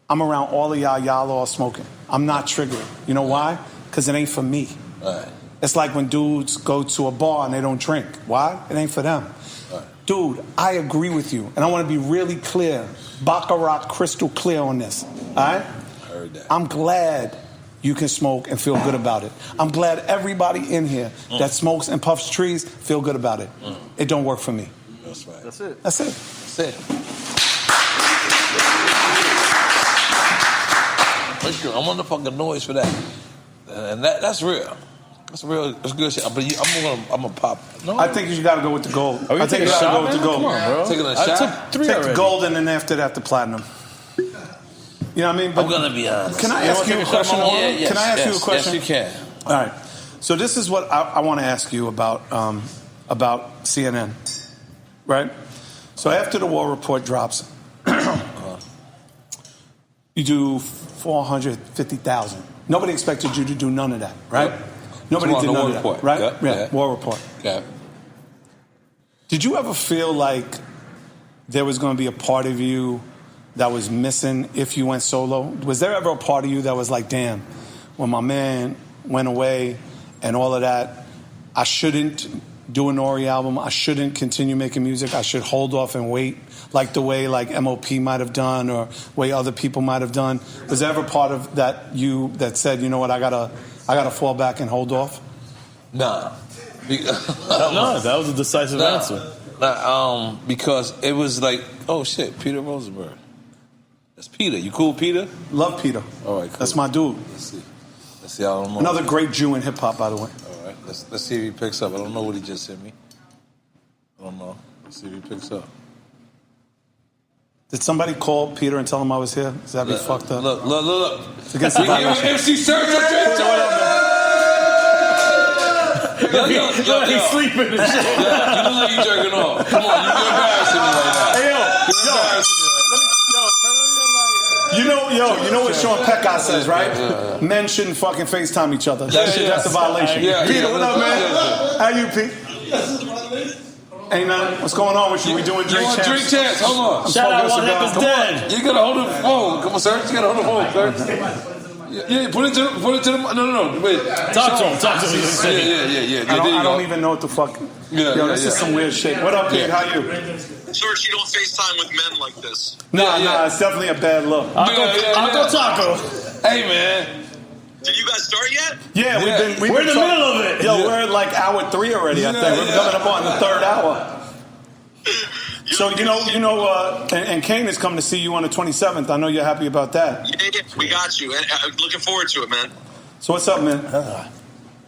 I'm around all of y'all all smoking. I'm not triggered. You know why? Because it ain't for me. Right. It's like when dudes go to a bar and they don't drink. Why? It ain't for them. Right. Dude, I agree with you. And I want to be really clear. Baccarat crystal clear on this. All right? Heard that. I'm glad you can smoke and feel good about it. I'm glad everybody in here that smokes and puffs trees feel good about it. It don't work for me. That's right. That's it. That's it. That's it. I want the fucking noise for that, and that's real. That's real. That's good shit. But I'm gonna pop. No, I think you got to go with the gold. Are you taking a shot? Go with the gold. Come on, bro. Taking a shot. I took 3 Take already. the gold and then after that the platinum. You know what I mean? But I'm gonna be honest. Can I ask you a question? Can I ask you a question? Yes, you can. All right. So this is what I want to ask you about CNN, right? So after the war report drops, you do 450,000. Nobody expected you to do none of that, right? Nobody did none of that, right? Yeah, war report. Yeah. Did you ever feel like there was going to be a part of you that was missing if you went solo? Was there ever a part of you that was like, damn, when my man went away and all of that, I shouldn't do an N.O.R.E. album. I shouldn't continue making music. I should hold off and wait, like the way like M.O.P. might have done or way other people might have done. Was there ever part of that you that said, you know what, I gotta fall back and hold off? Nah. No, that was a decisive answer. Nah, because it was like, oh shit, Peter Rosenberg. That's Peter. You cool, Peter? Love Peter. All right, cool. That's my dude. Let's see. I don't know. Another great Jew in hip hop, by the way. All right, let's see if he picks up. I don't know what he just sent me. I don't know. Let's see if he picks up. Did somebody call Peter and tell him I was here? Is that be fucked up? Look. It's against the violation. MC Serch. Yo, he's sleeping and shit. You look like you jerking off. Come on, you're embarrassing me right now. Hey, you know what Sean Pecott says, right? Men shouldn't fucking FaceTime each other. That's a violation. Peter, what up, man? How you, Pete? Hey, man, what's going on with you? We doing drink champs? Drink champs. Hold on. Shout out One Heck is Dead. You gotta hold the phone. Come on, sir. You gotta hold the phone, sir. Yeah, put it to the. No. Wait. Talk to him. Yeah. I don't even know what the fuck. This is some weird shit. What up, Pete? How you? Serch, you don't FaceTime with men like this. No, it's definitely a bad look. Uncle Taco. Hey, man. Did you guys start yet? Yeah, we're in the middle of it. Yo, we're at like hour 3 already. I think we're coming up on the 3rd hour. So and Kane is coming to see you on the 27th. I know you're happy about that. Yeah, we got you. I'm looking forward to it, man. So what's up, man?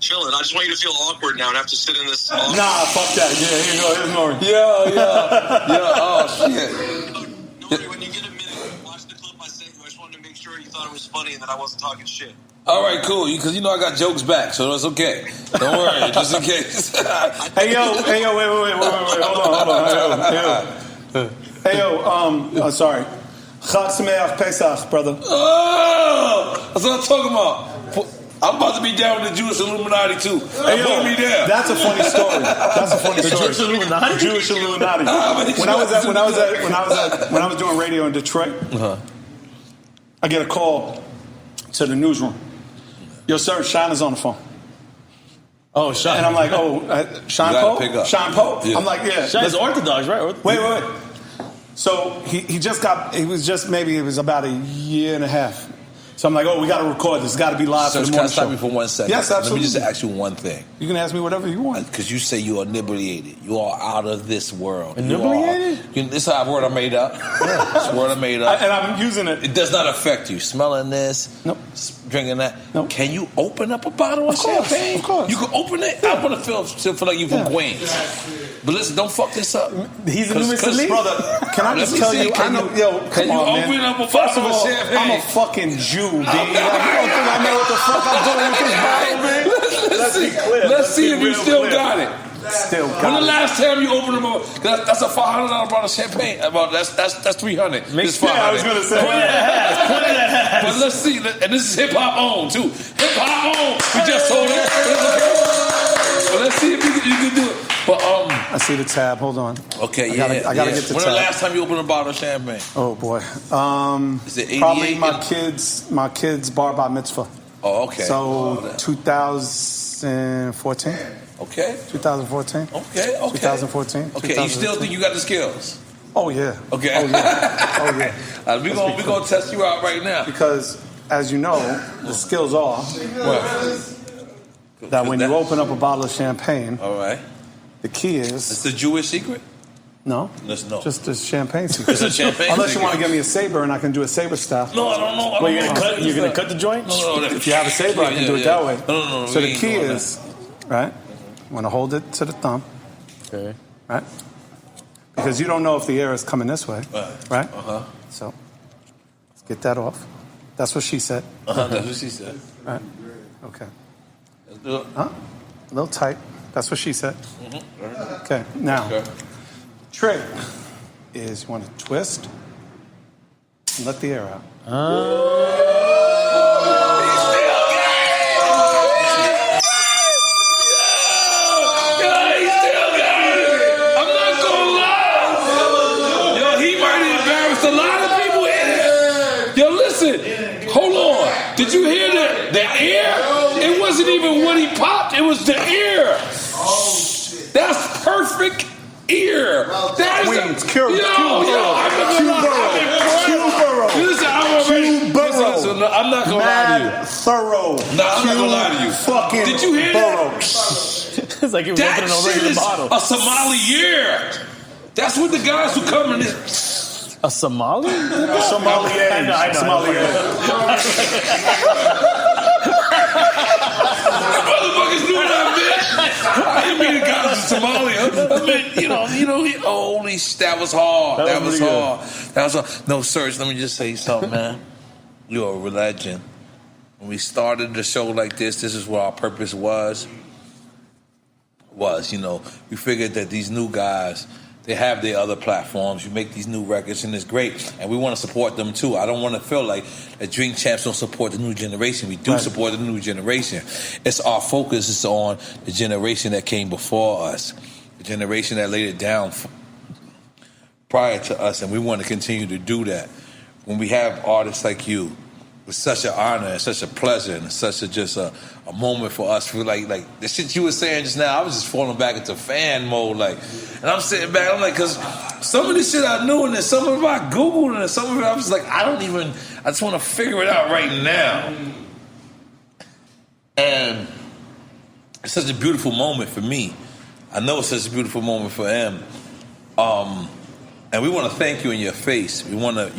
Chilling. I just want you to feel awkward now and have to sit in this. Nah, fuck that. Yeah, here you go. Here's N.O.R.E. Yeah. Oh shit. N.O.R.E, when you get a minute, watch the clip I sent you. I just wanted to make sure you thought it was funny and that I wasn't talking shit. All right, cool. Because I got jokes back, so that's okay. Don't worry, just in case. Hey yo, wait. Hold on. Sorry. Chag Sameach Pesach, brother. Oh, that's what I'm talking about. I'm about to be down with the Jewish Illuminati too. Hey, put me down. That's a funny story. The Jewish Illuminati. Jewish Illuminati. When I was doing radio in Detroit, I get a call to the newsroom. Yo, sir, Sean is on the phone. Oh, Sean. And I'm like, Sean Poe? Sean Poe? Yeah. I'm like, yeah. Sean's Orthodox, right? Wait. So he was about a year and a half. So I'm like, we got to record this. It's got to be live for the Serch, morning can I stop show. you for 1 second? Yes, absolutely. Let me just ask you one thing. You can ask me whatever you want. Because you say you are inebriated. You are out of this world. Inebriated? This is a word I made up. It's a word I made up. And I'm using it. It does not affect you. Smelling this, drinking that. Nope. Can you open up a bottle of champagne? Of course. You can open it? I want to feel like you from Queens. But listen, don't fuck this up. He's a new Mr. Lee. Brother, can I just tell you? Can you open up a bottle of champagne? I'm a fucking Jew, dude. You don't think I know what the fuck I'm doing with this bottle, man? Let's be clear. Let's see if you still got it. Still got it. When the last time you opened a that's a $500 bottle of champagne. That's $300. It's $500. I was gonna say. But let's see, and this is hip hop on too. Hip hop on. We just told it. But let's see if you can do it. But I see the tab. Hold on. Okay, I gotta get the tab. When the last time you opened a bottle of champagne? Oh boy. Is it 88? Probably my kids' bar mitzvah. Oh, okay. So 2014. Okay. 2014. Okay. 2014. Okay. You still think you got the skills? Oh yeah. Okay. Oh yeah. We're gonna test you out right now. Because as you know, the skills are that when you open up a bottle of champagne, all right. The key is it's the Jewish secret. No, no. Just the champagne secret. It's a champagne. Unless you want to give me a saber and I can do a saber style. No, I don't know. You're gonna cut the joint? No. If you have a saber, I can do it that way. No. So the key is right. You want to hold it to the thumb. Okay. Right. Because you don't know if the air is coming this way. Right. So let's get that off. That's what she said. That's what she said. Right. Okay. Let's do it. A little tight. That's what she said. Okay, now, trick is you want to twist and let the air out. I'm not gonna lie. Yo, he might have embarrassed a lot of people in here. Yo, listen. Hold on. Did you hear the air? It wasn't even what he popped. It was the ear. That's perfect ear. That is Queens, I'm not gonna lie to you. Thorough. No, I'm not gonna lie to you. Fucking did you hear borough. that? It's like he was opening a regular bottle. A Somali ear. That's what the guys who come in. A Somali? I know. Motherfuckers doing that, bitch. I didn't mean the guys in Somalia. I mean, holy, that was hard. That was hard. No, Serch, let me just say something, man. You're a legend. When we started the show like this is what our purpose was. We figured that these new guys, they have their other platforms. You make these new records, and it's great. And we want to support them, too. I don't want to feel like that Drink Champs don't support the new generation. We do support the new generation. It's our focus is on the generation that came before us, the generation that laid it down prior to us, and we want to continue to do that. When we have artists like you, it's such an honor and such a pleasure and such a moment for us. For like the shit you were saying just now, I was just falling back into fan mode, and I'm sitting back, I'm like, because some of this shit I knew, and then some of it I Googled, and then some of it I was like, I just want to figure it out right now. And it's such a beautiful moment for me. I know it's such a beautiful moment for him. And we want to thank you in your face. We want to,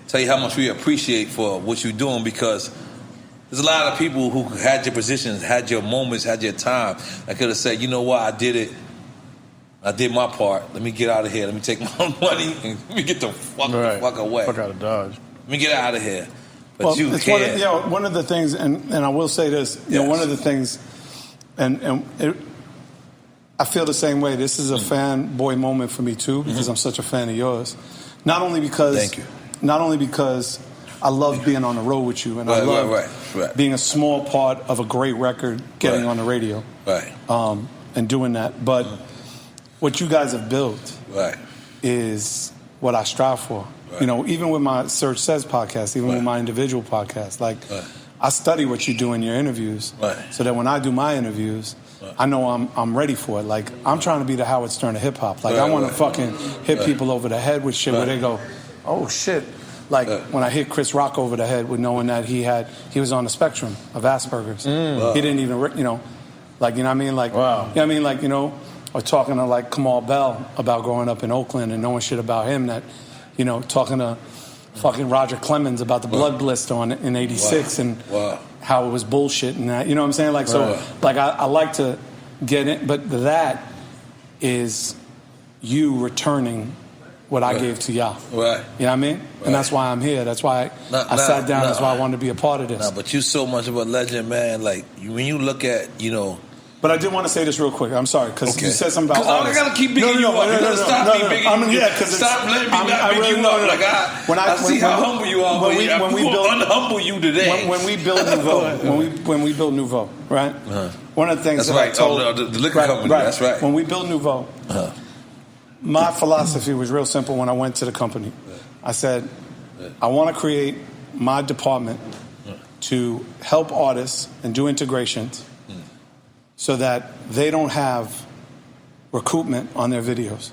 tell you how much we appreciate for what you're doing, because there's a lot of people who had your positions, had your moments, had your time. I could have said, you know what, I did it. I did my part. Let me get out of here. Let me take my money and let me get the fuck away. Fuck out of Dodge. Let me get out of here. But you it's can't. one of the things, and I will say this, one of the things, I feel the same way. This is a fanboy moment for me too, because I'm such a fan of yours. Not only because I love being on the road with you, and I love being a small part of a great record, getting on the radio, and doing that. But what you guys have built is what I strive for. You know, even with my Serch Says podcast, even with my individual podcast, like I study what you do in your interviews, so that when I do my interviews, I know I'm ready for it. Like, I'm trying to be the Howard Stern of hip hop. Like, I want to fucking hit people over the head with shit where they go, oh shit. Like when I hit Chris Rock over the head with knowing that he was on the spectrum of Asperger's. He didn't even, you know what I mean? Like, you know what I mean? Like, you know, or talking to like Kamal Bell about growing up in Oakland and knowing shit about him that, you know, talking to fucking Roger Clemens about the blood blister in '86 and how it was bullshit and that, you know what I'm saying? Like, so, like, I like to get it, but that is you returning what I gave to y'all. You know what I mean? And that's why I'm here. That's why I sat down. That's why I wanted to be a part of this. Nah, but you so much of a legend, man. Like, when you look at, you know... But I did want to say this real quick. I'm sorry, because you said something about artists. I got to keep bigging you up. You got to stop me bigging you up. Stop letting me not big you up. Like, I see how humble you are, but we will unhumble you today. When we build Nouveau, when we build Nouveau, right? One of the things I told... the liquor company, that's right. When we built Nouveau, my philosophy was real simple when I went to the company. I said, I want to create my department to help artists and do integrations so that they don't have recoupment on their videos.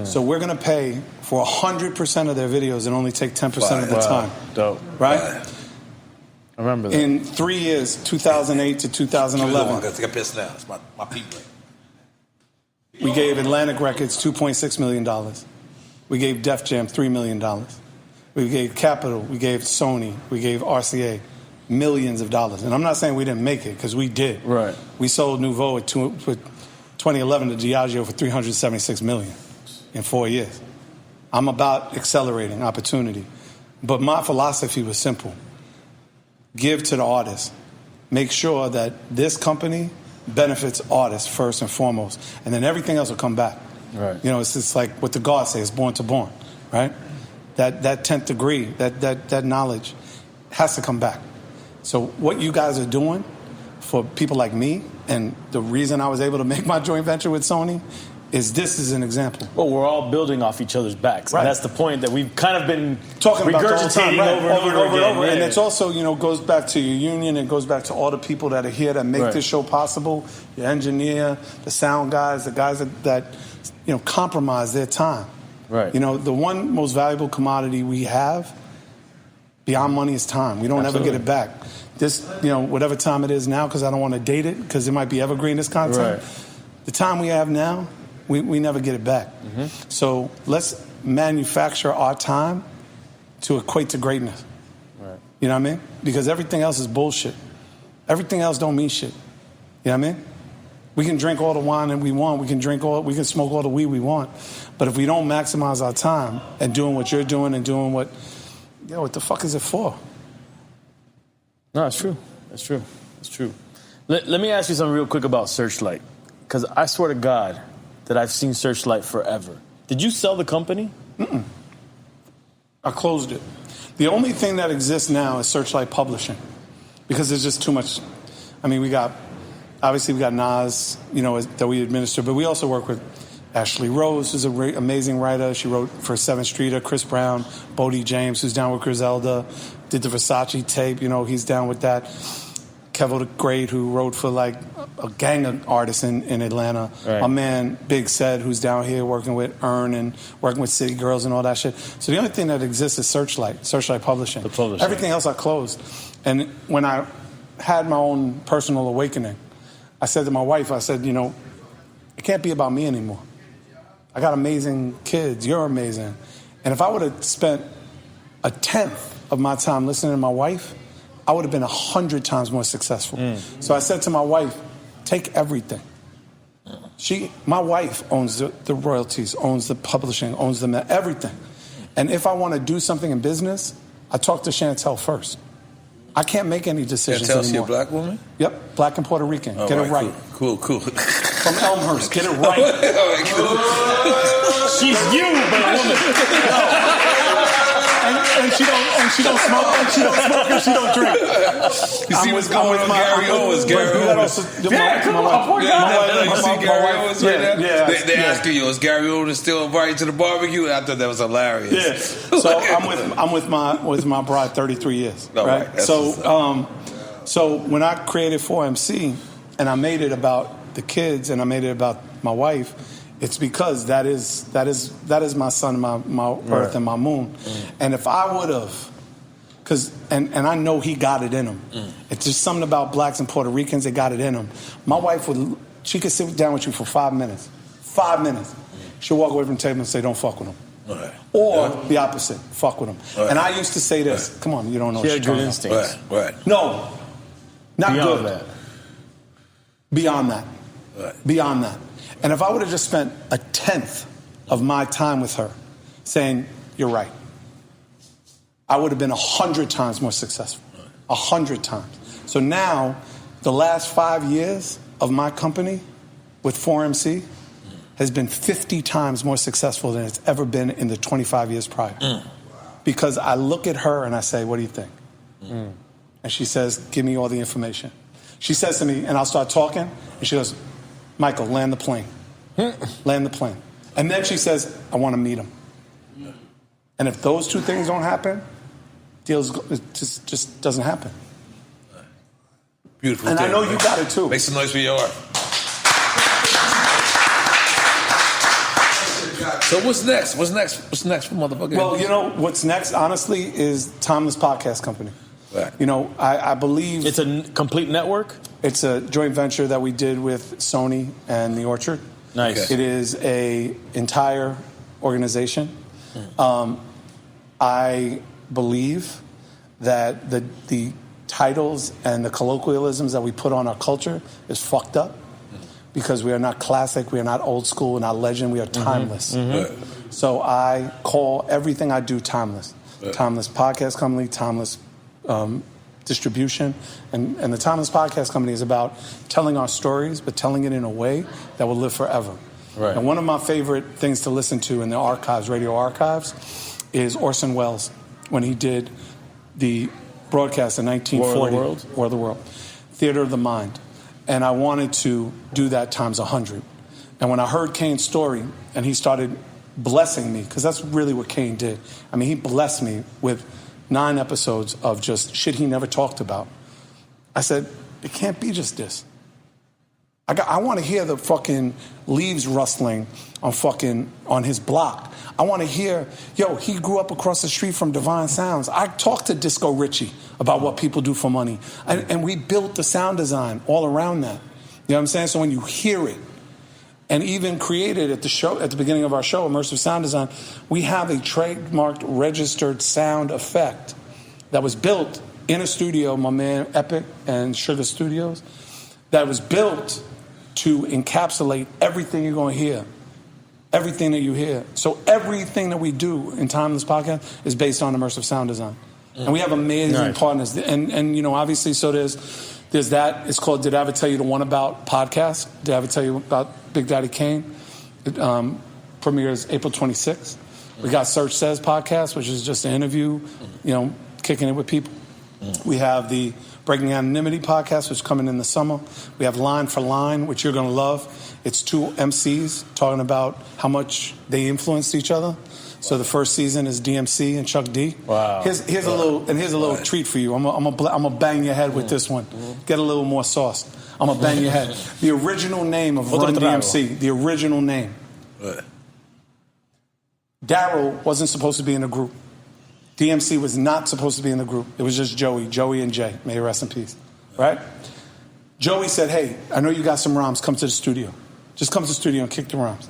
So we're going to pay for 100% of their videos and only take 10% of the time. Dope. Right? I remember that. In 3 years, 2008 to 2011. I got pissed now. It's my people. We gave Atlantic Records $2.6 million. We gave Def Jam $3 million. We gave Capitol, we gave Sony, we gave RCA millions of dollars. And I'm not saying we didn't make it, because we did. Right. We sold Nouveau with 2011 to Diageo for $376 million in 4 years. I'm about accelerating opportunity. But my philosophy was simple. Give to the artist. Make sure that this company benefits artists first and foremost, and then everything else will come back. Right. You know, it's just like what the God says, born to born, right? That 10th degree, that knowledge has to come back. So what you guys are doing for people like me, and the reason I was able to make my joint venture with Sony, is this is an example. Well, we're all building off each other's backs. Right. And that's the point that we've kind of been talking about the whole time, regurgitating over and over again. Yeah. And it's also, you know, goes back to your union. It goes back to all the people that are here that make this show possible. Your engineer, the sound guys, the guys that you know, compromise their time. Right. You know, the one most valuable commodity we have beyond money is time. We don't ever get it back. This, you know, whatever time it is now, because I don't want to date it, because it might be evergreen, this content. Right. The time we have now, we never get it back. So let's manufacture our time to equate to greatness. Right. You know what I mean? Because everything else is bullshit. Everything else don't mean shit. You know what I mean? We can drink all the wine that we want. We can smoke all the weed we want. But if we don't maximize our time and doing what you're doing and doing what, you know, what the fuck is it for? No, it's true. It's true. It's true. Let me ask you something real quick about Searchlight. Because I swear to God that I've seen Searchlight forever. Did you sell the company? Mm-mm. I closed it. The only thing that exists now is Searchlight Publishing. Because there's just too much. I mean, we got Nas, you know, that we administer. But we also work with Ashley Rose, who's an amazing writer. She wrote for 7th Streeter, Chris Brown, Bodie James, who's down with Griselda, did the Versace tape, you know, he's down with that. Kevo the Great, who wrote for like a gang of artists in Atlanta. Right. My man Big Said, who's down here working with N.O.R.E. and working with City Girls and all that shit. So the only thing that exists is Searchlight Publishing. Everything else I closed. And when I had my own personal awakening, I said to my wife, I said, you know, it can't be about me anymore. I got amazing kids. You're amazing. And if I would have spent 1/10 of my time listening to my wife, I would have been 100 times more successful. So I said to my wife, take everything. My wife owns the royalties, owns the publishing, owns everything. And if I want to do something in business, I talk to Chantel first. I can't make any decisions anymore. Chantel's a black woman? Yep, black and Puerto Rican. Get it right. Cool. From Elmhurst. Get it right. She's you, but a woman. and she don't smoke, and she don't drink. You see what's going on? Gary Owens. Come on, you see Gary Owens right now? Yeah. They asking you, is Gary Owens still invited to the barbecue? I thought that was hilarious. Yeah. So I'm with my bride 33 years. Right. So when I created 4MC and I made it about the kids and I made it about my wife, it's because that is my sun, my earth, and my moon. And if I would have, and I know he got it in him. It's just something about blacks and Puerto Ricans that got it in him. My wife she could sit down with you for 5 minutes. 5 minutes. She'll walk away from the table and say, don't fuck with him. Right. Or the opposite, fuck with him. Right. And I used to say this, come on, you don't know she what had you're good talking instincts. Right. No, not Beyond good. that. Beyond that. Right. Beyond that. And if I would have just spent 1/10 of my time with her saying, you're right, I would have been 100 times more successful. 100 times. So now, the last 5 years of my company with 4MC has been 50 times more successful than it's ever been in the 25 years prior. Because I look at her and I say, what do you think? And she says, give me all the information. She says to me, and I'll start talking, and she goes, Michael, land the plane. Land the plane. And then she says, I want to meet him. And if those two things don't happen, it just doesn't happen. Beautiful. And I know you got it too. Make some noise for your art. So what's next? What's next for motherfucker? Well, you know, what's next, honestly, is Timeless Podcast Company. Right. You know, I believe... It's a complete network? It's a joint venture that we did with Sony and The Orchard. Nice. It is a entire organization. I believe that the titles and the colloquialisms that we put on our culture is fucked up because we are not classic, we are not old school, we're not legend, we are timeless. So I call everything I do timeless. Timeless Podcast Company, Timeless distribution, and the Timeless Podcast Company is about telling our stories, but telling it in a way that will live forever. Right. And one of my favorite things to listen to in the archives, radio archives, is Orson Welles when he did the broadcast in 1940, War of the World, Theater of the Mind, and I wanted to do that times 100. And when I heard Kane's story, and he started blessing me, because that's really what Kane did. I mean, he blessed me with 9 episodes of just shit he never talked about. I said, it can't be just this. I want to hear the fucking leaves rustling on his block. I want to hear, he grew up across the street from Divine Sounds. I talked to Disco Richie about what people do for money. And we built the sound design all around that. You know what I'm saying? So when you hear it, and even created at the beginning of our show, Immersive Sound Design, we have a trademarked, registered sound effect that was built in a studio, my man Epic and Sugar Studios, that was built to encapsulate everything you're going to hear, everything that you hear. So everything that we do in Timeless Podcast is based on immersive sound design. And we have amazing partners. And you know, obviously, so there's that. It's called Did I Ever Tell You the One About podcast? Did I Ever Tell You About Big Daddy Kane? It premieres April 26th. We got Serch Says podcast, which is just an interview, you know, kicking it with people. We have the Breaking Anonymity podcast, which is coming in the summer. We have Line for Line, which you're going to love. It's 2 MCs talking about how much they influenced each other. So the first season is DMC and Chuck D. Wow. Here's a little treat for you. I'm gonna bang your head with this one. Get a little more sauce. I'm gonna bang your head. The original name of Run DMC. The original name. Daryl wasn't supposed to be in the group. DMC was not supposed to be in the group. It was just Joey and Jay. May he rest in peace. Right? Joey said, hey, I know you got some rhymes. Come to the studio. Just come to the studio and kick the rhymes.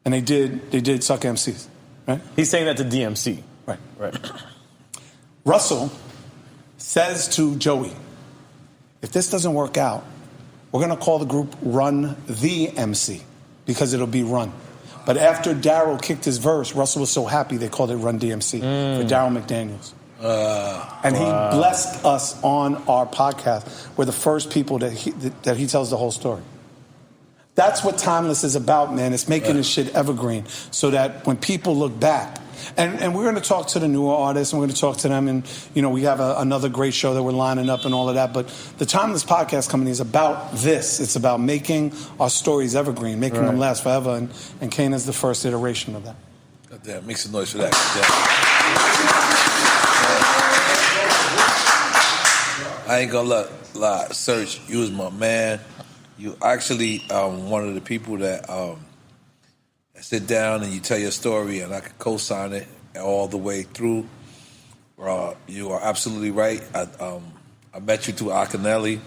And they did Suck MCs. Right? He's saying that to DMC. Right. Right. Russell says to Joey, if this doesn't work out, we're going to call the group Run the MC because it'll be Run. But after Daryl kicked his verse, Russell was so happy they called it Run DMC for Daryl McDaniels. And he blessed us on our podcast. We're the first people that he tells the whole story. That's what Timeless is about, man. It's making this shit evergreen so that when people look back And we're going to talk to the newer artists, and we're going to talk to them. And, you know, we have another great show that we're lining up and all of that. But the Timeless Podcast Company is about this. It's about making our stories evergreen, making them last forever. And Kane is the first iteration of that. Damn, make some noise for that. I ain't going to lie. Serch, you was my man. You actually one of the people that sit down and you tell your story, and I can co-sign it all the way through. You are absolutely right. I met you through Akinelli.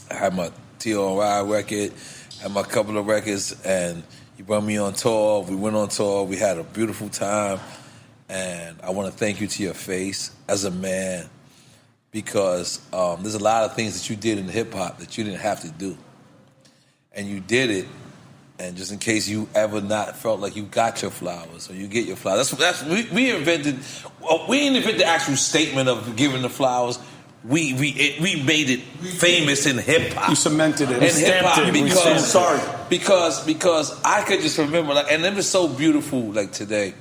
I had my N.O.R.E record, had my couple of records, and you brought me on tour. We went on tour. We had a beautiful time, and I want to thank you to your face as a man, because there's a lot of things that you did in hip-hop that you didn't have to do. And you did it, and just in case you ever not felt like you got your flowers or you get your flowers. We invented the actual statement of giving the flowers. We made it famous in hip-hop. You cemented it. In hip-hop because I could just remember, like, and it was so beautiful, like today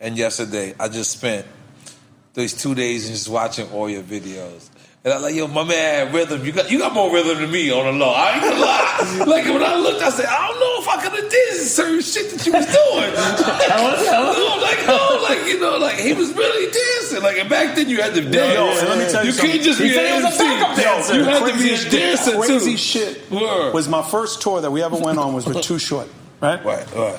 and yesterday. I just spent those 2 days just watching all your videos. And I'm like, yo, my man had rhythm. You got more rhythm than me on the low. I ain't gonna lie. Like, when I looked, I said, I don't know if I could have did certain shit that you was doing. He was really dancing. Like, and back then you had to dance. Yo, let me tell you something. Can't just be an MC. You had to be a dancer, too. Crazy shit was my first tour that we ever went on was with Too Short. Right?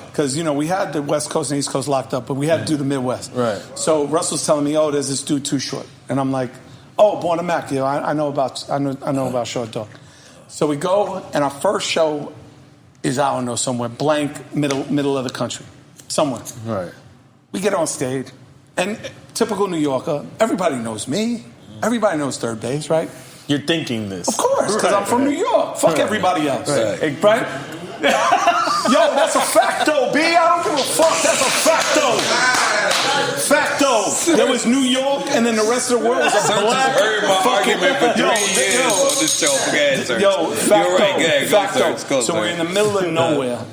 Because, you know, we had the West Coast and East Coast locked up, but we had to do the Midwest. Right. So Russell's telling me, there's this dude Too Short. And I'm like, Born to Mac, I know about Short Dog. So we go, and our first show is, I don't know, somewhere blank, middle of the country. Somewhere. Right. We get on stage, and typical New Yorker, everybody knows me. Everybody knows Third Base, right? You're thinking this. Of course, because I'm from New York. Fuck everybody else. Right? Yo, that's a facto, B. I don't give a fuck. That's a facto. There was New York, and then the rest of the world was a black fucking... Facto. So we're in the middle of nowhere,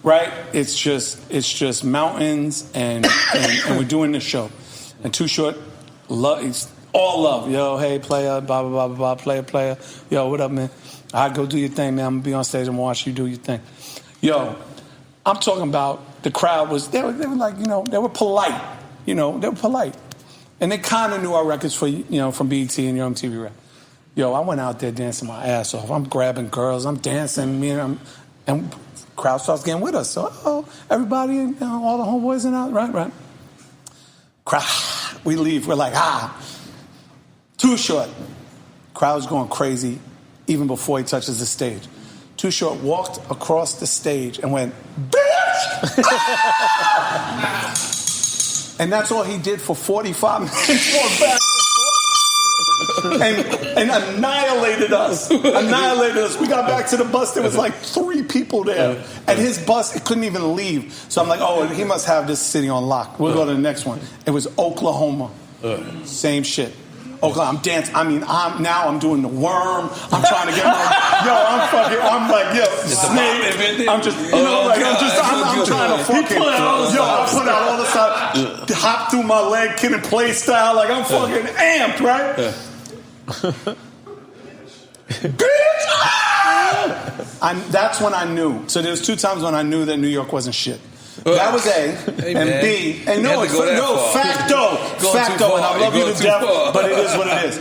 right? It's just mountains, and we're doing this show. And Too Short, it's all love. Yo, hey, player, blah, blah, blah, blah, player. Yo, what up, man? All right, go do your thing, man. I'm going to be on stage and watch you do your thing. Yo, I'm talking about the crowd they were like, you know, they were polite. You know, they were polite. And they kind of knew our records from BET and your MTV rap. Yo, I went out there dancing my ass off. I'm grabbing girls. I'm dancing. And crowd starts getting with us. So, everybody, all the homeboys and out. Right. Crowd, we leave. We're like, Too Short. Crowd's going crazy even before he touches the stage. Too Short walked across the stage and went, bitch! And that's all he did for 45 minutes. And annihilated us. We got back to the bus. There was like 3 people there. And his bus, it couldn't even leave. So I'm like, he must have this city on lock. We'll go to the next one. It was Oklahoma. Same shit. I'm dancing. I'm doing the worm. I'm trying to get I'm like, snake. I'm trying to fucking, I put out all the stuff, hop through my leg, Kid and Play style. Like, I'm fucking amped, right? Bitch! That's when I knew. So there's 2 times when I knew that New York wasn't shit. That was A. And B. And facto. And I love you to death, but it is what it is.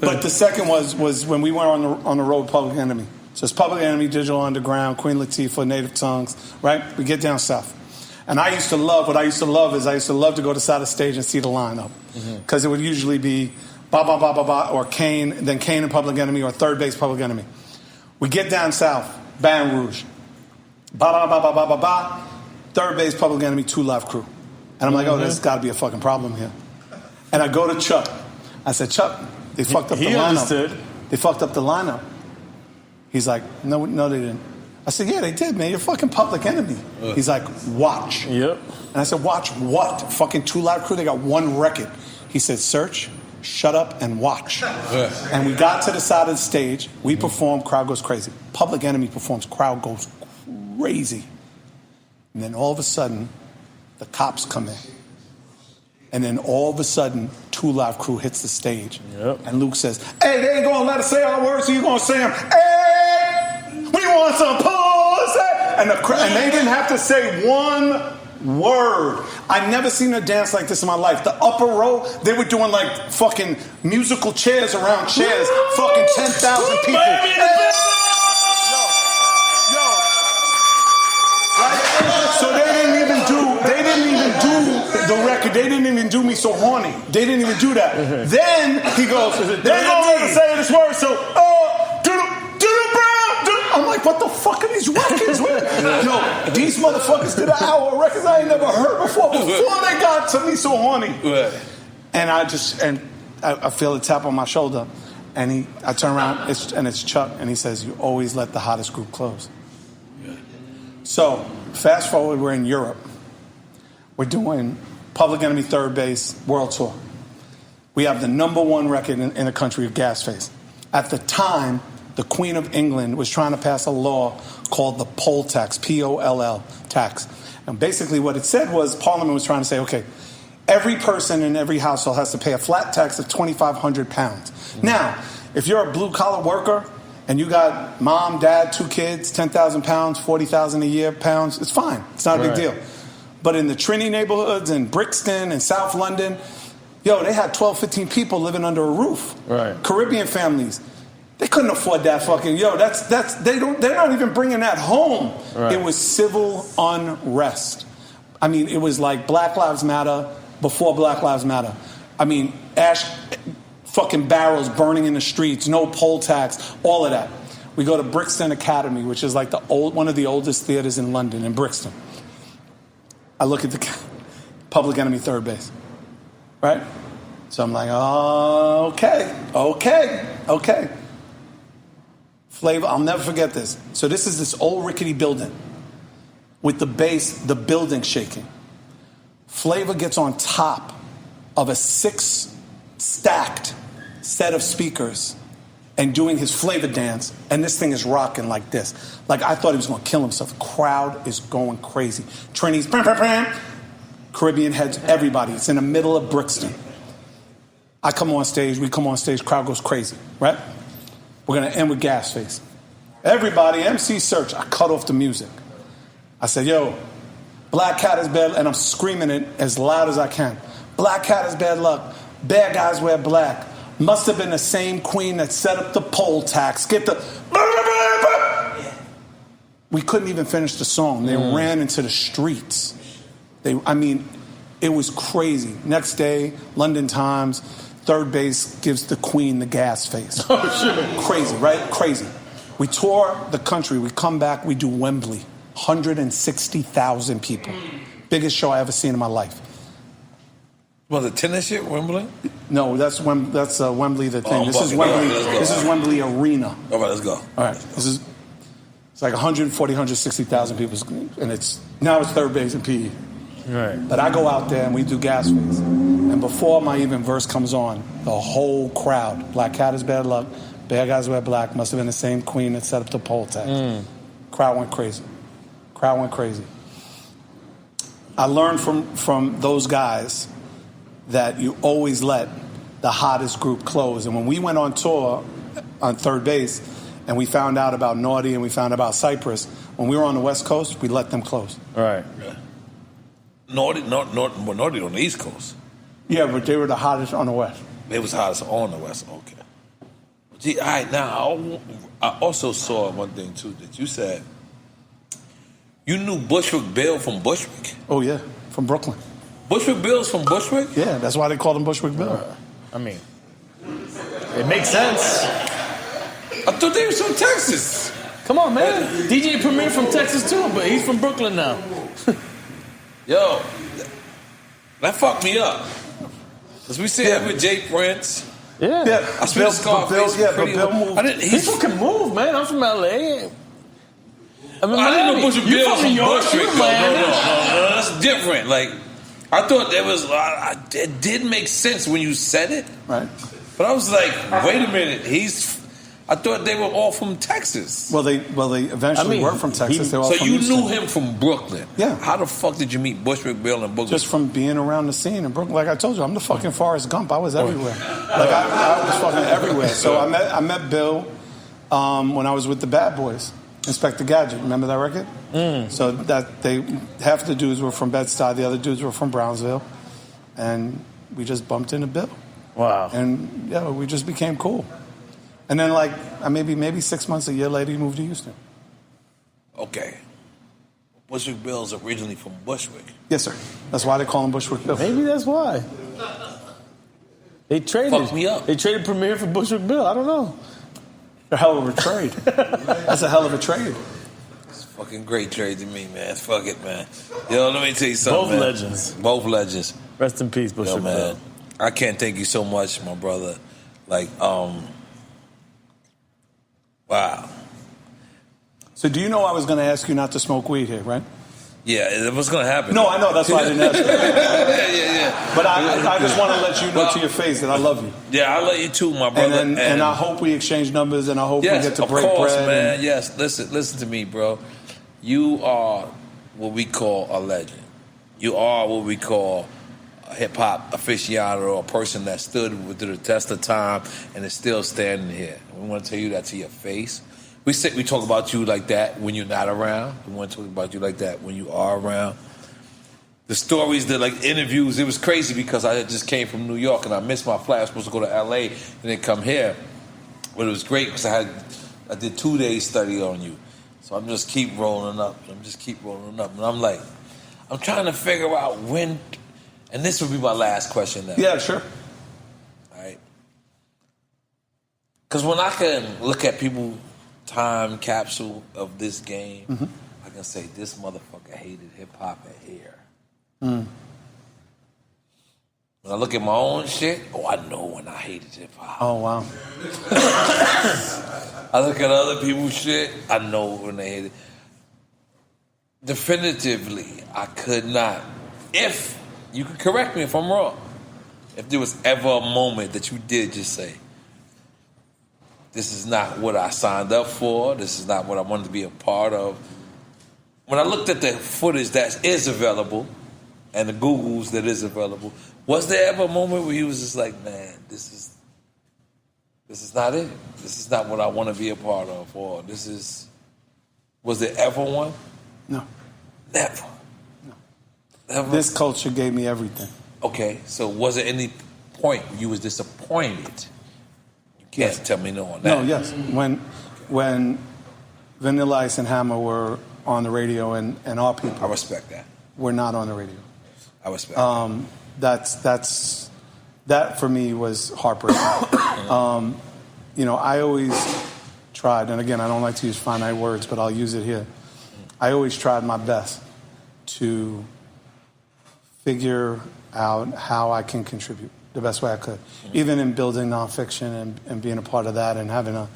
But the second was when we went on the road, Public Enemy. So it's Public Enemy, Digital Underground, Queen Latifah, Native Tongues, right? We get down south. And I used to love to go to the side of the stage and see the lineup. Because it would usually be ba ba ba ba ba, or Kane, then Kane and Public Enemy, or Third Base Public Enemy. We get down south, Baton Rouge. Ba ba ba ba ba ba ba. Third Base Public Enemy, 2 Live Crew. And I'm like, there's got to be a fucking problem here. And I go to Chuck. I said, Chuck, they fucked up the lineup. He understood. They fucked up the lineup. He's like, no, they didn't. I said, yeah, they did, man. You're fucking Public Enemy. He's like, watch. Yep. And I said, watch what? Fucking 2 Live Crew, they got 1 record. He said, Serch, shut up and watch. And we got to the side of the stage. We perform, crowd goes crazy. Public Enemy performs, crowd goes crazy. And then all of a sudden, the cops come in. And then all of a sudden, 2 Live Crew hits the stage. And Luke says, hey, they ain't going to let us say our words, so you're going to say them. Hey, we want some pussy. And they didn't have to say one word. I've never seen a dance like this in my life. The upper row, they were doing like fucking musical chairs around chairs. Fucking 10,000 people. Hey! So they didn't even do the record. They didn't even do Me So Horny. They didn't even do that. Then he goes, they're going to say this word, so, I'm like, what the fuck are these records? Yo, these motherfuckers did an hour of records I ain't never heard before they got to Me So Horny. And I feel a tap on my shoulder, and I turn around, it's Chuck, and he says, you always let the hottest group close. So, fast forward, we're in Europe. We're doing Public Enemy Third Base World Tour. We have the #1 record in the country of Gasface. At the time, the Queen of England was trying to pass a law called the poll tax, P-O-L-L tax. And basically what it said was Parliament was trying to say, okay, every person in every household has to pay a flat tax of £2,500. Now, if you're a blue-collar worker, and you got mom, dad, 2 kids, 10,000 pounds, 40,000 a year pounds, it's fine. It's not a big deal. But in the Trinity neighborhoods in Brixton and South London, they had 12, 15 people living under a roof. Caribbean families, they couldn't afford that fucking, they're not even bringing that home. It was civil unrest. I mean, it was like Black Lives Matter before Black Lives Matter. I mean, fucking barrels burning in the streets, no poll tax, all of that. We go to Brixton Academy, which is like one of the oldest theaters in London, in Brixton. I look at the Public Enemy Third Base, right? So I'm like, oh, okay. Flavor, I'll never forget this. So this is this old rickety building with the base, the building shaking. Flavor gets on top of a 6 stacked set of speakers and doing his Flavor dance, and this thing is rocking like this. Like, I thought he was going to kill himself. The crowd is going crazy. Trinity's, Caribbean heads, everybody. It's in the middle of Brixton. We come on stage, crowd goes crazy, right? We're going to end with Gasface. Everybody, MC Serch, I cut off the music. I said, yo, Black Cat is bad, and I'm screaming it as loud as I can. Black Cat is bad luck. Bad guys wear black. Must have been the same queen that set up the poll tax. We couldn't even finish the song. They ran into the streets. It was crazy. Next day, London Times, Third Base gives the queen the gas face. Crazy, right? Crazy. We tour the country. We come back. We do Wembley. 160,000 people. Biggest show I ever seen in my life. Well, the tennis shit, Wembley? No, that's Wembley. The thing. This is Wembley. This is Wembley Arena. All right, let's go. All right, it's like 140, 160,000 people, and it's Third Base and PE. Right. But I go out there and we do Gasface, and before my even verse comes on, the whole crowd, Black Cat is bad luck, bad guys wear black, must have been the same queen that set up the poll tax. Crowd went crazy. I learned from those guys that you always let the hottest group close. And when we went on tour on Third Base and we found out about N.O.R.E and we found out about Cypress, when we were on the West Coast, we let them close. All right. N.O.R.E on the East Coast. Yeah, but they were the hottest on the West. They was hottest on the West, okay. Gee, all right, now, I also saw one thing, too, that you said you knew Bushwick Bill from Bushwick. Oh, yeah, from Brooklyn. Bushwick Bill's from Bushwick? Yeah, that's why they called him Bushwick Bill. It makes sense. I thought they were from Texas. Come on, man. DJ Premier from Texas, too, but he's from Brooklyn now. Yo, that fucked me up. Because we see that with Jay Prince. Yeah. I spent Scarface pretty Bill moved. People can move, man. I'm from LA. I didn't know Bushwick Bill was from Bushwick. No, that's different. Like, I thought that was, it did make sense when you said it. Right. But I was like, wait a minute, I thought they were all from Texas. Well, they eventually were from Texas. They're all so from you Houston. knew him from Brooklyn. Yeah. How the fuck did you meet Bushwick Bill and Boogie? Just from being around the scene in Brooklyn. Like I told you, I'm the fucking Forrest Gump. I was everywhere. Like I was fucking everywhere. So I met Bill when I was with the Bad Boys. Inspector Gadget. Remember that record? So that half the dudes were from Bed-Stuy, the other dudes were from Brownsville, and we just bumped into Bill. Wow. And yeah, we just became cool. And then like maybe 6 months, a year later, he moved to Houston. Okay. Bushwick Bill's originally from Bushwick. Yes, sir. That's why they call him Bushwick Bill. Maybe that's why. They traded. Fucked me up. They traded Premier for Bushwick Bill. I don't know. A hell of a trade. That's a hell of a trade. It's a fucking great trade to me, man. Fuck it, man. Yo, let me tell you something, Both legends. Both legends. Rest in peace, Bushwick Bill. Man. I can't thank you so much, my brother. Like, wow. So do you know I was going to ask you not to smoke weed here, right? Yeah, it was going to happen. No, I know. That's why I didn't ask you. yeah. But I just want to let you know to your face that I love you. Yeah, I love you too, my brother. And I hope we exchange numbers, and I hope we get to break of course, bread. Man. Yes, listen to me, bro. You are what we call a legend. You are what we call a hip-hop aficionado, or a person that stood through the test of time and is still standing here. We want to tell you that to your face. We talk about you like that when you're not around. We want to talk about you like that when you are around. The stories, the like interviews, it was crazy because I just came from New York and I missed my flight. I was supposed to go to LA and then come here. But it was great because I did 2 days study on you. So I'm just keep rolling up. And I'm like, I'm trying to figure out when, and this would be my last question now. Yeah, sure. All right. Because when I can look at people time capsule of this game, I can say this motherfucker hated hip-hop at here. When I look at my own shit, I know when I hated hip-hop. Oh, wow. I look at other people's shit, I know when they hate it. Definitively, I could not. If, you could correct me if I'm wrong, if there was ever a moment that you did just say, this is not what I signed up for, this is not what I wanted to be a part of. When I looked at the footage that is available, and the Googles that is available, was there ever a moment where he was just like, man, this is not it. This is not what I want to be a part of. Or was there ever one? No. Never. No. Never. This culture gave me everything. Okay, so was there any point where you was disappointed? You can't tell me no on that. No, yes. When Vanilla Ice and Hammer were on the radio and our people. I respect that. Were not on the radio. I respect that for me was heartbreaking. I always tried, and again, I don't like to use finite words, but I'll use it here. I always tried my best to figure out how I can contribute the best way I could. Even in building nonfiction and being a part of that and having a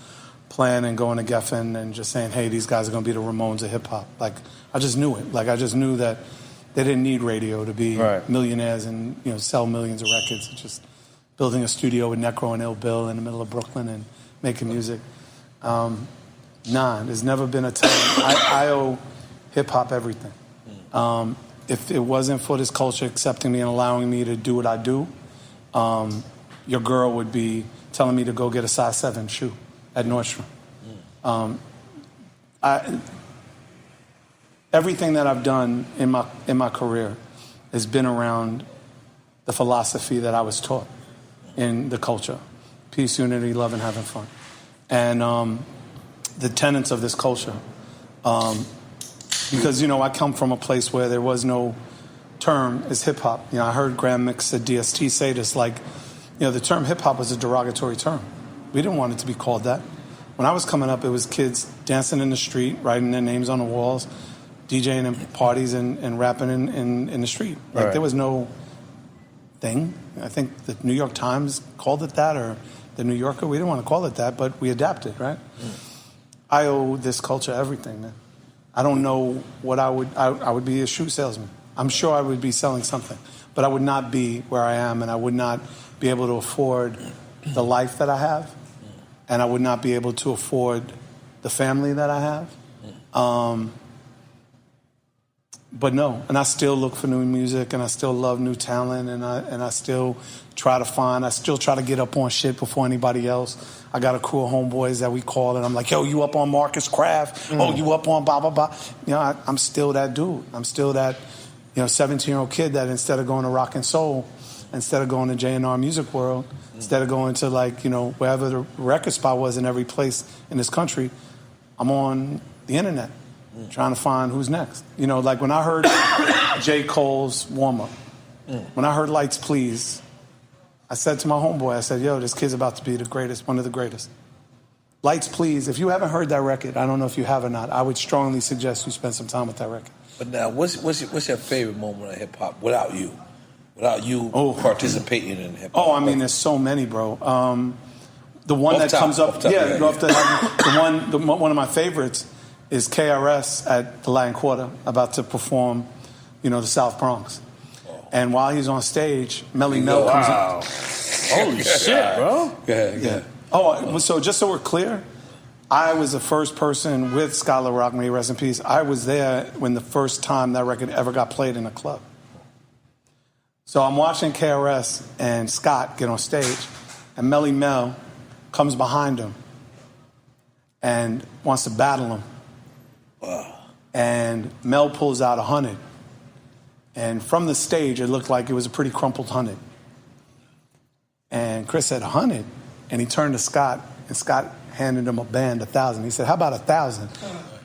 plan and going to Geffen and just saying, hey, these guys are going to be the Ramones of hip-hop. Like, I just knew it. Like, I just knew that they didn't need radio to be millionaires and sell millions of records. It's just building a studio with Necro and Ill Bill in the middle of Brooklyn and making music. There's never been a time. I owe hip-hop everything. If it wasn't for this culture accepting me and allowing me to do what I do, your girl would be telling me to go get a size 7 shoe at N.O.R.E. Everything that I've done in my career has been around the philosophy that I was taught in the culture: peace, unity, love, and having fun. And the tenets of this culture. Because I come from a place where there was no term as hip hop. I heard Graham Mix at DST say this, the term hip hop was a derogatory term. We didn't want it to be called that. When I was coming up, it was kids dancing in the street, writing their names on the walls, DJing in parties and rapping in the street. There was no thing. I think the New York Times called it that, or the New Yorker. We didn't want to call it that, but we adapted, right? I owe this culture everything, man. I don't know what I would be a shoe salesman. I'm sure I would be selling something, but I would not be where I am, and I would not be able to afford the life that I have and I would not be able to afford the family that I have. But no, and I still look for new music, and I still love new talent, and I still try to get up on shit before anybody else. I got a crew of homeboys that we call, and I'm like, yo, you up on Marcus Craft? Oh, you up on blah, blah, blah. You know, I'm still that dude. I'm still that, 17-year-old kid that instead of going to rock and soul, instead of going to N.O.R.E Music World, instead of going to wherever the record spot was in every place in this country, I'm on the internet trying to find who's next. Like when I heard J. Cole's Warm Up, when I heard Lights Please, I said to my homeboy, I said, yo, this kid's about to be the greatest, one of the greatest. Lights Please, if you haven't heard that record, I don't know if you have or not, I would strongly suggest you spend some time with that record. But now, what's your favorite moment of hip-hop without you? Without you participating in hip-hop? Oh, I mean, there's so many, bro. The one that comes up, one of my favorites is KRS at the Latin Quarter about to perform, the South Bronx. And while he's on stage, Melly Mel comes up. Holy shit, bro. Go ahead. Oh, so just so we're clear, I was the first person with Scholar Rock, may he rest in peace. I was there when the first time that record ever got played in a club. So I'm watching KRS and Scott get on stage, and Melly Mel comes behind him and wants to battle him. Wow. And Mel pulls out 100. And from the stage, it looked like it was a pretty crumpled 100. And Chris said, 100? And he turned to Scott, and Scott handed him a band, 1,000. He said, how about 1,000?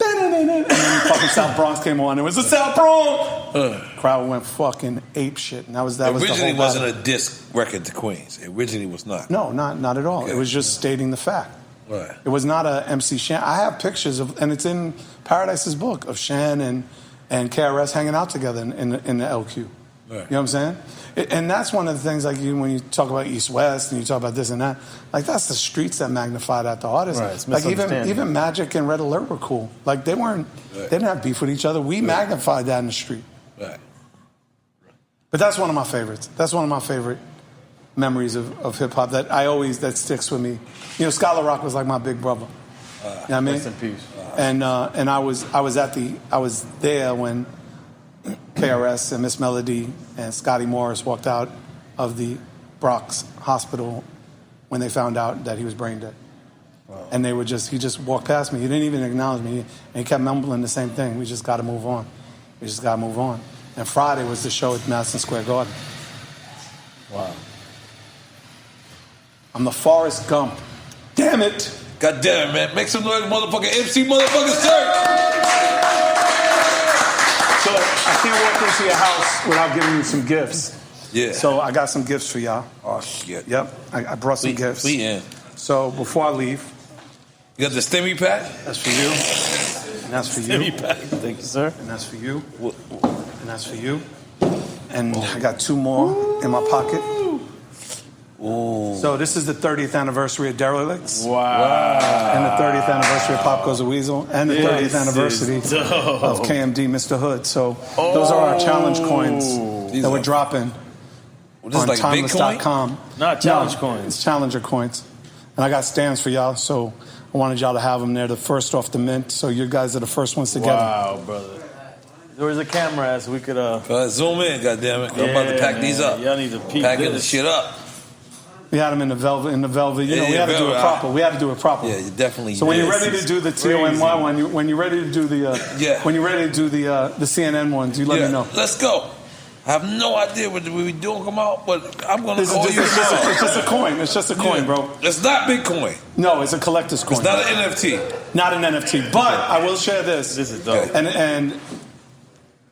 And then fucking South Bronx came on. It was the South Bronx! Crowd went fucking ape shit. And that was the whole Originally battle. wasn't a disc record to Queens. It originally was not. No, not at all. Okay. It was just stating the fact. Right. It was not a MC Shan. I have pictures of, and it's in Paradise's book, of Shan and KRS hanging out together in the LQ. Right. You know what I'm saying? And that's one of the things, like when you talk about East West and you talk about this and that, like that's the streets that magnify that, the artists. Right, it's like even Magic and Red Alert were cool. Like they didn't have beef with each other. We magnified that in the street. Right. But that's one of my favorites. That's one of my favorite memories of hip hop that sticks with me. Scholar Rock was like my big brother. You know what I mean? Rest in peace. And I was there when KRS and Miss Melody and Scotty Morris walked out of the Bronx hospital when they found out that he was brain dead. Wow. And he just walked past me. He didn't even acknowledge me. And he kept mumbling the same thing. We just got to move on. We just got to move on. And Friday was the show at Madison Square Garden. Wow. I'm the Forrest Gump. Damn it. God damn it, man. Make some noise, motherfucker. MC motherfucker Serch. So I can't walk into your house without giving you some gifts. Yeah. So I got some gifts for y'all. Oh, shit. Yep. I brought some gifts. We in. So before I leave. You got the stimmy pack? That's for you. And that's for you. Stimmy pack. Thank you, sir. And that's for you. And that's for you. And I got 2 more in my pocket. Ooh. So this is the 30th anniversary of Derelicts. Wow. And the 30th anniversary of Pop Goes a Weasel. And the 30th anniversary of KMD Mr. Hood. So those are our challenge coins that we're dropping on like timeless.com. Not challenge coins. It's Challenger coins. And I got stamps for y'all, so I wanted y'all to have them. They're the first off the mint, so you guys are the first ones to get them. Wow, brother. Where's the camera at so we could... zoom in, goddammit. I'm about to pack these up. Y'all need to peek Packing this shit up. We had them in the velvet. We had to do it proper. We had to do it proper. Yeah, you definitely. So when you're ready to do the TONY one, when you're ready to do the when you're ready to do the CNN ones, you let me know. Let's go. I have no idea what we doing come out, but I'm gonna call you. It's just a coin. It's just a coin, bro. It's not Bitcoin. No, it's a collector's coin. It's not an NFT. Not an NFT. But I will share this. This is dope. And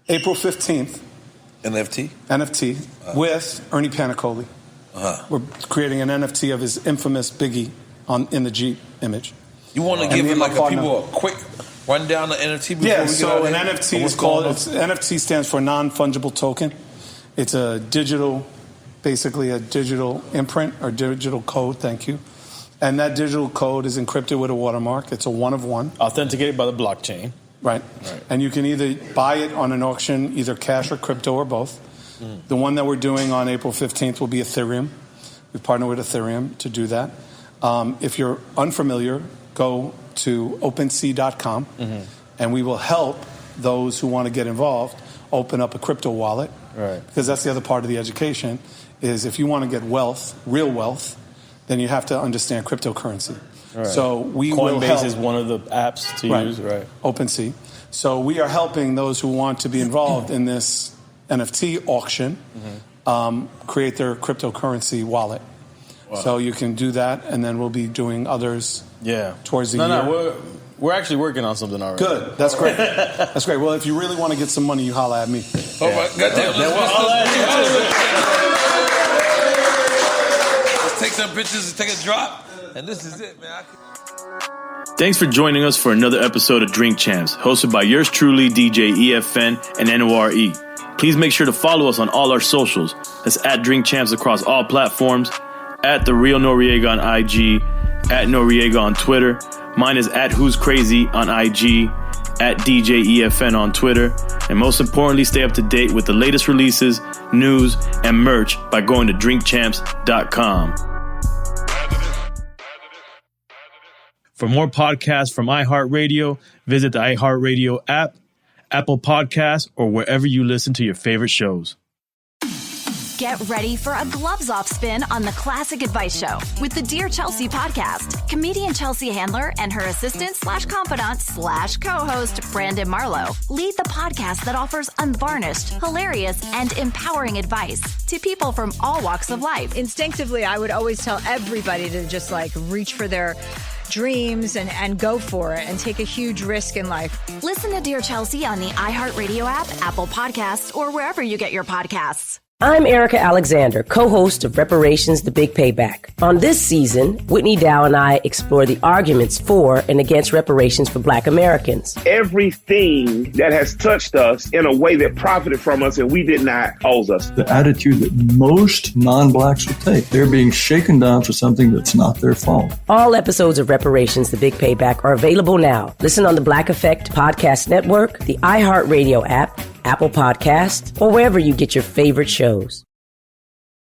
April 15th. NFT with Ernie Panicoli. We're creating an NFT of his infamous Biggie in the Jeep image. You want to give people a quick rundown of NFT before we get so an out NFT is called, NFT stands for non-fungible token. It's a digital, basically a digital imprint or digital code, thank you. And that digital code is encrypted with a watermark. It's a one of one. Authenticated by the blockchain. Right. And you can either buy it on an auction, either cash or crypto or both. The one that we're doing on April 15th will be Ethereum. We've partnered with Ethereum to do that. If you're unfamiliar, go to OpenSea.com, and we will help those who want to get involved open up a crypto wallet. Right. Because that's the other part of the education, is if you want to get wealth, real wealth, then you have to understand cryptocurrency. Right. So we will Coinbase help. is one of the apps to use, right? OpenSea. So we are helping those who want to be involved in this NFT auction create their cryptocurrency wallet. Wow. So you can do that, and then we'll be doing others towards the year. No, we're actually working on something already. Good. That's great. That's great. Well, if you really want to get some money, you holla at me. Oh, my goddamn. Let's take some pictures and take a drop. And this is it, man. Thanks for joining us for another episode of Drink Champs, hosted by yours truly, DJ EFN and N.O.R.E. Please make sure to follow us on all our socials. That's at Drink Champs across all platforms, at The Real Noriega on IG, at Noriega on Twitter. Mine is at Who's Crazy on IG, at DJ EFN on Twitter. And most importantly, stay up to date with the latest releases, news, and merch by going to drinkchamps.com. For more podcasts from iHeartRadio, visit the iHeartRadio app, Apple Podcasts, or wherever you listen to your favorite shows. Get ready for a gloves-off spin on the Classic Advice Show with the Dear Chelsea podcast. Comedian Chelsea Handler and her assistant/confidant/co-host Brandon Marlowe lead the podcast that offers unvarnished, hilarious, and empowering advice to people from all walks of life. Instinctively, I would always tell everybody to just reach for their dreams and go for it and take a huge risk in life. Listen to Dear Chelsea on the iHeartRadio app, Apple Podcasts, or wherever you get your podcasts. I'm Erica Alexander, co-host of Reparations, The Big Payback. On this season, Whitney Dow and I explore the arguments for and against reparations for Black Americans. Everything that has touched us in a way that profited from us and we did not owes us. The attitude that most non-Blacks will take. They're being shaken down for something that's not their fault. All episodes of Reparations, The Big Payback are available now. Listen on the Black Effect Podcast Network, the iHeartRadio app, Apple Podcasts, or wherever you get your favorite shows.